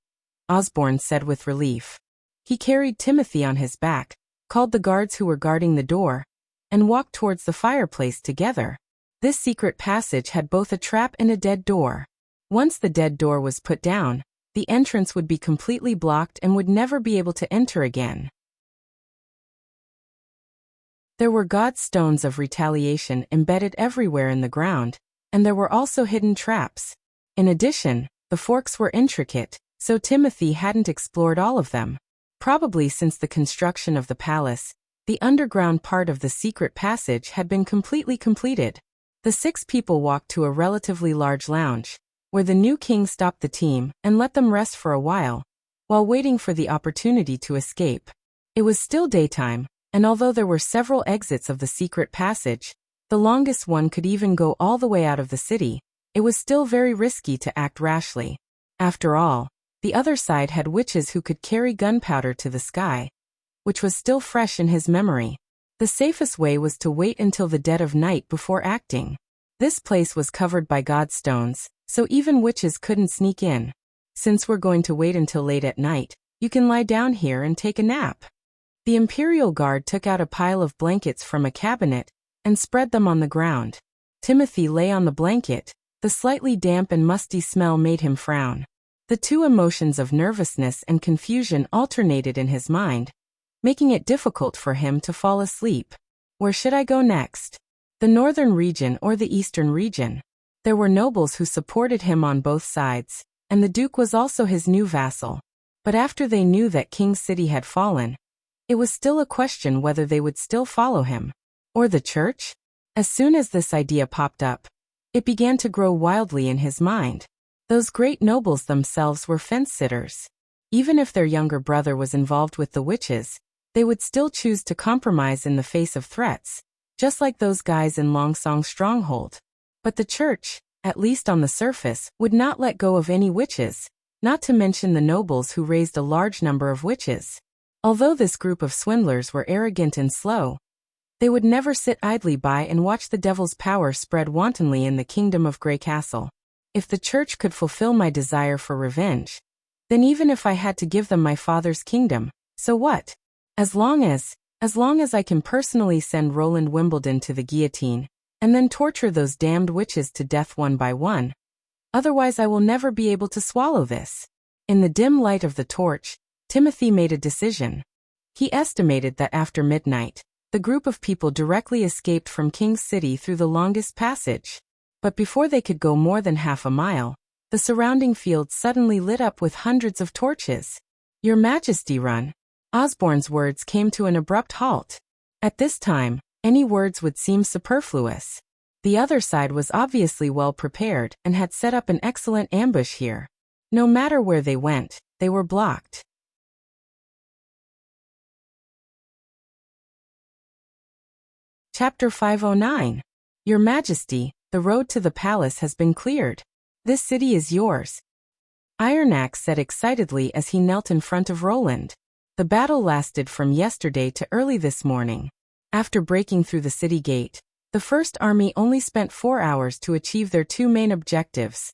[SPEAKER 1] Osborne said with relief. He carried Timothy on his back, called the guards who were guarding the door, and walked towards the fireplace together. This secret passage had both a trap and a dead door. Once the dead door was put down, the entrance would be completely blocked and would never be able to enter again. There were god stones of retaliation embedded everywhere in the ground, and there were also hidden traps. In addition, the forks were intricate, so Timothy hadn't explored all of them. Probably since the construction of the palace, the underground part of the secret passage had been completely completed. The 6 people walked to a relatively large lounge, where the new king stopped the team and let them rest for a while waiting for the opportunity to escape. It was still daytime, and although there were several exits of the secret passage, the longest one could even go all the way out of the city, it was still very risky to act rashly. After all, the other side had witches who could carry gunpowder to the sky, which was still fresh in his memory. The safest way was to wait until the dead of night before acting. This place was covered by godstones, so even witches couldn't sneak in. Since we're going to wait until late at night, you can lie down here and take a nap. The Imperial Guard took out a pile of blankets from a cabinet and spread them on the ground. Timothy lay on the blanket. The slightly damp and musty smell made him frown. The 2 emotions of nervousness and confusion alternated in his mind, making it difficult for him to fall asleep. Where should I go next? The northern region or the eastern region? There were nobles who supported him on both sides, and the Duke was also his new vassal. But after they knew that King's City had fallen, it was still a question whether they would still follow him. Or the church? As soon as this idea popped up, it began to grow wildly in his mind. Those great nobles themselves were fence-sitters. Even if their younger brother was involved with the witches, they would still choose to compromise in the face of threats, just like those guys in Longsong's stronghold. But the church, at least on the surface, would not let go of any witches, not to mention the nobles who raised a large number of witches. Although this group of swindlers were arrogant and slow, they would never sit idly by and watch the devil's power spread wantonly in the kingdom of Grey Castle. If the church could fulfill my desire for revenge, then even if I had to give them my father's kingdom, so what? As long as I can personally send Roland Wimbledon to the guillotine, and then torture those damned witches to death one by one. Otherwise I will never be able to swallow this. In the dim light of the torch, Timothy made a decision. He estimated that after midnight, the group of people directly escaped from King's City through the longest passage. But before they could go more than half a mile, the surrounding field suddenly lit up with hundreds of torches. Your Majesty, run! Osborne's words came to an abrupt halt. At this time, any words would seem superfluous. The other side was obviously well prepared and had set up an excellent ambush here. No matter where they went, they were blocked. Chapter 509. Your Majesty, the road to the palace has been cleared. This city is yours, Ironax said excitedly as he knelt in front of Roland. The battle lasted from yesterday to early this morning. After breaking through the city gate, the First Army only spent 4 hours to achieve their two main objectives: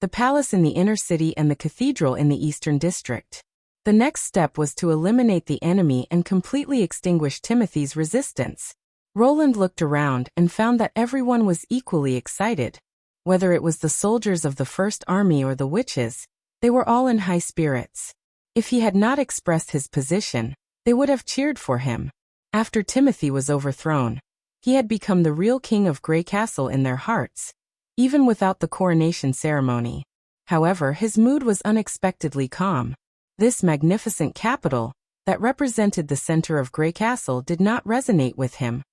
[SPEAKER 1] the palace in the inner city and the cathedral in the eastern district. The next step was to eliminate the enemy and completely extinguish Timothy's resistance. Roland looked around and found that everyone was equally excited. Whether it was the soldiers of the First Army or the witches, they were all in high spirits. If he had not expressed his position, they would have cheered for him. After Timothy was overthrown, he had become the real king of Grey Castle in their hearts, even without the coronation ceremony. However, his mood was unexpectedly calm. This magnificent capital, that represented the center of Grey Castle, did not resonate with him.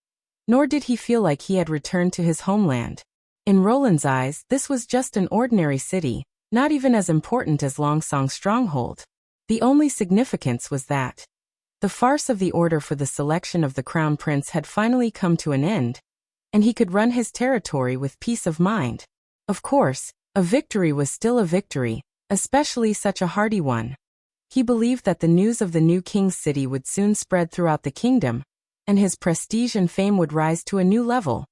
[SPEAKER 1] Nor did he feel like he had returned to his homeland. In Roland's eyes, this was just an ordinary city, not even as important as Longsong's stronghold. The only significance was that the farce of the order for the selection of the crown prince had finally come to an end, and he could run his territory with peace of mind. Of course, a victory was still a victory, especially such a hearty one. He believed that the news of the new king's city would soon spread throughout the kingdom, and his prestige and fame would rise to a new level,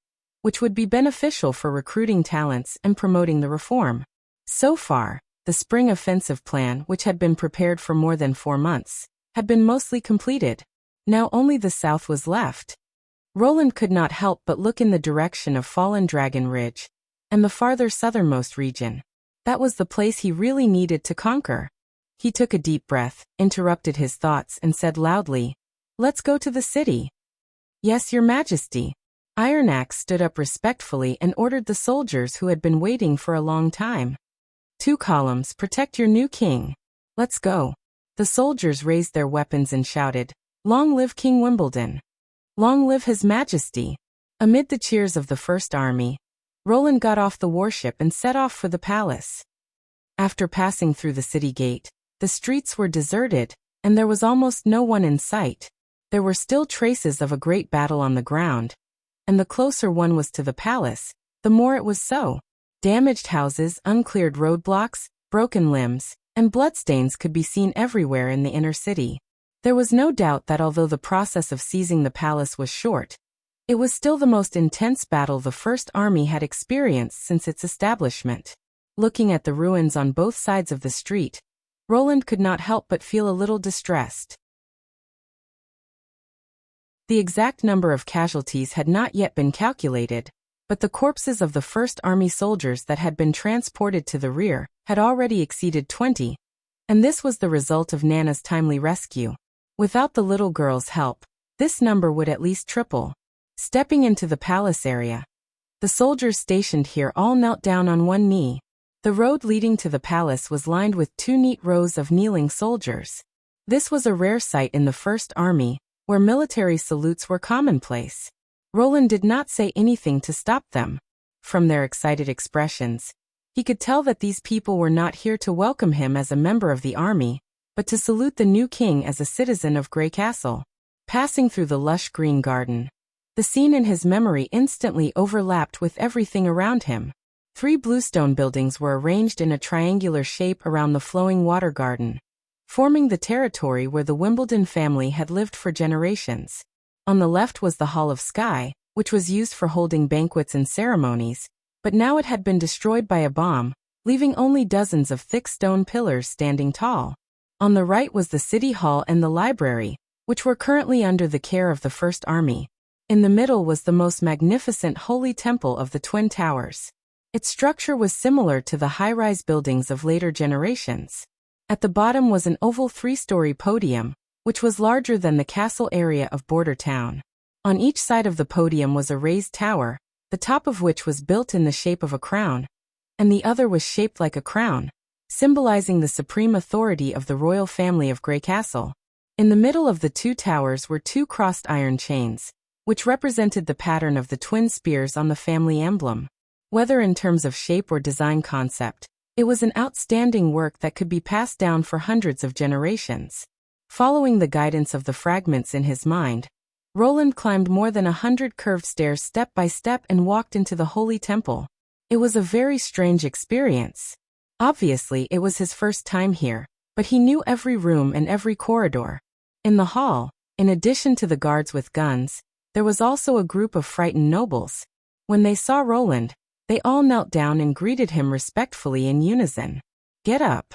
[SPEAKER 1] which would be beneficial for recruiting talents and promoting the reform. So far, the spring offensive plan, which had been prepared for more than 4 months, had been mostly completed. Now only the south was left. Roland could not help but look in the direction of Fallen Dragon Ridge and the farther southernmost region. That was the place he really needed to conquer. He took a deep breath, interrupted his thoughts, and said loudly, "Let's go to the city." "Yes, Your Majesty." Ironax stood up respectfully and ordered the soldiers who had been waiting for a long time. 2 columns, protect your new king. Let's go." The soldiers raised their weapons and shouted, "Long live King Wimbledon! Long live His Majesty!" Amid the cheers of the First Army, Roland got off the warship and set off for the palace. After passing through the city gate, the streets were deserted, and there was almost no one in sight. There were still traces of a great battle on the ground, and the closer one was to the palace, the more it was so. Damaged houses, uncleared roadblocks, broken limbs, and bloodstains could be seen everywhere in the inner city. There was no doubt that although the process of seizing the palace was short, it was still the most intense battle the First Army had experienced since its establishment. Looking at the ruins on both sides of the street, Roland could not help but feel a little distressed. The exact number of casualties had not yet been calculated, but the corpses of the First Army soldiers that had been transported to the rear had already exceeded 20, and this was the result of Nana's timely rescue. Without the little girl's help, this number would at least triple. Stepping into the palace area, the soldiers stationed here all knelt down on one knee. The road leading to the palace was lined with 2 neat rows of kneeling soldiers. This was a rare sight in the First Army, where military salutes were commonplace. Roland did not say anything to stop them. From their excited expressions, he could tell that these people were not here to welcome him as a member of the army, but to salute the new king as a citizen of Grey Castle. Passing through the lush green garden, the scene in his memory instantly overlapped with everything around him. 3 bluestone buildings were arranged in a triangular shape around the flowing water garden, forming the territory where the Wimbledon family had lived for generations. On the left was the Hall of Sky, which was used for holding banquets and ceremonies, but now it had been destroyed by a bomb, leaving only dozens of thick stone pillars standing tall. On the right was the City Hall and the library, which were currently under the care of the First Army. In the middle was the most magnificent Holy Temple of the Twin Towers. Its structure was similar to the high-rise buildings of later generations. At the bottom was an oval 3-story podium, which was larger than the castle area of Border Town. On each side of the podium was a raised tower, the top of which was built in the shape of a crown, and the other was shaped like a crown, symbolizing the supreme authority of the royal family of Grey Castle. In the middle of the two towers were two crossed iron chains, which represented the pattern of the twin spears on the family emblem. Whether in terms of shape or design concept, it was an outstanding work that could be passed down for hundreds of generations. Following the guidance of the fragments in his mind, Roland climbed more than 100 curved stairs step by step and walked into the holy temple. It was a very strange experience. Obviously, it was his first time here, but he knew every room and every corridor. In the hall, in addition to the guards with guns, there was also a group of frightened nobles. When they saw Roland, they all knelt down and greeted him respectfully in unison. "Get up."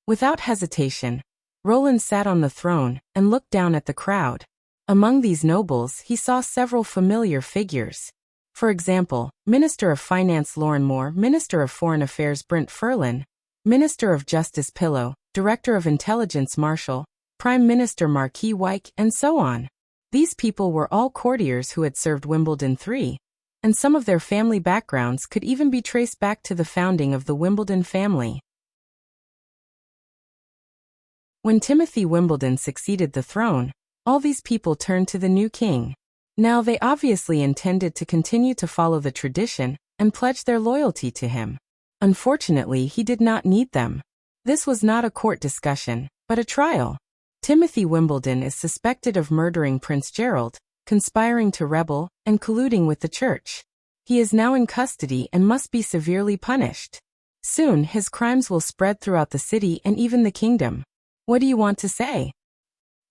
[SPEAKER 1] Without hesitation, Roland sat on the throne and looked down at the crowd. Among these nobles, he saw several familiar figures. For example, Minister of Finance Lauren Moore, Minister of Foreign Affairs Brent Ferlin, Minister of Justice Pillow, Director of Intelligence Marshall, Prime Minister Marquis Wyke, and so on. These people were all courtiers who had served Wimbledon III, and some of their family backgrounds could even be traced back to the founding of the Wimbledon family. When Timothy Wimbledon succeeded the throne, all these people turned to the new king. Now they obviously intended to continue to follow the tradition and pledge their loyalty to him. Unfortunately, he did not need them. This was not a court discussion, but a trial. Timothy Wimbledon is suspected of murdering Prince Gerald, conspiring to rebel, and colluding with the church. He is now in custody and must be severely punished. Soon his crimes will spread throughout the city and even the kingdom. What do you want to say?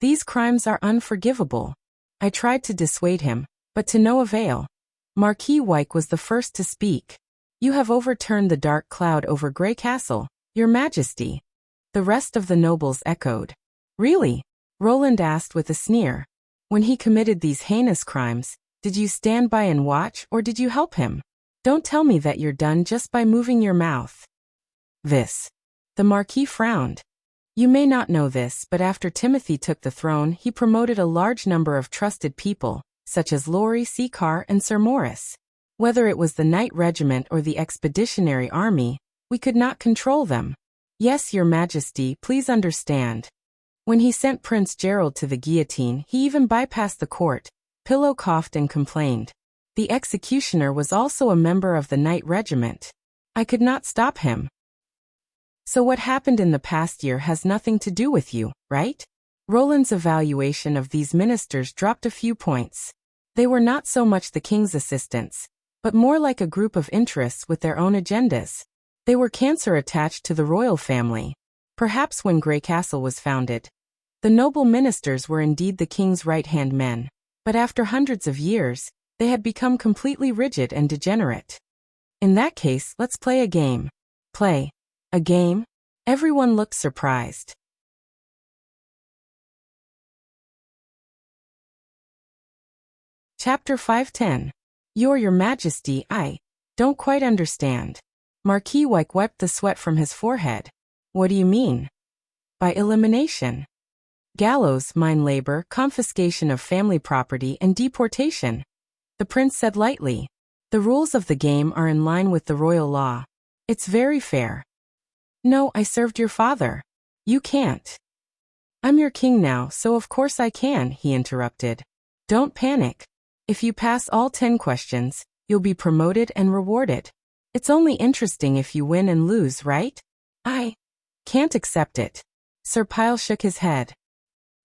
[SPEAKER 1] These crimes are unforgivable. I tried to dissuade him, but to no avail. Marquis Wyke was the first to speak. You have overturned the dark cloud over Grey Castle, Your Majesty. The rest of the nobles echoed. Really? Roland asked with a sneer. When he committed these heinous crimes, did you stand by and watch or did you help him? Don't tell me that you're done just by moving your mouth. The Marquis frowned. You may not know this, but after Timothy took the throne, he promoted a large number of trusted people, such as Laurie C. Carr and Sir Morris. Whether it was the Knight Regiment or the Expeditionary Army, we could not control them. Yes, Your Majesty, please understand. When he sent Prince Gerald to the guillotine, he even bypassed the court. Pillow coughed and complained. The executioner was also a member of the Knight Regiment. I could not stop him. So what happened in the past year has nothing to do with you, right? Roland's evaluation of these ministers dropped a few points. They were not so much the king's assistants, but more like a group of interests with their own agendas. They were cancer attached to the royal family. Perhaps when Grey Castle was founded, the noble ministers were indeed the king's right-hand men, but after hundreds of years, they had become completely rigid and degenerate. In that case, let's play a game. Play. A game? Everyone looked surprised. Chapter 510. Your Majesty, I don't quite understand. Marquis Wyke wiped the sweat from his forehead. What do you mean? By elimination. Gallows, mine labor, confiscation of family property, and deportation. The prince said lightly. The rules of the game are in line with the royal law. It's very fair. No, I served your father. You can't. I'm your king now, so of course I can, he interrupted. Don't panic. If you pass all 10 questions, you'll be promoted and rewarded. It's only interesting if you win and lose, right? I can't accept it. Sir Pyle shook his head.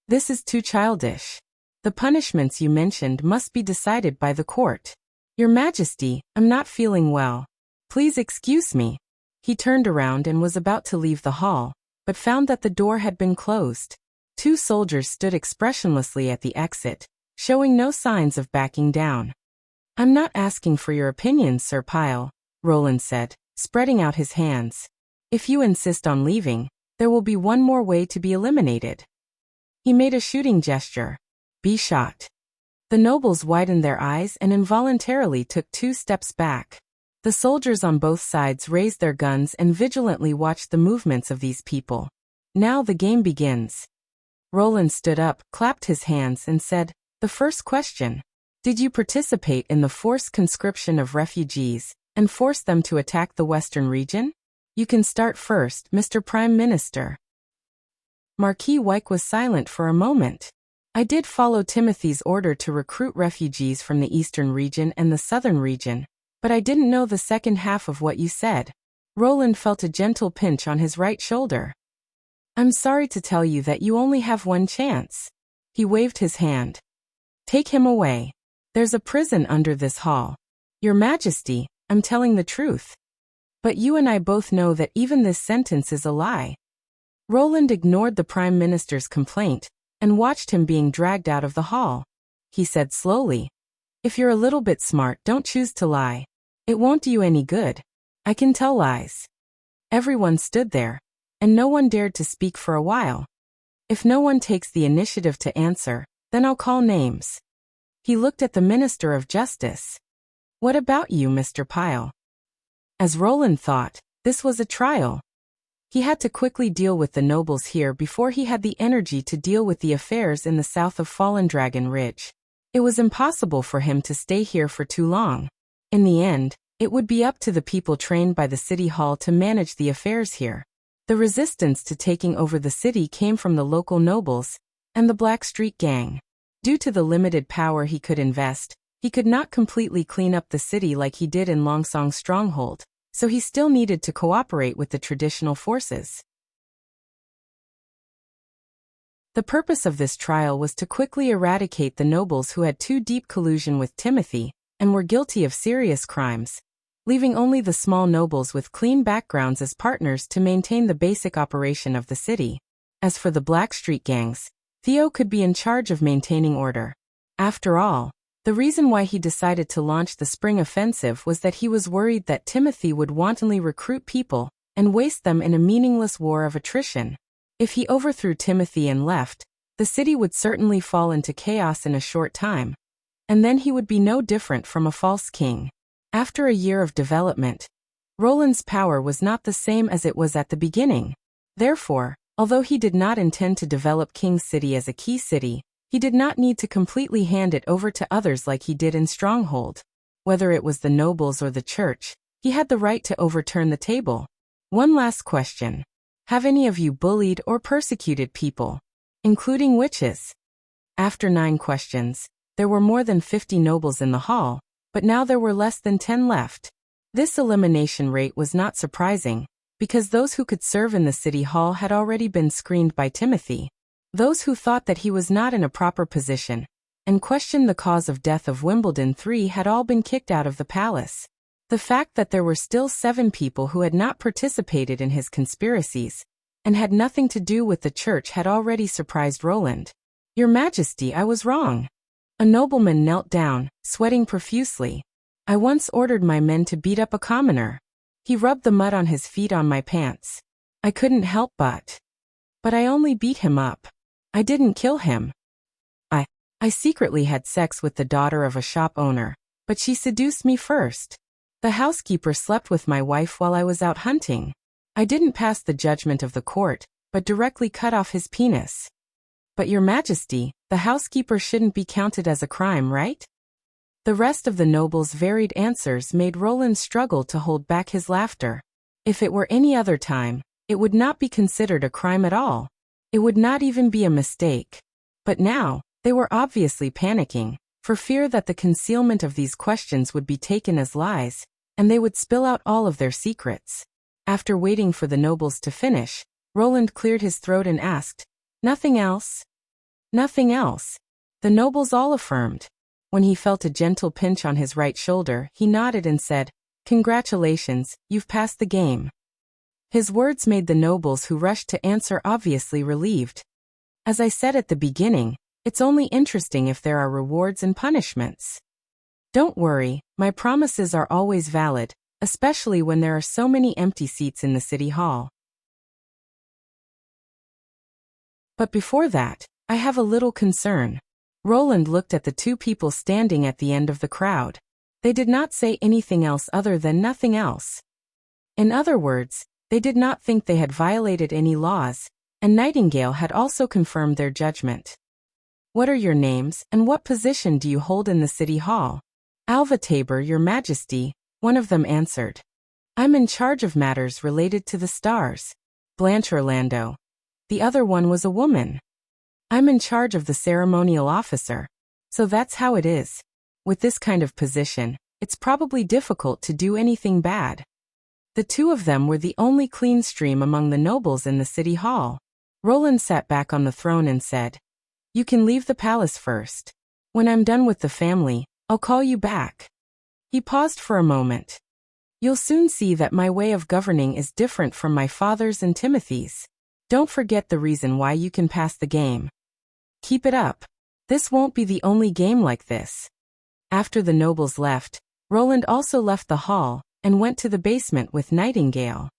[SPEAKER 1] This is too childish. The punishments you mentioned must be decided by the court. Your Majesty, I'm not feeling well. Please excuse me. He turned around and was about to leave the hall, but found that the door had been closed. 2 soldiers stood expressionlessly at the exit, showing no signs of backing down. I'm not asking for your opinion, Sir Pyle, Roland said, spreading out his hands. If you insist on leaving, there will be one more way to be eliminated. He made a shooting gesture. Be shot. The nobles widened their eyes and involuntarily took 2 steps back. The soldiers on both sides raised their guns and vigilantly watched the movements of these people. Now the game begins. Roland stood up, clapped his hands, and said, The first question. Did you participate in the forced conscription of refugees and force them to attack the Western region? You can start first, Mr. Prime Minister. Marquis Wyke was silent for a moment. I did follow Timothy's order to recruit refugees from the eastern region and the southern region, but I didn't know the second half of what you said. Roland felt a gentle pinch on his right shoulder. I'm sorry to tell you that you only have one chance. He waved his hand. Take him away. There's a prison under this hall. Your Majesty, I'm telling the truth. But you and I both know that even this sentence is a lie. Roland ignored the Prime Minister's complaint and watched him being dragged out of the hall. He said slowly, if you're a little bit smart, don't choose to lie. It won't do you any good. I can tell lies. Everyone stood there, and no one dared to speak for a while. If no one takes the initiative to answer, then I'll call names. He looked at the Minister of Justice. What about you, Mr. Pyle? As Roland thought, this was a trial. He had to quickly deal with the nobles here before he had the energy to deal with the affairs in the south of Fallen Dragon Ridge. It was impossible for him to stay here for too long. In the end, it would be up to the people trained by the city hall to manage the affairs here. The resistance to taking over the city came from the local nobles and the Blackstreet gang. Due to the limited power he could invest, he could not completely clean up the city like he did in Longsong's stronghold, so he still needed to cooperate with the traditional forces. The purpose of this trial was to quickly eradicate the nobles who had too deep collusion with Timothy and were guilty of serious crimes, leaving only the small nobles with clean backgrounds as partners to maintain the basic operation of the city. As for the Blackstreet gangs, Theo could be in charge of maintaining order. After all, the reason why he decided to launch the spring offensive was that he was worried that Timothy would wantonly recruit people and waste them in a meaningless war of attrition. If he overthrew Timothy and left, the city would certainly fall into chaos in a short time, and then he would be no different from a false king. After a year of development, Roland's power was not the same as it was at the beginning. Therefore, although he did not intend to develop King's City as a key city, he did not need to completely hand it over to others like he did in Stronghold. Whether it was the nobles or the church, he had the right to overturn the table. One last question. Have any of you bullied or persecuted people, including witches? After 9 questions, there were more than 50 nobles in the hall, but now there were less than 10 left. This elimination rate was not surprising, because those who could serve in the city hall had already been screened by Timothy. Those who thought that he was not in a proper position and questioned the cause of death of Wimbledon III had all been kicked out of the palace. The fact that there were still 7 people who had not participated in his conspiracies and had nothing to do with the church had already surprised Roland. Your Majesty, I was wrong. A nobleman knelt down, sweating profusely. I once ordered my men to beat up a commoner. He rubbed the mud on his feet on my pants. I couldn't help but I only beat him up. I didn't kill him. I secretly had sex with the daughter of a shop owner, but she seduced me first. The housekeeper slept with my wife while I was out hunting. I didn't pass the judgment of the court, but directly cut off his penis. But Your Majesty, the housekeeper shouldn't be counted as a crime, right? The rest of the nobles' varied answers made Roland struggle to hold back his laughter. If it were any other time, it would not be considered a crime at all. It would not even be a mistake. But now, they were obviously panicking, for fear that the concealment of these questions would be taken as lies, and they would spill out all of their secrets. After waiting for the nobles to finish, Roland cleared his throat and asked, "Nothing else?" "Nothing else," the nobles all affirmed. When he felt a gentle pinch on his right shoulder, he nodded and said, "Congratulations, you've passed the game." His words made the nobles who rushed to answer obviously relieved. As I said at the beginning, it's only interesting if there are rewards and punishments. Don't worry, my promises are always valid, especially when there are so many empty seats in the city hall. But before that, I have a little concern. Roland looked at the 2 people standing at the end of the crowd. They did not say anything else other than nothing else. In other words, they did not think they had violated any laws, and Nightingale had also confirmed their judgment. "What are your names, and what position do you hold in the city hall?" "Alva Tabor, Your Majesty," one of them answered. "I'm in charge of matters related to the stars." "Blanche Orlando." The other one was a woman. I'm in charge of the ceremonial officer. So that's how it is. With this kind of position, it's probably difficult to do anything bad. The two of them were the only clean stream among the nobles in the city hall. Roland sat back on the throne and said, "You can leave the palace first. When I'm done with the family, I'll call you back." He paused for a moment. "You'll soon see that my way of governing is different from my father's and Timothy's. Don't forget the reason why you can pass the game. Keep it up. This won't be the only game like this." After the nobles left, Roland also left the hall and went to the basement with Nightingale.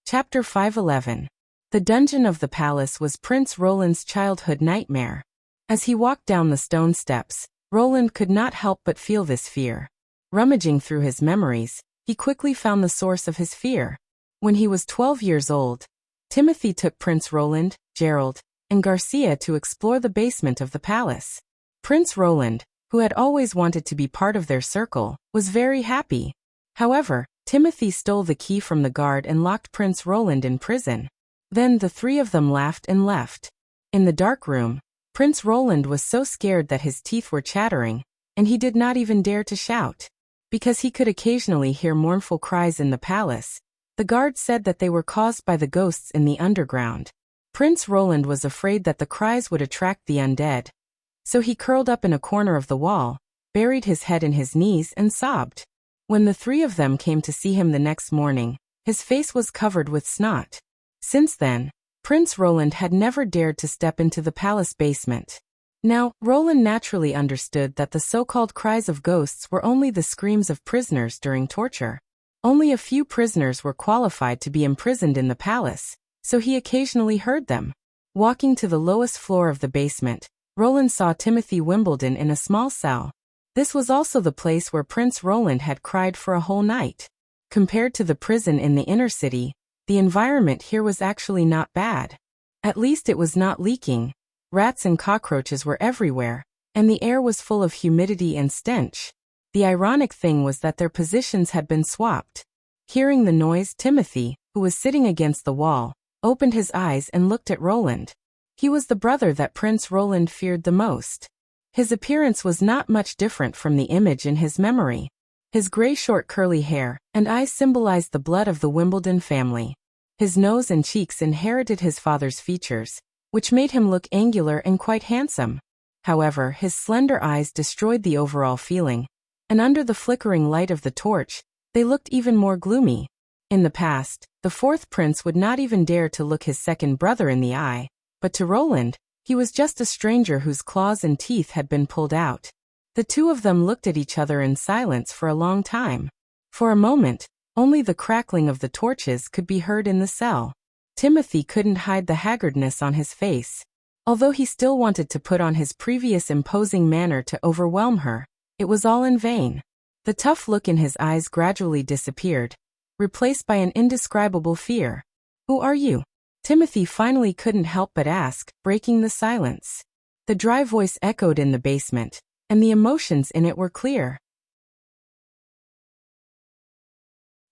[SPEAKER 1] Chapter 511. The dungeon of the palace was Prince Roland's childhood nightmare. As he walked down the stone steps, Roland could not help but feel this fear. Rummaging through his memories, he quickly found the source of his fear. When he was 12 years old, Timothy took Prince Roland, Gerald, and Garcia to explore the basement of the palace. Prince Roland, who had always wanted to be part of their circle, was very happy. However, Timothy stole the key from the guard and locked Prince Roland in prison. Then the three of them laughed and left. In the dark room, Prince Roland was so scared that his teeth were chattering, and he did not even dare to shout. Because he could occasionally hear mournful cries in the palace, the guard said that they were caused by the ghosts in the underground. Prince Roland was afraid that the cries would attract the undead. So he curled up in a corner of the wall, buried his head in his knees and sobbed. When the three of them came to see him the next morning, his face was covered with snot. Since then, Prince Roland had never dared to step into the palace basement. Now, Roland naturally understood that the so-called cries of ghosts were only the screams of prisoners during torture. Only a few prisoners were qualified to be imprisoned in the palace, so he occasionally heard them. Walking to the lowest floor of the basement, Roland saw Timothy Wimbledon in a small cell. This was also the place where Prince Roland had cried for a whole night. Compared to the prison in the inner city, the environment here was actually not bad. At least it was not leaking. Rats and cockroaches were everywhere, and the air was full of humidity and stench. The ironic thing was that their positions had been swapped. Hearing the noise, Timothy, who was sitting against the wall, opened his eyes and looked at Roland. He was the brother that Prince Roland feared the most. His appearance was not much different from the image in his memory. His gray short curly hair and eyes symbolized the blood of the Wimbledon family. His nose and cheeks inherited his father's features, which made him look angular and quite handsome. However, his slender eyes destroyed the overall feeling, and under the flickering light of the torch, they looked even more gloomy. In the past, the fourth prince would not even dare to look his second brother in the eye, but to Roland, he was just a stranger whose claws and teeth had been pulled out. The two of them looked at each other in silence for a long time. For a moment, only the crackling of the torches could be heard in the cell. Timothy couldn't hide the haggardness on his face. Although he still wanted to put on his previous imposing manner to overwhelm her, it was all in vain. The tough look in his eyes gradually disappeared, replaced by an indescribable fear. "Who are you?" Timothy finally couldn't help but ask, breaking the silence. The dry voice echoed in the basement, and the emotions in it were clear.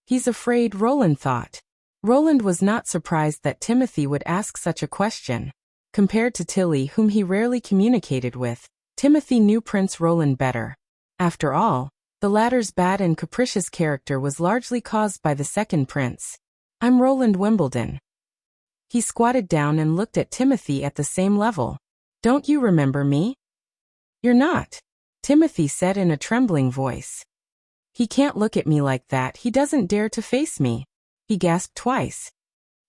[SPEAKER 1] He's afraid, Roland thought. Roland was not surprised that Timothy would ask such a question. Compared to Tilly, whom he rarely communicated with, Timothy knew Prince Roland better. After all, the latter's bad and capricious character was largely caused by the second prince. "I'm Roland Wimbledon." He squatted down and looked at Timothy at the same level. "Don't you remember me?" "You're not," Timothy said in a trembling voice. "He can't look at me like that, he doesn't dare to face me." He gasped twice.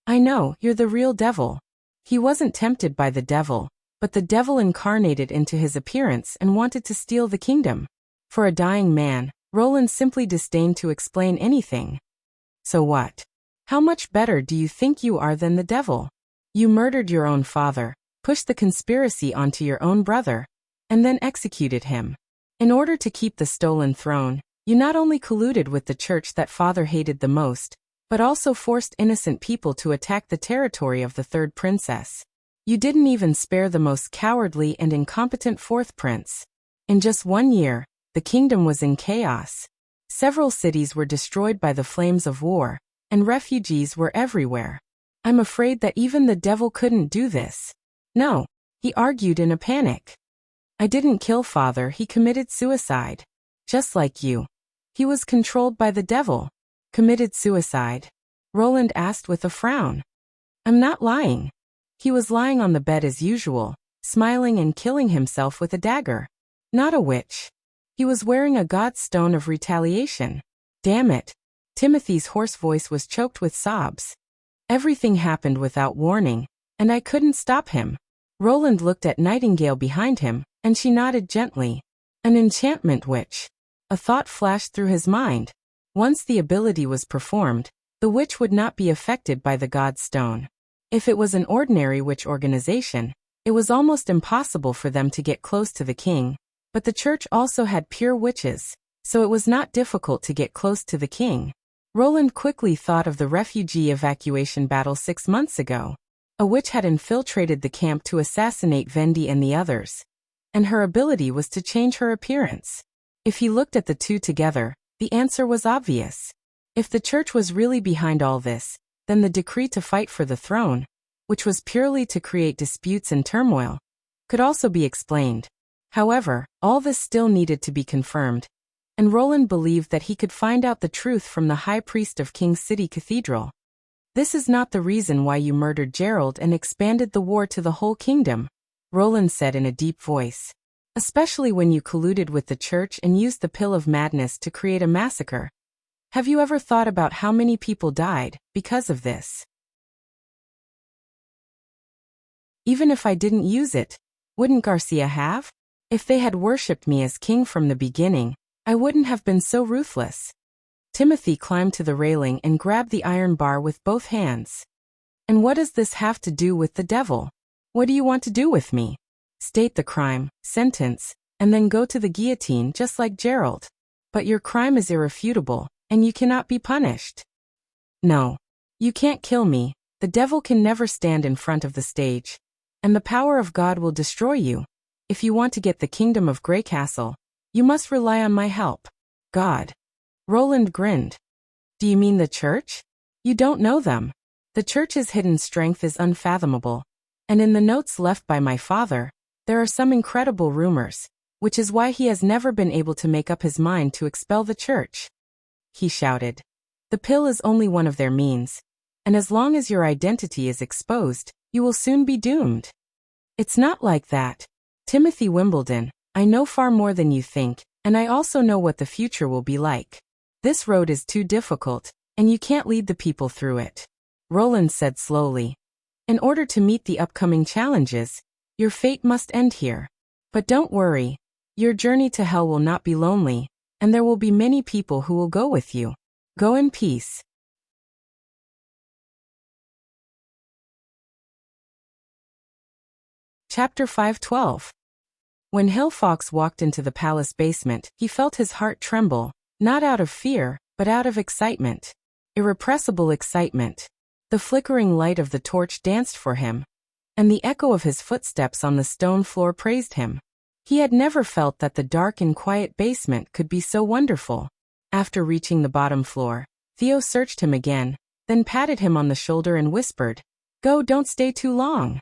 [SPEAKER 1] "I know, you're the real devil." He wasn't tempted by the devil, but the devil incarnated into his appearance and wanted to steal the kingdom. For a dying man, Roland simply disdained to explain anything. "So what? How much better do you think you are than the devil? You murdered your own father, pushed the conspiracy onto your own brother, and then executed him. In order to keep the stolen throne, you not only colluded with the church that father hated the most, but also forced innocent people to attack the territory of the third princess. You didn't even spare the most cowardly and incompetent fourth prince. In just 1 year, the kingdom was in chaos. Several cities were destroyed by the flames of war, and refugees were everywhere. I'm afraid that even the devil couldn't do this. No, he argued in a panic. I didn't kill father, he committed suicide. Just like you. He was controlled by the devil. Committed suicide? Roland asked with a frown. I'm not lying. He was lying on the bed as usual, smiling and killing himself with a dagger. Not a witch. He was wearing a god's stone of retaliation. Damn it. Timothy's hoarse voice was choked with sobs. Everything happened without warning, and I couldn't stop him. Roland looked at Nightingale behind him, and she nodded gently. An enchantment witch. A thought flashed through his mind. Once the ability was performed, the witch would not be affected by the god's stone. If it was an ordinary witch organization, it was almost impossible for them to get close to the king, but the church also had pure witches, so it was not difficult to get close to the king. Roland quickly thought of the refugee evacuation battle 6 months ago. A witch had infiltrated the camp to assassinate Vendi and the others, and her ability was to change her appearance. If he looked at the two together, the answer was obvious. If the church was really behind all this, then the decree to fight for the throne, which was purely to create disputes and turmoil, could also be explained. However, all this still needed to be confirmed, and Roland believed that he could find out the truth from the high priest of King City Cathedral. This is not the reason why you murdered Gerald and expanded the war to the whole kingdom, Roland said in a deep voice. Especially when you colluded with the church and used the pill of madness to create a massacre. Have you ever thought about how many people died because of this? Even if I didn't use it, wouldn't Garcia have? If they had worshipped me as king from the beginning, I wouldn't have been so ruthless. Timothy climbed to the railing and grabbed the iron bar with both hands. And what does this have to do with the devil? What do you want to do with me? State the crime, sentence, and then go to the guillotine just like Gerald. But your crime is irrefutable, and you cannot be punished. No. You can't kill me, the devil can never stand in front of the stage. And the power of God will destroy you. If you want to get the kingdom of Grey Castle, you must rely on my help. God. Roland grinned. Do you mean the church? You don't know them. The church's hidden strength is unfathomable, and in the notes left by my father, there are some incredible rumors, which is why he has never been able to make up his mind to expel the church. He shouted. The pill is only one of their means, and as long as your identity is exposed, you will soon be doomed. It's not like that. Timothy Wimbledon, I know far more than you think, and I also know what the future will be like. This road is too difficult, and you can't lead the people through it. Roland said slowly. In order to meet the upcoming challenges, your fate must end here. But don't worry, your journey to hell will not be lonely, and there will be many people who will go with you. Go in peace. Chapter 5:12. When Hillfox walked into the palace basement, he felt his heart tremble, not out of fear, but out of excitement. Irrepressible excitement. The flickering light of the torch danced for him, and the echo of his footsteps on the stone floor praised him. He had never felt that the dark and quiet basement could be so wonderful. After reaching the bottom floor, Theo searched him again, then patted him on the shoulder and whispered, "Go, don't stay too long."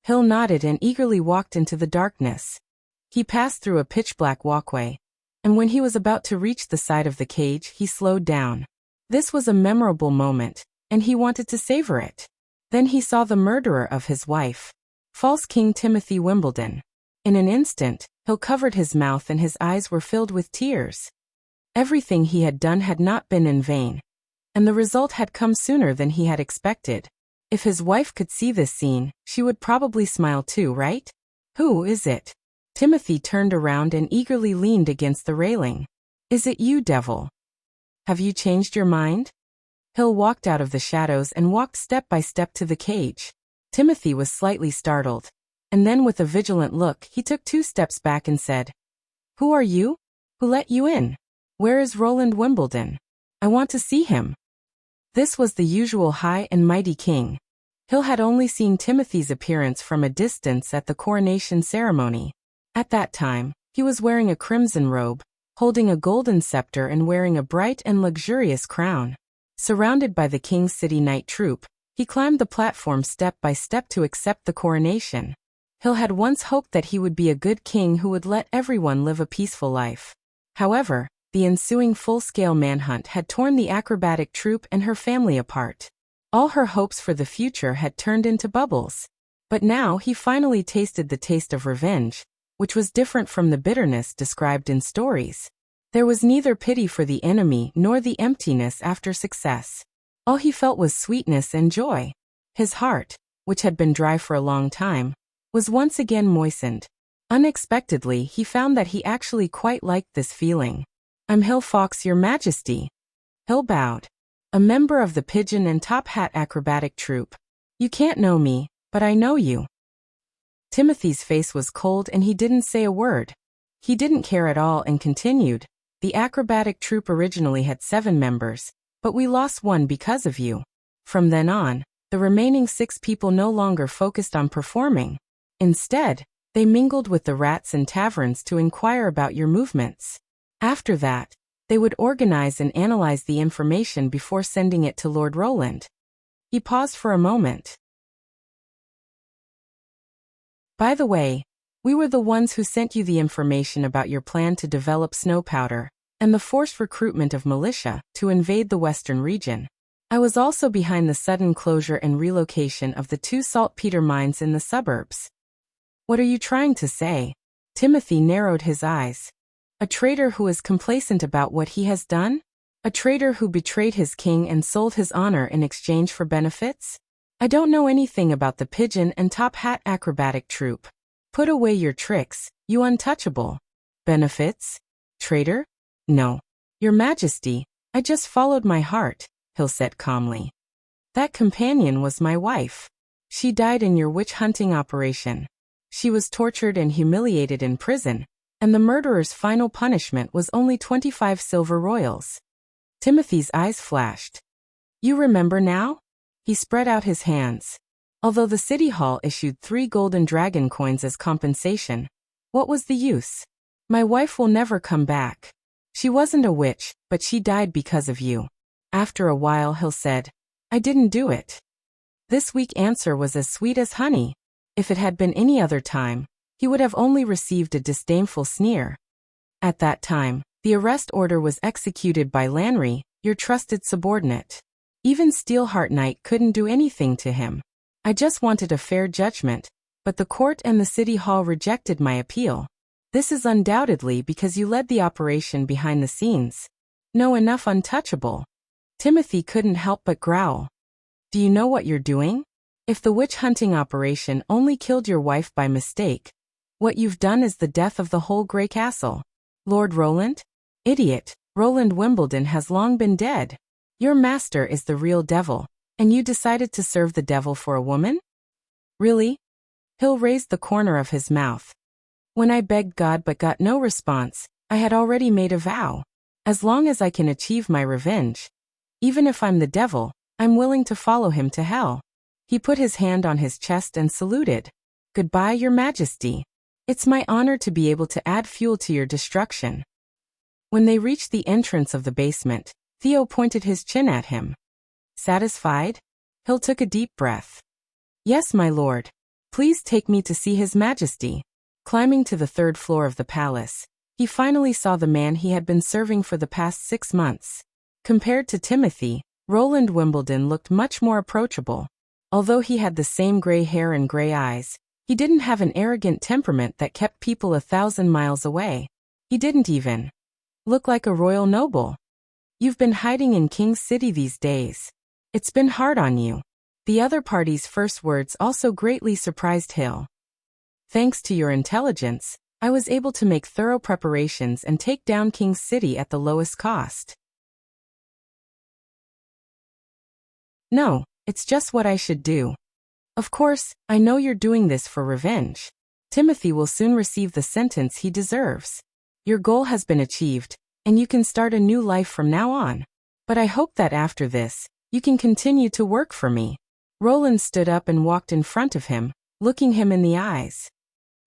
[SPEAKER 1] Hill nodded and eagerly walked into the darkness. He passed through a pitch-black walkway, and when he was about to reach the side of the cage, he slowed down. This was a memorable moment, and he wanted to savor it. Then he saw the murderer of his wife, false King Timothy Wimbledon. In an instant, Hill covered his mouth and his eyes were filled with tears. Everything he had done had not been in vain, and the result had come sooner than he had expected. If his wife could see this scene, she would probably smile too, right? Who is it? Timothy turned around and eagerly leaned against the railing. Is it you, devil? Have you changed your mind? Hill walked out of the shadows and walked step by step to the cage. Timothy was slightly startled, and then with a vigilant look, he took 2 steps back and said, "Who are you? Who let you in? Where is Roland Wimbledon? I want to see him." This was the usual high and mighty king. Hill had only seen Timothy's appearance from a distance at the coronation ceremony. At that time, he was wearing a crimson robe, holding a golden scepter and wearing a bright and luxurious crown. Surrounded by the king's city knight troop, he climbed the platform step by step to accept the coronation. Hill had once hoped that he would be a good king who would let everyone live a peaceful life. However, the ensuing full-scale manhunt had torn the acrobatic troupe and her family apart. All her hopes for the future had turned into bubbles. But now he finally tasted the taste of revenge, which was different from the bitterness described in stories. There was neither pity for the enemy nor the emptiness after success. All he felt was sweetness and joy. His heart, which had been dry for a long time, was once again moistened. Unexpectedly, he found that he actually quite liked this feeling. "I'm Hill Fox, your majesty." Hill bowed. "A member of the Pigeon and Top Hat acrobatic troupe. You can't know me, but I know you." Timothy's face was cold and he didn't say a word. He didn't care at all and continued, "The acrobatic troupe originally had 7 members, but we lost one because of you. From then on, the remaining 6 people no longer focused on performing. Instead, they mingled with the rats in taverns to inquire about your movements. After that, they would organize and analyze the information before sending it to Lord Roland." He paused for a moment. "By the way, we were the ones who sent you the information about your plan to develop snow powder and the forced recruitment of militia to invade the western region. I was also behind the sudden closure and relocation of the 2 saltpeter mines in the suburbs." "What are you trying to say?" Timothy narrowed his eyes. "A traitor who is complacent about what he has done? A traitor who betrayed his king and sold his honor in exchange for benefits? I don't know anything about the Pigeon and Top Hat acrobatic troupe. Put away your tricks, you untouchable." "Benefits? Traitor? No. Your Majesty, I just followed my heart," Hill said calmly. "That companion was my wife. She died in your witch-hunting operation. She was tortured and humiliated in prison, and the murderer's final punishment was only 25 silver royals." Timothy's eyes flashed. "You remember now?" He spread out his hands. "Although the city hall issued 3 golden dragon coins as compensation, what was the use? My wife will never come back. She wasn't a witch, but she died because of you." After a while, Hill said, "I didn't do it." This weak answer was as sweet as honey. If it had been any other time, he would have only received a disdainful sneer. "At that time, the arrest order was executed by Lanry, your trusted subordinate. Even Steelheart Knight couldn't do anything to him. I just wanted a fair judgment, but the court and the city hall rejected my appeal. This is undoubtedly because you led the operation behind the scenes. No, enough untouchable." Timothy couldn't help but growl. "Do you know what you're doing? If the witch-hunting operation only killed your wife by mistake, what you've done is the death of the whole Grey Castle. Lord Roland? Idiot, Roland Wimbledon has long been dead. Your master is the real devil, and you decided to serve the devil for a woman? Really?" Hill raised the corner of his mouth. "When I begged God but got no response, I had already made a vow. As long as I can achieve my revenge, even if I'm the devil, I'm willing to follow him to hell." He put his hand on his chest and saluted. "Goodbye, your majesty. It's my honor to be able to add fuel to your destruction." When they reached the entrance of the basement, Theo pointed his chin at him. "Satisfied?" Hill took a deep breath. "Yes, my lord. Please take me to see his majesty." Climbing to the 3rd floor of the palace, he finally saw the man he had been serving for the past 6 months. Compared to Timothy, Roland Wimbledon looked much more approachable. Although he had the same gray hair and gray eyes, he didn't have an arrogant temperament that kept people 1,000 miles away. He didn't even look like a royal noble. "You've been hiding in King's City these days. It's been hard on you." The other party's first words also greatly surprised Hill. "Thanks to your intelligence, I was able to make thorough preparations and take down King's City at the lowest cost." "No, it's just what I should do. Of course, I know you're doing this for revenge. Timothy will soon receive the sentence he deserves. Your goal has been achieved, and you can start a new life from now on. But I hope that after this, you can continue to work for me." Roland stood up and walked in front of him, looking him in the eyes.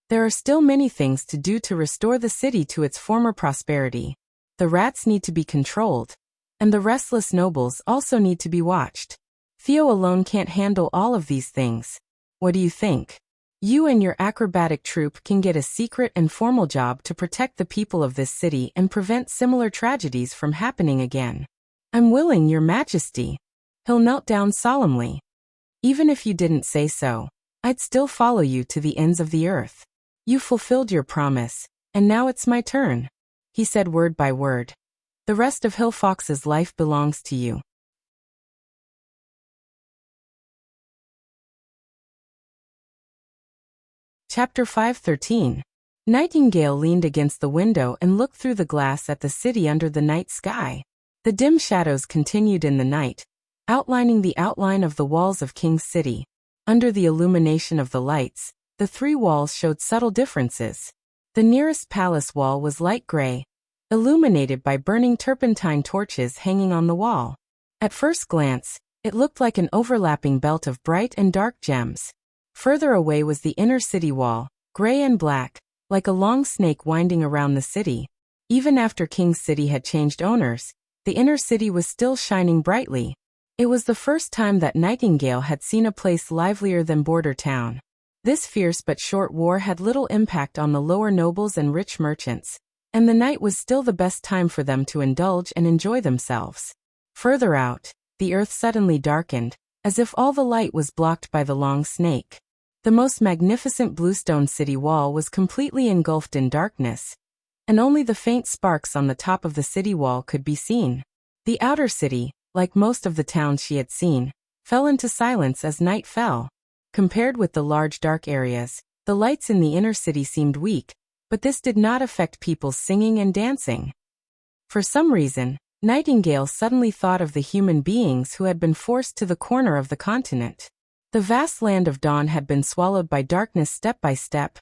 [SPEAKER 1] "There are still many things to do to restore the city to its former prosperity. The rats need to be controlled. And the restless nobles also need to be watched. Theo alone can't handle all of these things. What do you think? You and your acrobatic troupe can get a secret and formal job to protect the people of this city and prevent similar tragedies from happening again. I'm willing, Your Majesty. He'll knelt down solemnly. Even if you didn't say so, I'd still follow you to the ends of the earth. You fulfilled your promise, and now it's my turn, he said word by word. The rest of Hillfox's life belongs to you. Chapter 5:13. Nightingale leaned against the window and looked through the glass at the city under the night sky. The dim shadows continued in the night, outlining the outline of the walls of King's City. Under the illumination of the lights, the three walls showed subtle differences. The nearest palace wall was light gray, illuminated by burning turpentine torches hanging on the wall. At first glance, it looked like an overlapping belt of bright and dark gems. Further away was the inner city wall, gray and black, like a long snake winding around the city. Even after King's City had changed owners, the inner city was still shining brightly. It was the first time that Nightingale had seen a place livelier than Border Town. This fierce but short war had little impact on the lower nobles and rich merchants, and the night was still the best time for them to indulge and enjoy themselves. Further out, the earth suddenly darkened, as if all the light was blocked by the long snake. The most magnificent bluestone city wall was completely engulfed in darkness, and only the faint sparks on the top of the city wall could be seen. The outer city, like most of the towns she had seen, fell into silence as night fell. Compared with the large dark areas, the lights in the inner city seemed weak, but this did not affect people's singing and dancing. For some reason, Nightingale suddenly thought of the human beings who had been forced to the corner of the continent. The vast land of dawn had been swallowed by darkness step by step,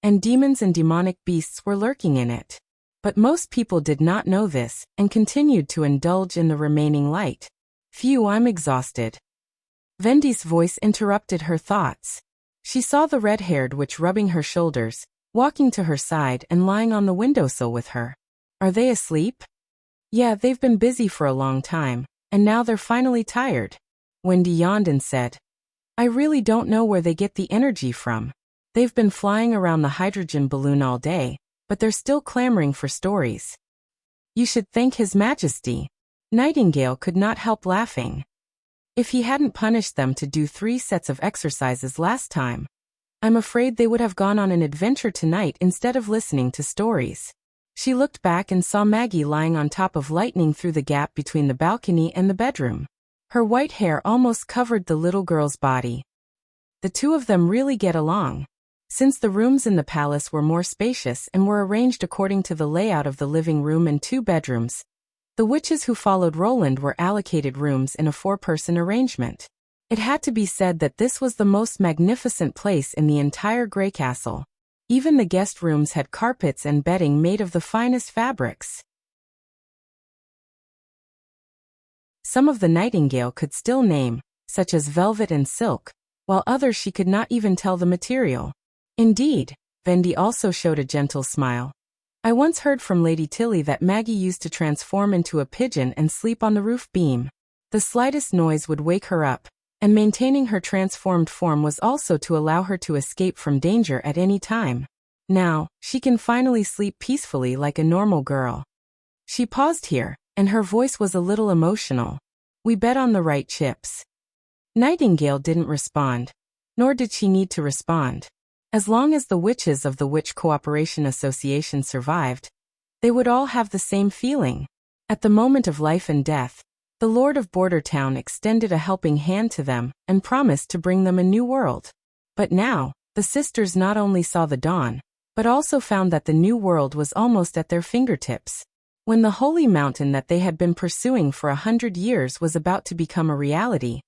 [SPEAKER 1] and demons and demonic beasts were lurking in it. But most people did not know this and continued to indulge in the remaining light. Phew, I'm exhausted. Vendi's voice interrupted her thoughts. She saw the red-haired witch rubbing her shoulders, walking to her side and lying on the windowsill with her. Are they asleep? Yeah, they've been busy for a long time, and now they're finally tired. Wendy yawned and said, I really don't know where they get the energy from. They've been flying around the hydrogen balloon all day, but they're still clamoring for stories. You should thank His Majesty. Nightingale could not help laughing. If he hadn't punished them to do 3 sets of exercises last time, I'm afraid they would have gone on an adventure tonight instead of listening to stories. She looked back and saw Maggie lying on top of Lightning through the gap between the balcony and the bedroom. Her white hair almost covered the little girl's body. The two of them really get along. Since the rooms in the palace were more spacious and were arranged according to the layout of the living room and 2 bedrooms, the witches who followed Roland were allocated rooms in a 4-person arrangement. It had to be said that this was the most magnificent place in the entire Grey Castle. Even the guest rooms had carpets and bedding made of the finest fabrics. Some of the Nightingale could still name, such as velvet and silk, while others she could not even tell the material. Indeed, Vendi also showed a gentle smile. I once heard from Lady Tilly that Maggie used to transform into a pigeon and sleep on the roof beam. The slightest noise would wake her up, and maintaining her transformed form was also to allow her to escape from danger at any time. Now, she can finally sleep peacefully like a normal girl. She paused here, and her voice was a little emotional. We bet on the right chips. Nightingale didn't respond, nor did she need to respond. As long as the witches of the Witch Cooperation Association survived, they would all have the same feeling. At the moment of life and death, the Lord of Border Town extended a helping hand to them and promised to bring them a new world. But now, the sisters not only saw the dawn, but also found that the new world was almost at their fingertips. When the holy mountain that they had been pursuing for 100 years was about to become a reality,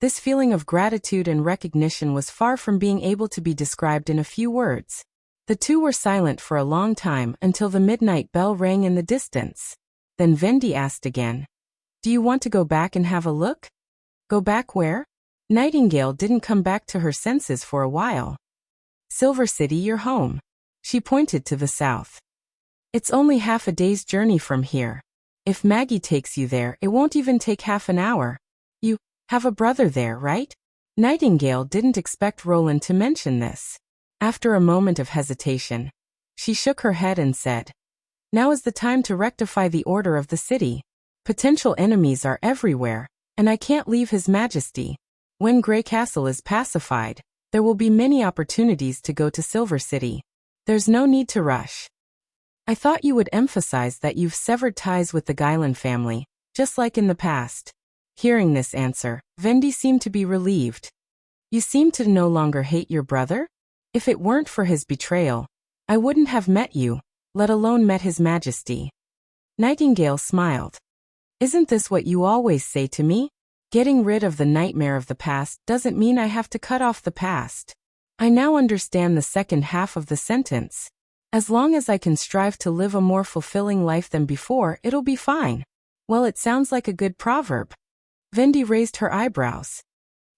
[SPEAKER 1] this feeling of gratitude and recognition was far from being able to be described in a few words. The two were silent for a long time until the midnight bell rang in the distance. Then Vendi asked again, Do you want to go back and have a look? Go back where? Nightingale didn't come back to her senses for a while. Silver City, your home. She pointed to the south. It's only half a day's journey from here. If Maggie takes you there, it won't even take half an hour. You have a brother there, right? Nightingale didn't expect Roland to mention this. After a moment of hesitation, she shook her head and said, "Now is the time to rectify the order of the city. Potential enemies are everywhere, and I can't leave His Majesty. When Grey Castle is pacified, there will be many opportunities to go to Silver City. There's no need to rush. I thought you would emphasize that you've severed ties with the Guyland family, just like in the past." Hearing this answer, Vendi seemed to be relieved. "You seem to no longer hate your brother? If it weren't for his betrayal, I wouldn't have met you, let alone met His Majesty." Nightingale smiled. "Isn't this what you always say to me? Getting rid of the nightmare of the past doesn't mean I have to cut off the past. I now understand the second half of the sentence. As long as I can strive to live a more fulfilling life than before, it'll be fine." "Well, it sounds like a good proverb." Vendi raised her eyebrows.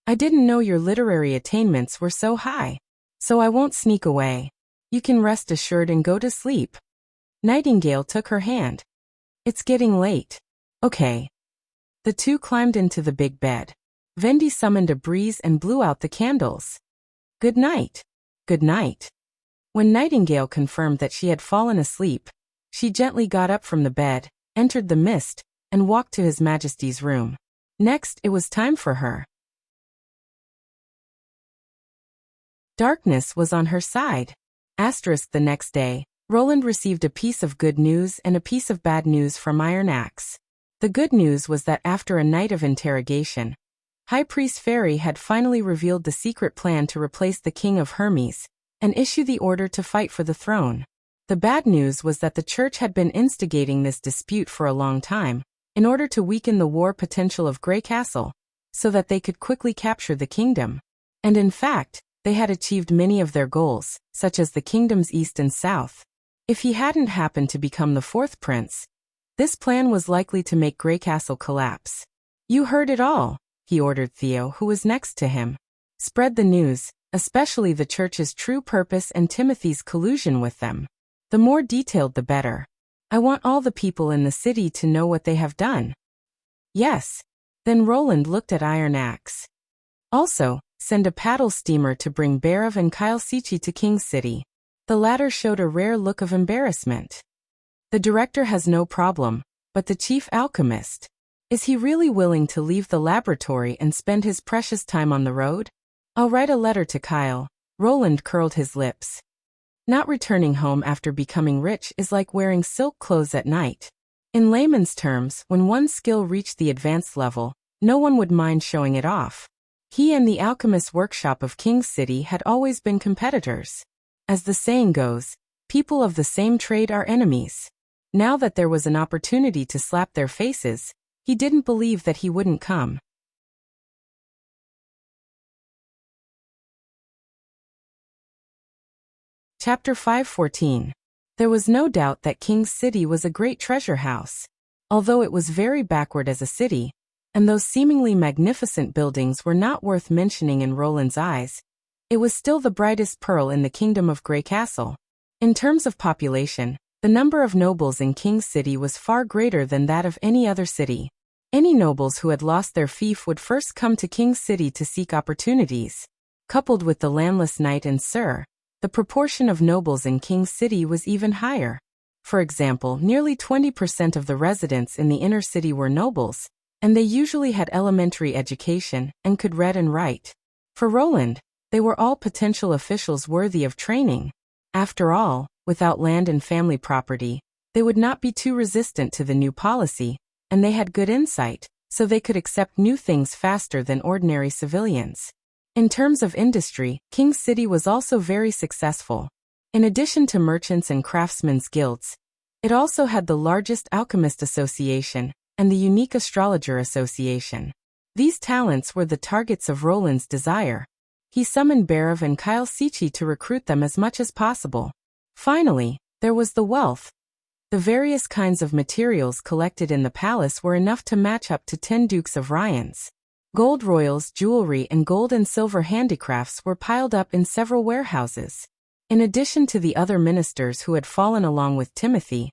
[SPEAKER 1] "I didn't know your literary attainments were so high. So I won't sneak away. You can rest assured and go to sleep." Nightingale took her hand. "It's getting late." "Okay." The two climbed into the big bed. Vendi summoned a breeze and blew out the candles. "Good night." "Good night." When Nightingale confirmed that she had fallen asleep, she gently got up from the bed, entered the mist, and walked to His Majesty's room. Next, it was time for her. Darkness was on her side. The next day, Roland received a piece of good news and a piece of bad news from Iron Axe. The good news was that after a night of interrogation, High Priest Fairy had finally revealed the secret plan to replace the King of Hermes and issue the order to fight for the throne. The bad news was that the Church had been instigating this dispute for a long time, in order to weaken the war potential of Grey Castle, so that they could quickly capture the kingdom. And in fact, they had achieved many of their goals, such as the kingdoms east and south. If he hadn't happened to become the fourth prince, this plan was likely to make Grey Castle collapse. "You heard it all," he ordered Theo, who was next to him. "Spread the news, especially the Church's true purpose and Timothy's collusion with them. The more detailed the better. I want all the people in the city to know what they have done." "Yes." Then Roland looked at Iron Axe. "Also, send a paddle steamer to bring Barav and Kyle Sichi to King's City." The latter showed a rare look of embarrassment. "The director has no problem, but the chief alchemist. Is he really willing to leave the laboratory and spend his precious time on the road?" "I'll write a letter to Kyle." Roland curled his lips. Not returning home after becoming rich is like wearing silk clothes at night. In layman's terms, when one's skill reached the advanced level, no one would mind showing it off. He and the alchemist's workshop of King's City had always been competitors. As the saying goes, people of the same trade are enemies. Now that there was an opportunity to slap their faces, he didn't believe that he wouldn't come. Chapter 5:14. There was no doubt that King's City was a great treasure house. Although it was very backward as a city, and those seemingly magnificent buildings were not worth mentioning in Roland's eyes, it was still the brightest pearl in the kingdom of Grey Castle. In terms of population, the number of nobles in King's City was far greater than that of any other city. Any nobles who had lost their fief would first come to King's City to seek opportunities. Coupled with the landless knight and sir, the proportion of nobles in King's City was even higher. For example, nearly 20% of the residents in the inner city were nobles, and they usually had elementary education and could read and write. For Roland, they were all potential officials worthy of training. After all, without land and family property, they would not be too resistant to the new policy, and they had good insight, so they could accept new things faster than ordinary civilians. In terms of industry, King's City was also very successful. In addition to merchants and craftsmen's guilds, it also had the largest alchemist association and the unique astrologer association. These talents were the targets of Roland's desire. He summoned Barav and Kyle Sichi to recruit them as much as possible. Finally, there was the wealth. The various kinds of materials collected in the palace were enough to match up to 10 Dukes of Ryans. Gold royals, jewelry, and gold and silver handicrafts were piled up in several warehouses. In addition to the other ministers who had fallen along with Timothy,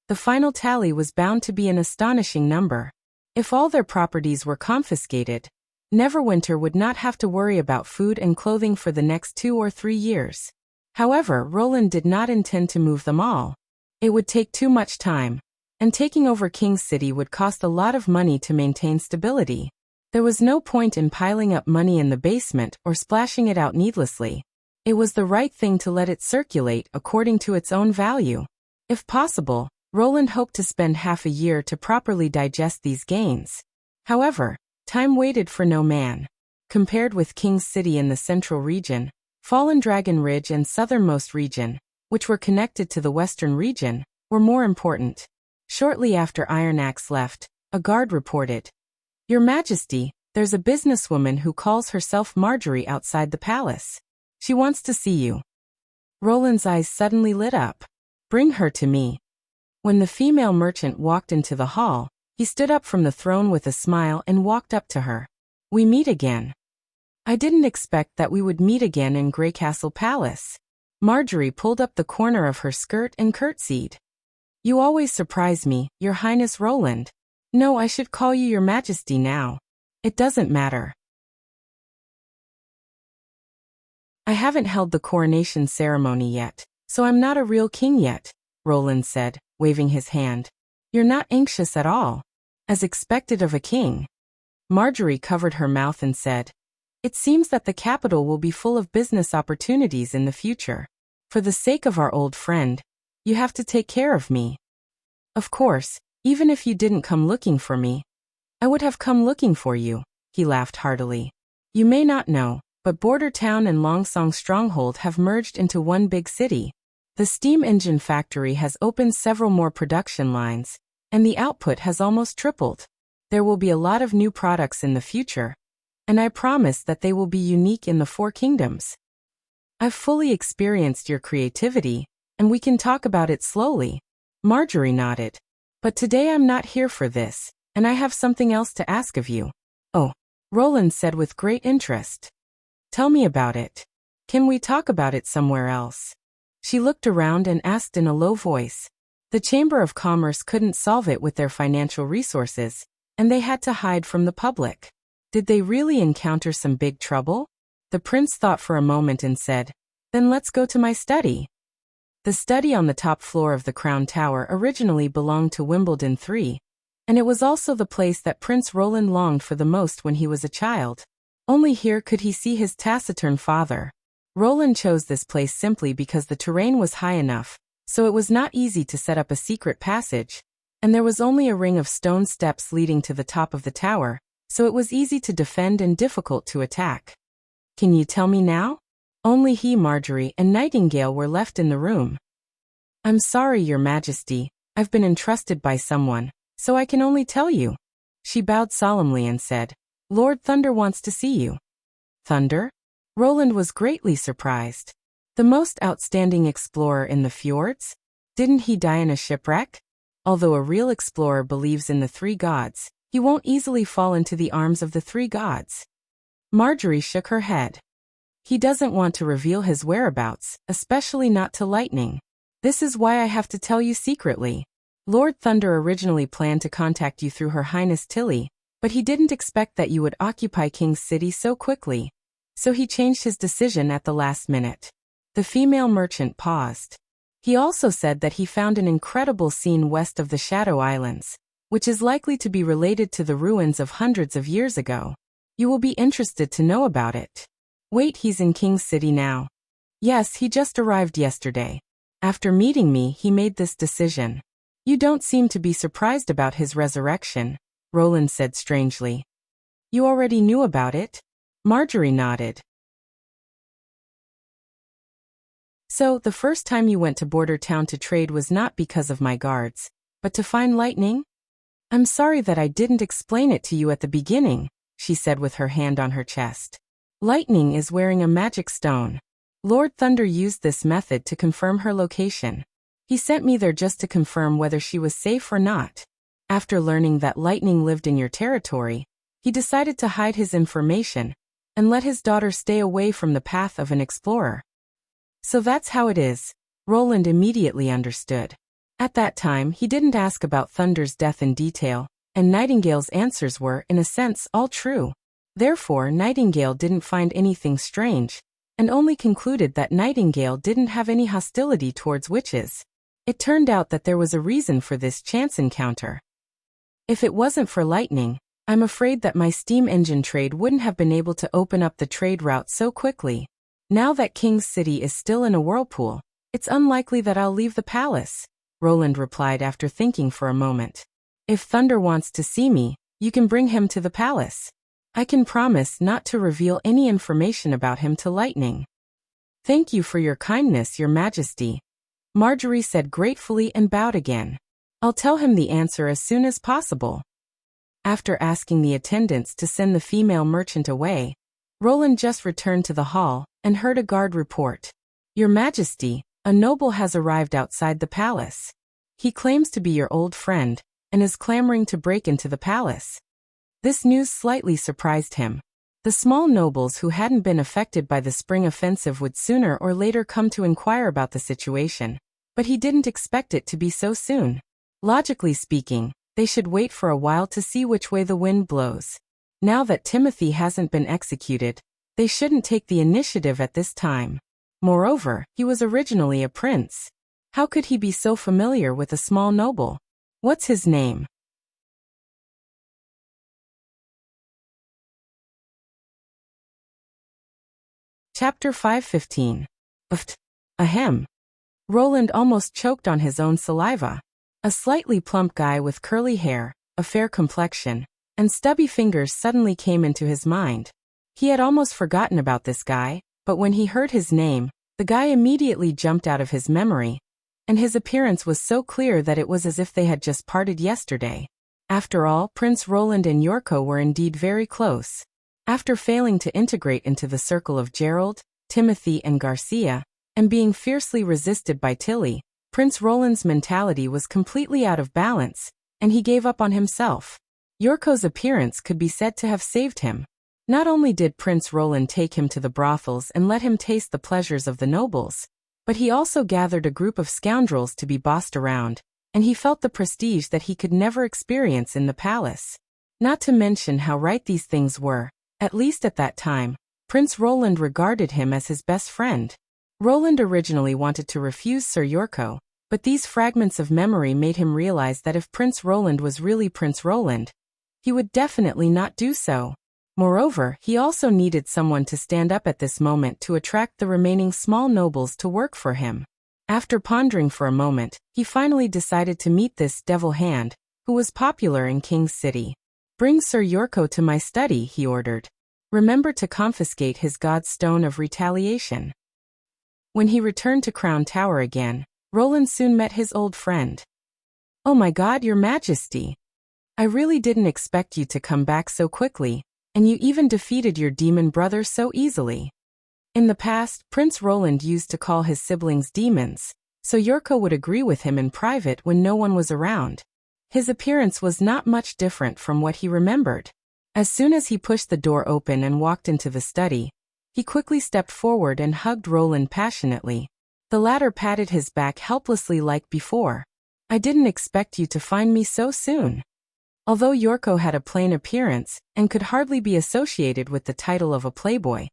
[SPEAKER 1] the final tally was bound to be an astonishing number. If all their properties were confiscated, Neverwinter would not have to worry about food and clothing for the next 2 or 3 years. However, Roland did not intend to move them all. It would take too much time, and taking over King's City would cost a lot of money to maintain stability. There was no point in piling up money in the basement or splashing it out needlessly. It was the right thing to let it circulate according to its own value. If possible, Roland hoped to spend half a year to properly digest these gains. However, time waited for no man. Compared with King's City in the central region, Fallen Dragon Ridge and southernmost region, which were connected to the western region, were more important. Shortly after Iron Axe left, a guard reported, "Your Majesty, there's a businesswoman who calls herself Marjorie outside the palace. She wants to see you." Roland's eyes suddenly lit up. "Bring her to me." When the female merchant walked into the hall, he stood up from the throne with a smile and walked up to her. "We meet again. I didn't expect that we would meet again in Greycastle Palace." Marjorie pulled up the corner of her skirt and curtsied. "You always surprise me, Your Highness Roland." "No, I should call you Your Majesty now. It doesn't matter. I haven't held the coronation ceremony yet, so I'm not a real king yet," Roland said, waving his hand. "You're not anxious at all. As expected of a king." Marjorie covered her mouth and said, "It seems that the capital will be full of business opportunities in the future. For the sake of our old friend, you have to take care of me. Of course, even if you didn't come looking for me, I would have come looking for you," he laughed heartily. "You may not know, but Border Town and Longsong Stronghold have merged into one big city. The steam engine factory has opened several more production lines, and the output has almost tripled. There will be a lot of new products in the future, and I promise that they will be unique in the 4 kingdoms. I've fully experienced your creativity, and we can talk about it slowly." Marjorie nodded. "But today I'm not here for this, and I have something else to ask of you." "Oh," Roland said with great interest. "Tell me about it. Can we talk about it somewhere else?" She looked around and asked in a low voice. The Chamber of Commerce couldn't solve it with their financial resources, and they had to hide from the public. Did they really encounter some big trouble? The prince thought for a moment and said, "Then let's go to my study." The study on the top floor of the Crown Tower originally belonged to Wimbledon III, and it was also the place that Prince Roland longed for the most when he was a child. Only here could he see his taciturn father. Roland chose this place simply because the terrain was high enough, so it was not easy to set up a secret passage, and there was only a ring of stone steps leading to the top of the tower, so it was easy to defend and difficult to attack. "Can you tell me now?" Only he, Marjorie, and Nightingale were left in the room. "I'm sorry, Your Majesty, I've been entrusted by someone, so I can only tell you." She bowed solemnly and said, "Lord Thunder wants to see you." "Thunder?" Roland was greatly surprised. The most outstanding explorer in the fjords? Didn't he die in a shipwreck? Although a real explorer believes in the 3 gods, he won't easily fall into the arms of the 3 gods. Marjorie shook her head. "He doesn't want to reveal his whereabouts, especially not to Lightning. This is why I have to tell you secretly. Lord Thunder originally planned to contact you through Her Highness Tilly, but he didn't expect that you would occupy King's City so quickly. So he changed his decision at the last minute." The female merchant paused. "He also said that he found an incredible scene west of the Shadow Islands, which is likely to be related to the ruins of hundreds of years ago. You will be interested to know about it." "Wait, he's in King's City now?" "Yes, he just arrived yesterday. After meeting me, he made this decision." "You don't seem to be surprised about his resurrection," Roland said strangely. "You already knew about it?" Marjorie nodded. "So, the first time you went to Border Town to trade was not because of my guards, but to find Lightning? I'm sorry that I didn't explain it to you at the beginning," she said with her hand on her chest. "Lightning is wearing a magic stone. Lord Thunder used this method to confirm her location. He sent me there just to confirm whether she was safe or not. After learning that Lightning lived in your territory, he decided to hide his information and let his daughter stay away from the path of an explorer." So that's how it is. Roland immediately understood. At that time, he didn't ask about Thunder's death in detail, and Nightingale's answers were, in a sense, all true. Therefore, Nightingale didn't find anything strange, and only concluded that Nightingale didn't have any hostility towards witches. It turned out that there was a reason for this chance encounter. If it wasn't for lightning, I'm afraid that my steam engine trade wouldn't have been able to open up the trade route so quickly. Now that King's City is still in a whirlpool, it's unlikely that I'll leave the palace, Roland replied after thinking for a moment. If Thunder wants to see me, you can bring him to the palace. I can promise not to reveal any information about him to Lightning. Thank you for your kindness, Your Majesty, Marjorie said gratefully and bowed again. I'll tell him the answer as soon as possible. After asking the attendants to send the female merchant away, Roland just returned to the hall and heard a guard report. Your Majesty, a noble has arrived outside the palace. He claims to be your old friend and is clamoring to break into the palace. This news slightly surprised him. The small nobles who hadn't been affected by the spring offensive would sooner or later come to inquire about the situation, but he didn't expect it to be so soon. Logically speaking, they should wait for a while to see which way the wind blows. Now that Timothy hasn't been executed, they shouldn't take the initiative at this time. Moreover, he was originally a prince. How could he be so familiar with a small noble? What's his name? Chapter 5:15. Ahem. Roland almost choked on his own saliva. A slightly plump guy with curly hair, a fair complexion, and stubby fingers suddenly came into his mind. He had almost forgotten about this guy, but when he heard his name, the guy immediately jumped out of his memory, and his appearance was so clear that it was as if they had just parted yesterday. After all, Prince Roland and Yorko were indeed very close. After failing to integrate into the circle of Gerald, Timothy and Garcia, and being fiercely resisted by Tilly, Prince Roland's mentality was completely out of balance, and he gave up on himself. Yorko's appearance could be said to have saved him. Not only did Prince Roland take him to the brothels and let him taste the pleasures of the nobles, but he also gathered a group of scoundrels to be bossed around, and he felt the prestige that he could never experience in the palace. Not to mention how right these things were. At least at that time, Prince Roland regarded him as his best friend. Roland originally wanted to refuse Sir Yorko, but these fragments of memory made him realize that if Prince Roland was really Prince Roland, he would definitely not do so. Moreover, he also needed someone to stand up at this moment to attract the remaining small nobles to work for him. After pondering for a moment, he finally decided to meet this devil hand, who was popular in King's City. Bring Sir Yorko to my study, he ordered. Remember to confiscate his god's stone of retaliation. When he returned to Crown Tower again, Roland soon met his old friend. Oh my God, Your Majesty! I really didn't expect you to come back so quickly, and you even defeated your demon brother so easily. In the past, Prince Roland used to call his siblings demons, so Yorko would agree with him in private when no one was around. His appearance was not much different from what he remembered. As soon as he pushed the door open and walked into the study, he quickly stepped forward and hugged Roland passionately. The latter patted his back helplessly like before. I didn't expect you to find me so soon. Although Yorko had a plain appearance and could hardly be associated with the title of a playboy,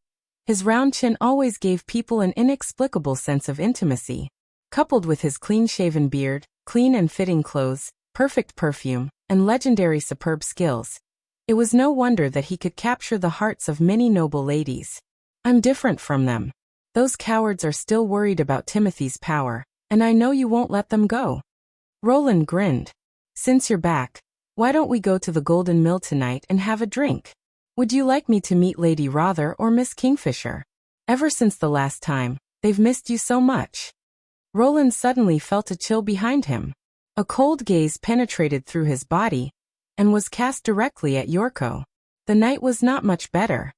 [SPEAKER 1] his round chin always gave people an inexplicable sense of intimacy. Coupled with his clean-shaven beard, clean and fitting clothes, perfect perfume, and legendary superb skills, it was no wonder that he could capture the hearts of many noble ladies. I'm different from them. Those cowards are still worried about Timothy's power, and I know you won't let them go. Roland grinned. Since you're back, why don't we go to the Golden Mill tonight and have a drink? Would you like me to meet Lady Rother or Miss Kingfisher? Ever since the last time, they've missed you so much. Roland suddenly felt a chill behind him. A cold gaze penetrated through his body and was cast directly at Yorko. The night was not much better.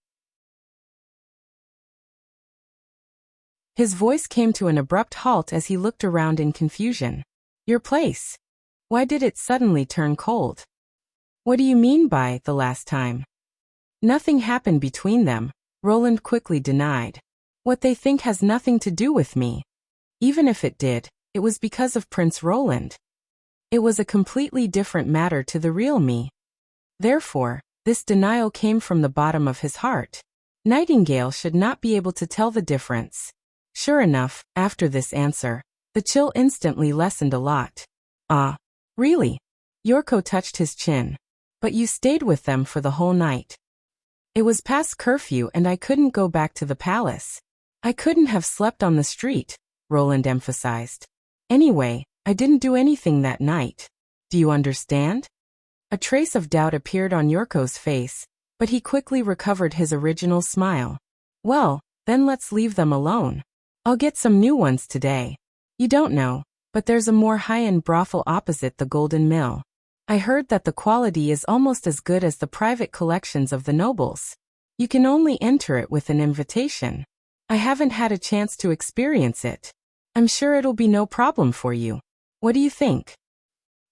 [SPEAKER 1] His voice came to an abrupt halt as he looked around in confusion. Your place? Why did it suddenly turn cold? What do you mean by the last time? Nothing happened between them, Roland quickly denied. What they think has nothing to do with me. Even if it did, it was because of Prince Roland. It was a completely different matter to the real me. Therefore, this denial came from the bottom of his heart. Nightingale should not be able to tell the difference. Sure enough, after this answer, the chill instantly lessened a lot. Ah, really? Yorko touched his chin. But you stayed with them for the whole night. It was past curfew and I couldn't go back to the palace. I couldn't have slept on the street, Roland emphasized. Anyway, I didn't do anything that night. Do you understand? A trace of doubt appeared on Yorko's face, but he quickly recovered his original smile. Well, then let's leave them alone. I'll get some new ones today. You don't know, but there's a more high-end brothel opposite the Golden Mill. I heard that the quality is almost as good as the private collections of the nobles. You can only enter it with an invitation. I haven't had a chance to experience it. I'm sure it'll be no problem for you. What do you think?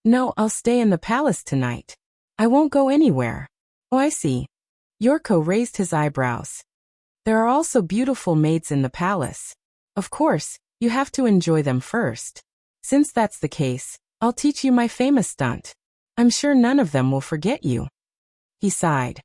[SPEAKER 1] No, I'll stay in the palace tonight. I won't go anywhere. Oh, I see. Yorko raised his eyebrows. There are also beautiful maids in the palace. Of course, you have to enjoy them first. Since that's the case, I'll teach you my famous stunt. I'm sure none of them will forget you. He sighed.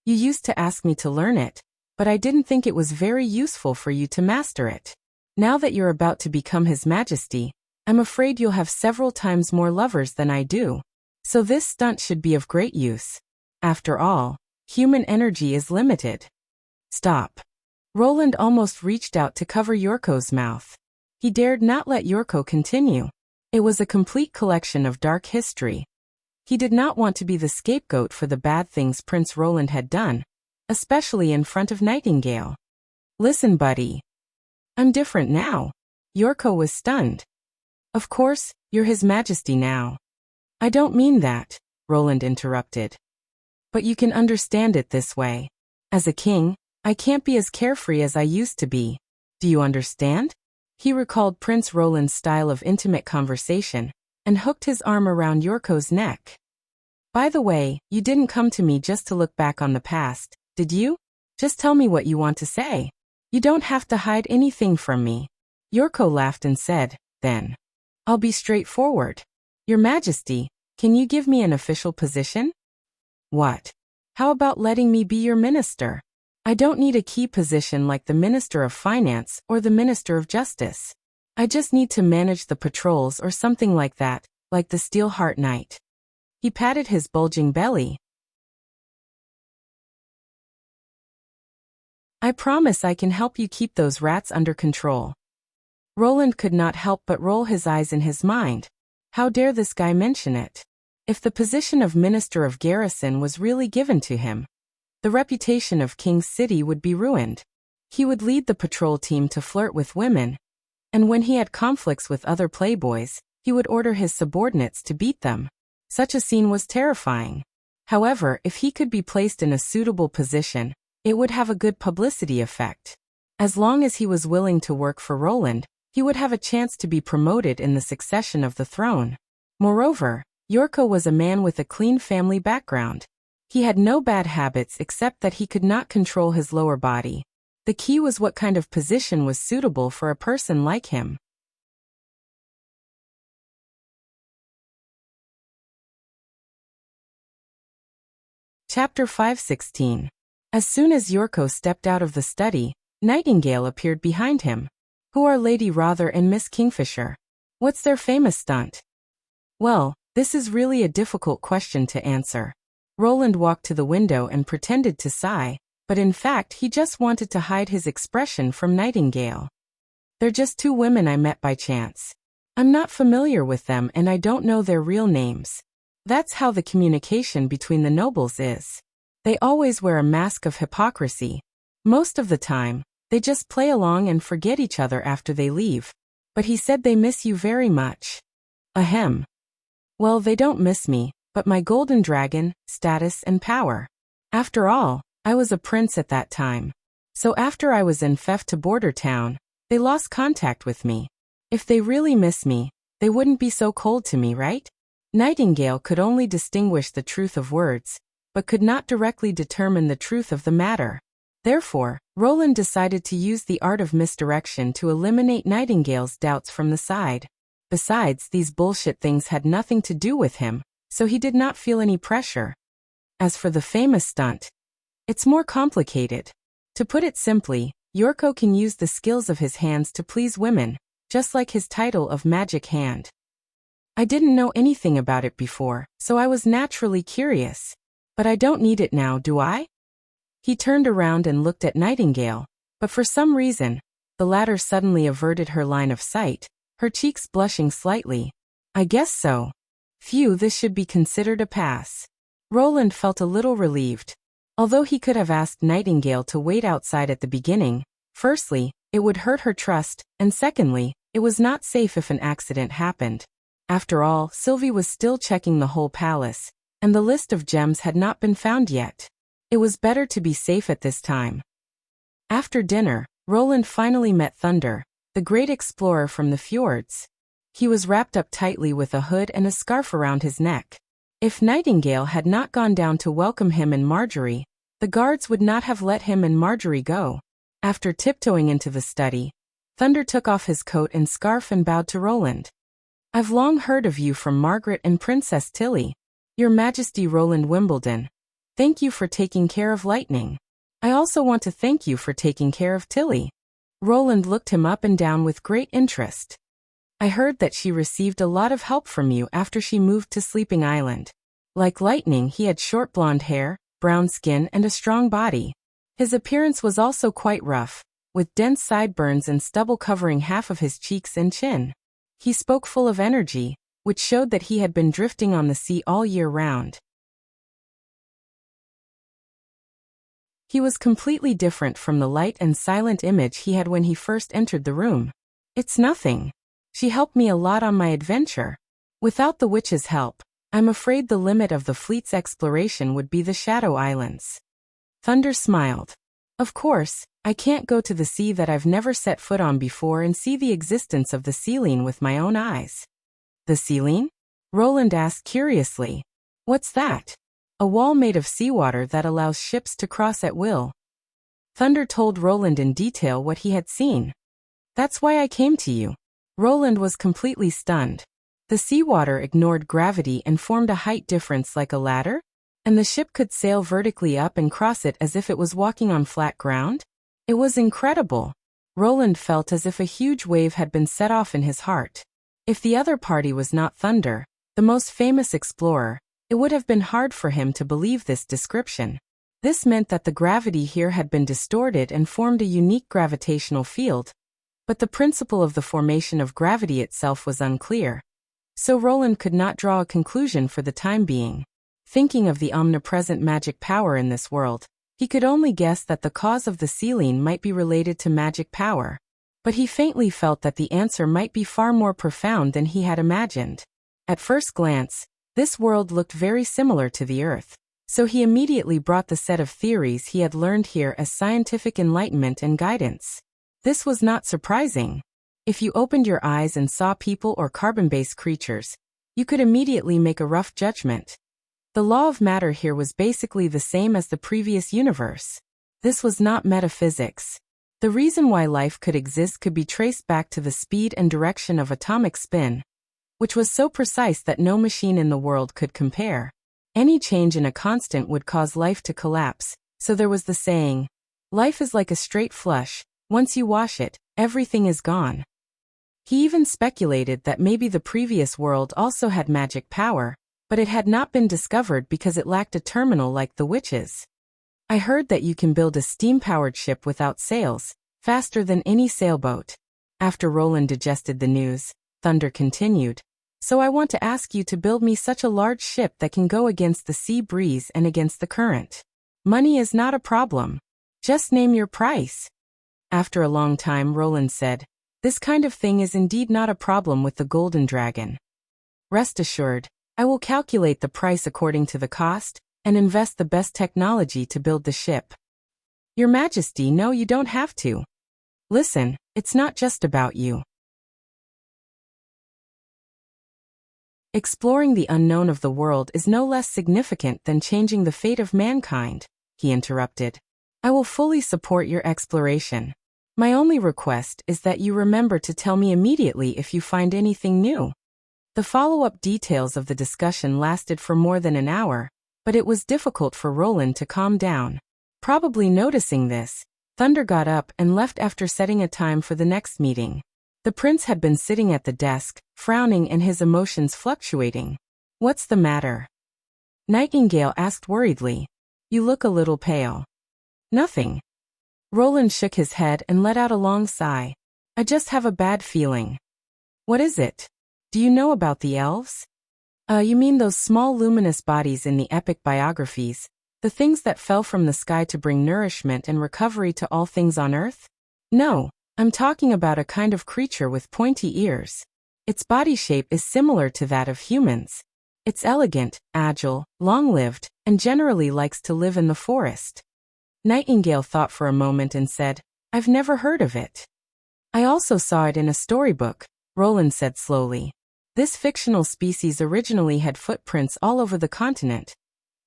[SPEAKER 1] You used to ask me to learn it, but I didn't think it was very useful for you to master it. Now that you're about to become His Majesty, I'm afraid you'll have several times more lovers than I do. So this stunt should be of great use. After all, human energy is limited. Stop. Roland almost reached out to cover Yorko's mouth. He dared not let Yorko continue. It was a complete collection of dark history. He did not want to be the scapegoat for the bad things Prince Roland had done, especially in front of Nightingale. Listen, buddy. I'm different now. Yorko was stunned. Of course, you're His Majesty now. I don't mean that, Roland interrupted. But you can understand it this way. As a king, I can't be as carefree as I used to be. Do you understand? He recalled Prince Roland's style of intimate conversation and hooked his arm around Yorko's neck. By the way, you didn't come to me just to look back on the past, did you? Just tell me what you want to say. You don't have to hide anything from me. Yorko laughed and said, then. I'll be straightforward. Your Majesty, can you give me an official position? What? How about letting me be your minister? I don't need a key position like the Minister of Finance or the Minister of Justice. I just need to manage the patrols or something like that, like the Steel Heart Knight. He patted his bulging belly. I promise I can help you keep those rats under control. Roland could not help but roll his eyes in his mind. How dare this guy mention it? If the position of Minister of Garrison was really given to him, the reputation of King's City would be ruined. He would lead the patrol team to flirt with women, and when he had conflicts with other playboys, he would order his subordinates to beat them. Such a scene was terrifying. However, if he could be placed in a suitable position, it would have a good publicity effect. As long as he was willing to work for Roland, he would have a chance to be promoted in the succession of the throne. Moreover, Yorko was a man with a clean family background. He had no bad habits except that he could not control his lower body. The key was what kind of position was suitable for a person like him. Chapter 5:16. As soon as Yorko stepped out of the study, Nightingale appeared behind him. Who are Lady Rother and Miss Kingfisher? What's their famous stunt? Well, this is really a difficult question to answer. Roland walked to the window and pretended to sigh, but in fact he just wanted to hide his expression from Nightingale. They're just two women I met by chance. I'm not familiar with them and I don't know their real names. That's how the communication between the nobles is. They always wear a mask of hypocrisy. Most of the time, they just play along and forget each other after they leave. But he said they miss you very much. Ahem. Well, they don't miss me, but my golden dragon, status and power. After all, I was a prince at that time. So after I was in theft to Border Town, they lost contact with me. If they really miss me, they wouldn't be so cold to me, right? Nightingale could only distinguish the truth of words, but could not directly determine the truth of the matter. Therefore, Roland decided to use the art of misdirection to eliminate Nightingale's doubts from the side. Besides, these bullshit things had nothing to do with him, so he did not feel any pressure. As for the famous stunt, it's more complicated. To put it simply, Yorko can use the skills of his hands to please women, just like his title of Magic Hand. I didn't know anything about it before, so I was naturally curious. But I don't need it now, do I? He turned around and looked at Nightingale, but for some reason, the latter suddenly averted her line of sight, her cheeks blushing slightly. I guess so. Phew, this should be considered a pass. Roland felt a little relieved. Although he could have asked Nightingale to wait outside at the beginning, firstly, it would hurt her trust, and secondly, it was not safe if an accident happened. After all, Sylvie was still checking the whole palace, and the list of gems had not been found yet. It was better to be safe at this time. After dinner, Roland finally met Thunder, the great explorer from the fjords. He was wrapped up tightly with a hood and a scarf around his neck. If Nightingale had not gone down to welcome him and Marjorie, the guards would not have let him and Marjorie go. After tiptoeing into the study, Thunder took off his coat and scarf and bowed to Roland. I've long heard of you from Margaret and Princess Tilly. Your Majesty Roland Wimbledon. Thank you for taking care of Lightning. I also want to thank you for taking care of Tilly. Roland looked him up and down with great interest. I heard that she received a lot of help from you after she moved to Sleeping Island. Like Lightning, he had short blonde hair, brown skin and a strong body. His appearance was also quite rough, with dense sideburns and stubble covering half of his cheeks and chin. He spoke full of energy, which showed that he had been drifting on the sea all year round. He was completely different from the light and silent image he had when he first entered the room. It's nothing. She helped me a lot on my adventure. Without the witch's help, I'm afraid the limit of the fleet's exploration would be the Shadow Islands. Thunder smiled. Of course, I can't go to the sea that I've never set foot on before and see the existence of the Sealine with my own eyes. The Sealine? Roland asked curiously. What's that? A wall made of seawater that allows ships to cross at will. Thunder told Roland in detail what he had seen. That's why I came to you. Roland was completely stunned. The seawater ignored gravity and formed a height difference like a ladder, and the ship could sail vertically up and cross it as if it was walking on flat ground? It was incredible. Roland felt as if a huge wave had been set off in his heart. If the other party was not Thunder, the most famous explorer, it would have been hard for him to believe this description. This meant that the gravity here had been distorted and formed a unique gravitational field, but the principle of the formation of gravity itself was unclear. So Roland could not draw a conclusion for the time being. Thinking of the omnipresent magic power in this world, he could only guess that the cause of the Sealine might be related to magic power. But he faintly felt that the answer might be far more profound than he had imagined. At first glance, this world looked very similar to the Earth, so he immediately brought the set of theories he had learned here as scientific enlightenment and guidance. This was not surprising. If you opened your eyes and saw people or carbon-based creatures, you could immediately make a rough judgment. The law of matter here was basically the same as the previous universe. This was not metaphysics. The reason why life could exist could be traced back to the speed and direction of atomic spin, which was so precise that no machine in the world could compare. Any change in a constant would cause life to collapse, so there was the saying, life is like a straight flush, once you wash it, everything is gone. He even speculated that maybe the previous world also had magic power, but it had not been discovered because it lacked a terminal like the witches. I heard that you can build a steam-powered ship without sails, faster than any sailboat. After Roland digested the news, Thunder continued. So I want to ask you to build me such a large ship that can go against the sea breeze and against the current. Money is not a problem. Just name your price. After a long time, Roland said, this kind of thing is indeed not a problem with the Golden Dragon. Rest assured, I will calculate the price according to the cost, and invest the best technology to build the ship. Your Majesty, no, you don't have to. Listen, it's not just about you. Exploring the unknown of the world is no less significant than changing the fate of mankind, he interrupted. I will fully support your exploration. My only request is that you remember to tell me immediately if you find anything new. The follow-up details of the discussion lasted for more than an hour, but it was difficult for Roland to calm down. Probably noticing this, Thunder got up and left after setting a time for the next meeting. The prince had been sitting at the desk, frowning and his emotions fluctuating. What's the matter? Nightingale asked worriedly. You look a little pale. Nothing. Roland shook his head and let out a long sigh. I just have a bad feeling. What is it? Do you know about the elves? You mean those small luminous bodies in the epic biographies, the things that fell from the sky to bring nourishment and recovery to all things on earth? No, I'm talking about a kind of creature with pointy ears. Its body shape is similar to that of humans. It's elegant, agile, long-lived, and generally likes to live in the forest. Nightingale thought for a moment and said, I've never heard of it. I also saw it in a storybook, Roland said slowly. This fictional species originally had footprints all over the continent,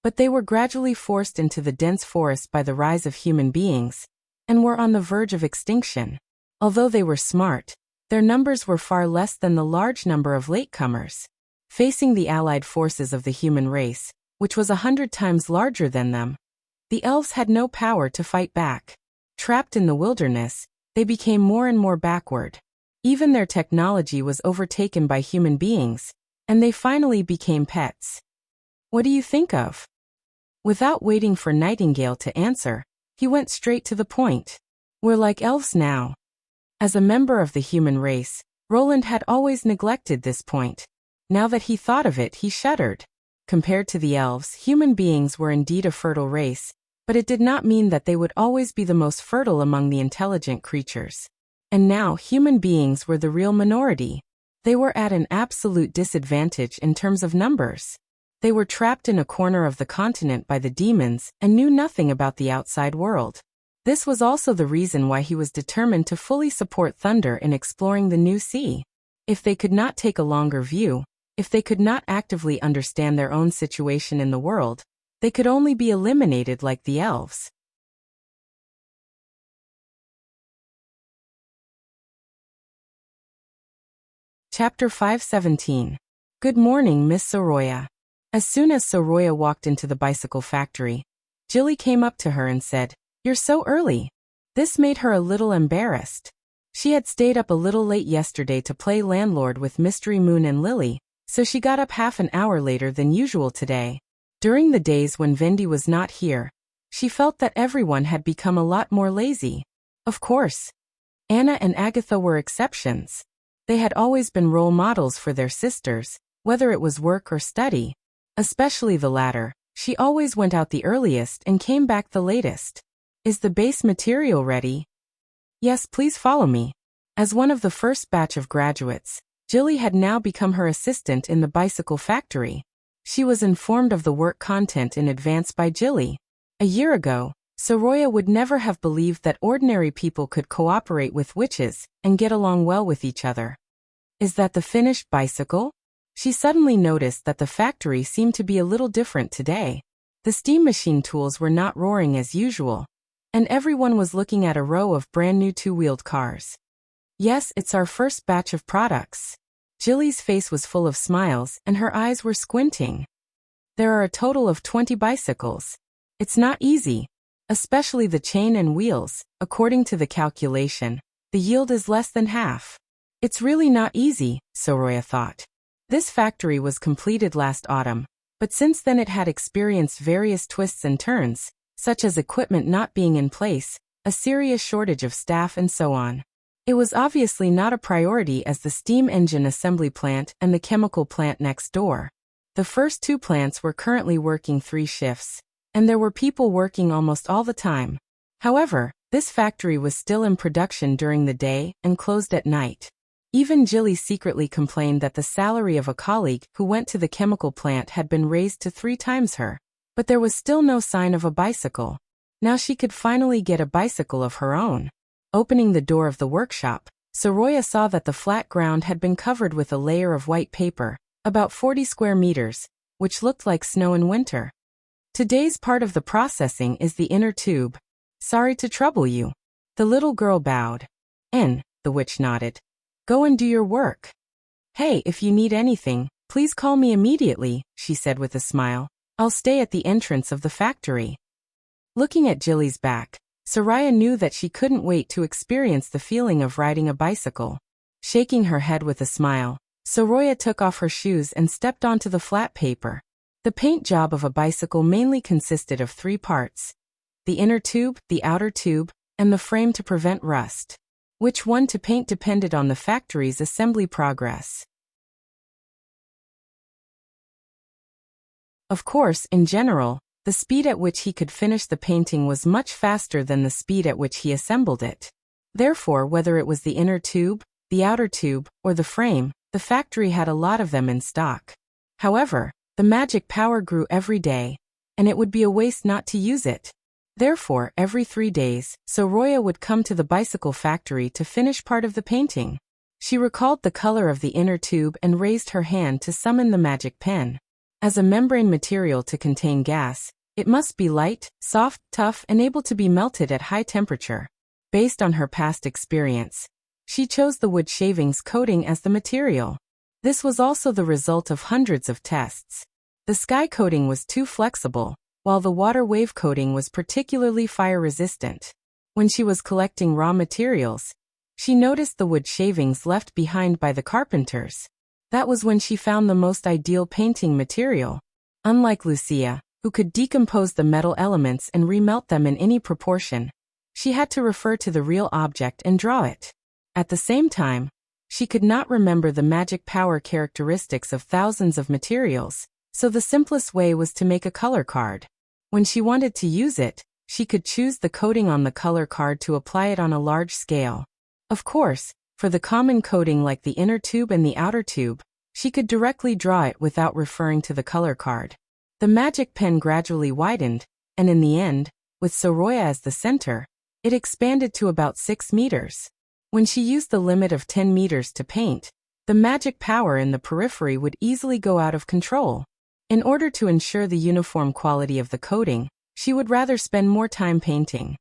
[SPEAKER 1] but they were gradually forced into the dense forest by the rise of human beings, and were on the verge of extinction. Although they were smart, their numbers were far less than the large number of latecomers. Facing the allied forces of the human race, which was 100 times larger than them, the elves had no power to fight back. Trapped in the wilderness, they became more and more backward. Even their technology was overtaken by human beings, and they finally became pets. What do you think of? Without waiting for Nightingale to answer, he went straight to the point. We're like elves now. As a member of the human race, Roland had always neglected this point. Now that he thought of it, he shuddered. Compared to the elves, human beings were indeed a fertile race, but it did not mean that they would always be the most fertile among the intelligent creatures. And now human beings were the real minority. They were at an absolute disadvantage in terms of numbers. They were trapped in a corner of the continent by the demons and knew nothing about the outside world. This was also the reason why he was determined to fully support Thunder in exploring the new sea. If they could not take a longer view, if they could not actively understand their own situation in the world, they could only be eliminated like the elves. Chapter 517. Good morning, Miss Soroya. As soon as Soroya walked into the bicycle factory, Jilly came up to her and said, You're so early. This made her a little embarrassed. She had stayed up a little late yesterday to play landlord with Mystery Moon and Lily, so she got up half an hour later than usual today. During the days when Vendi was not here, she felt that everyone had become a lot more lazy. Of course, Anna and Agatha were exceptions. They had always been role models for their sisters, whether it was work or study. Especially the latter, she always went out the earliest and came back the latest. Is the base material ready? Yes, please follow me. As one of the first batch of graduates, Jilly had now become her assistant in the bicycle factory. She was informed of the work content in advance by Jilly. A year ago, Soroya would never have believed that ordinary people could cooperate with witches and get along well with each other. Is that the finished bicycle? She suddenly noticed that the factory seemed to be a little different today. The steam machine tools were not roaring as usual, and everyone was looking at a row of brand new two-wheeled cars. Yes, it's our first batch of products. Jilly's face was full of smiles and her eyes were squinting. There are a total of 20 bicycles. It's not easy, especially the chain and wheels. According to the calculation, the yield is less than half. It's really not easy, Soroya thought. This factory was completed last autumn, but since then it had experienced various twists and turns, such as equipment not being in place, a serious shortage of staff and so on. It was obviously not a priority as the steam engine assembly plant and the chemical plant next door. The first two plants were currently working 3 shifts, and there were people working almost all the time. However, this factory was still in production during the day and closed at night. Even Jilly secretly complained that the salary of a colleague who went to the chemical plant had been raised to 3 times her, but there was still no sign of a bicycle. Now she could finally get a bicycle of her own. Opening the door of the workshop, Soroya saw that the flat ground had been covered with a layer of white paper, about 40 square meters, which looked like snow in winter. Today's part of the processing is the inner tube. Sorry to trouble you. The little girl bowed. The witch nodded. Go and do your work. Hey, if you need anything, please call me immediately, she said with a smile. I'll stay at the entrance of the factory. Looking at Jilly's back, Soraya knew that she couldn't wait to experience the feeling of riding a bicycle. Shaking her head with a smile, Soraya took off her shoes and stepped onto the flat paper. The paint job of a bicycle mainly consisted of 3 parts: the inner tube, the outer tube, and the frame to prevent rust. Which one to paint depended on the factory's assembly progress. Of course, in general, the speed at which he could finish the painting was much faster than the speed at which he assembled it. Therefore, whether it was the inner tube, the outer tube, or the frame, the factory had a lot of them in stock. However, the magic power grew every day, and it would be a waste not to use it. Therefore, every 3 days, Soraya would come to the bicycle factory to finish part of the painting. She recalled the color of the inner tube and raised her hand to summon the magic pen. As a membrane material to contain gas, it must be light, soft, tough, and able to be melted at high temperature. Based on her past experience, she chose the wood shavings coating as the material. This was also the result of hundreds of tests. The sky coating was too flexible, while the water wave coating was particularly fire-resistant. When she was collecting raw materials, she noticed the wood shavings left behind by the carpenters. That was when she found the most ideal painting material. Unlike Lucia, who could decompose the metal elements and remelt them in any proportion, she had to refer to the real object and draw it. At the same time, she could not remember the magic power characteristics of thousands of materials, so the simplest way was to make a color card. When she wanted to use it, she could choose the coating on the color card to apply it on a large scale. Of course, for the common coating like the inner tube and the outer tube, she could directly draw it without referring to the color card. The magic pen gradually widened, and in the end, with Soraya as the center, it expanded to about 6 meters. When she used the limit of 10 meters to paint, the magic power in the periphery would easily go out of control. In order to ensure the uniform quality of the coating, she would rather spend more time painting.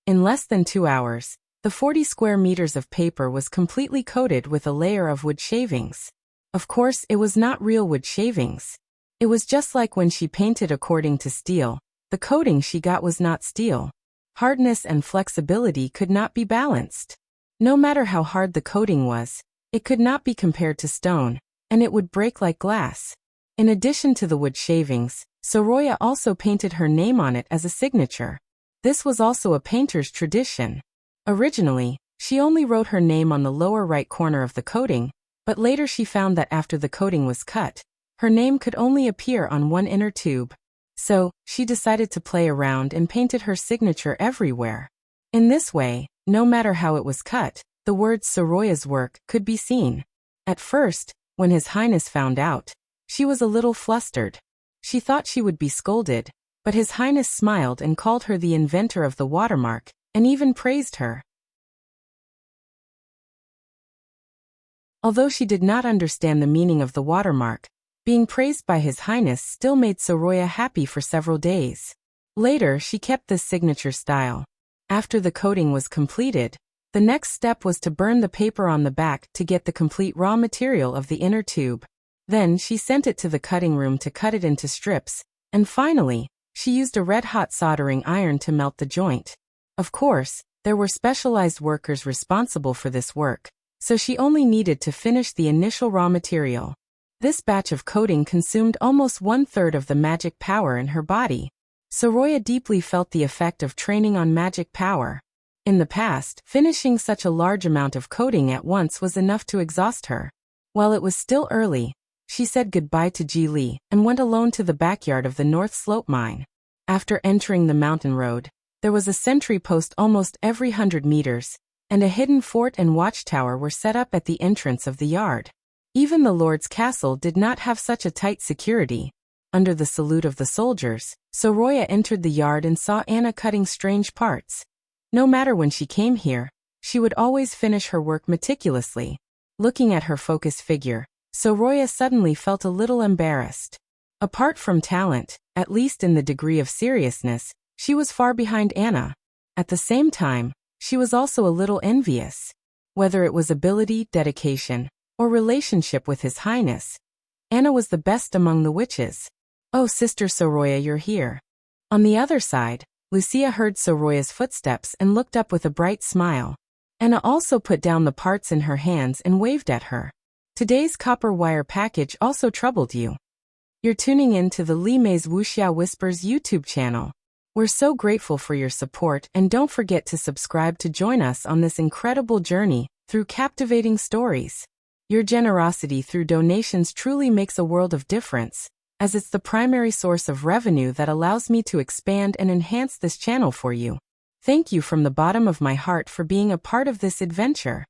[SPEAKER 1] In less than 2 hours, the 40 square meters of paper was completely coated with a layer of wood shavings. Of course, it was not real wood shavings. It was just like when she painted according to steel. The coating she got was not steel. Hardness and flexibility could not be balanced. No matter how hard the coating was, it could not be compared to stone, and it would break like glass. In addition to the wood shavings, Soraya also painted her name on it as a signature. This was also a painter's tradition. Originally, she only wrote her name on the lower right corner of the coating, but later she found that after the coating was cut, her name could only appear on one inner tube. So, she decided to play around and painted her signature everywhere. In this way, no matter how it was cut, the words Soraya's work could be seen. At first, when His Highness found out, she was a little flustered. She thought she would be scolded, but His Highness smiled and called her the inventor of the watermark, and even praised her. Although she did not understand the meaning of the watermark, being praised by His Highness still made Soraya happy for several days. Later, she kept this signature style. After the coating was completed, the next step was to burn the paper on the back to get the complete raw material of the inner tube. Then she sent it to the cutting room to cut it into strips, and finally, she used a red-hot soldering iron to melt the joint. Of course, there were specialized workers responsible for this work, so she only needed to finish the initial raw material. This batch of coating consumed almost 1/3 of the magic power in her body. Soraya deeply felt the effect of training on magic power. In the past, finishing such a large amount of coating at once was enough to exhaust her. While it was still early, she said goodbye to Ji Li and went alone to the backyard of the North Slope mine. After entering the mountain road, there was a sentry post almost every 100 meters, and a hidden fort and watchtower were set up at the entrance of the yard. Even the Lord's castle did not have such a tight security. Under the salute of the soldiers, Soraya entered the yard and saw Anna cutting strange parts. No matter when she came here, she would always finish her work meticulously. Looking at her focused figure, Soraya suddenly felt a little embarrassed. Apart from talent, at least in the degree of seriousness, she was far behind Anna. At the same time, she was also a little envious. Whether it was ability, dedication, or relationship with His Highness, Anna was the best among the witches. "Oh, Sister Soroya, you're here." On the other side, Lucia heard Soroya's footsteps and looked up with a bright smile. Anna also put down the parts in her hands and waved at her. Today's copper wire package also troubled you. You're tuning in to the Li Mei's Wuxia Whispers YouTube channel. We're so grateful for your support, and don't forget to subscribe to join us on this incredible journey through captivating stories. Your generosity through donations truly makes a world of difference, as it's the primary source of revenue that allows me to expand and enhance this channel for you. Thank you from the bottom of my heart for being a part of this adventure.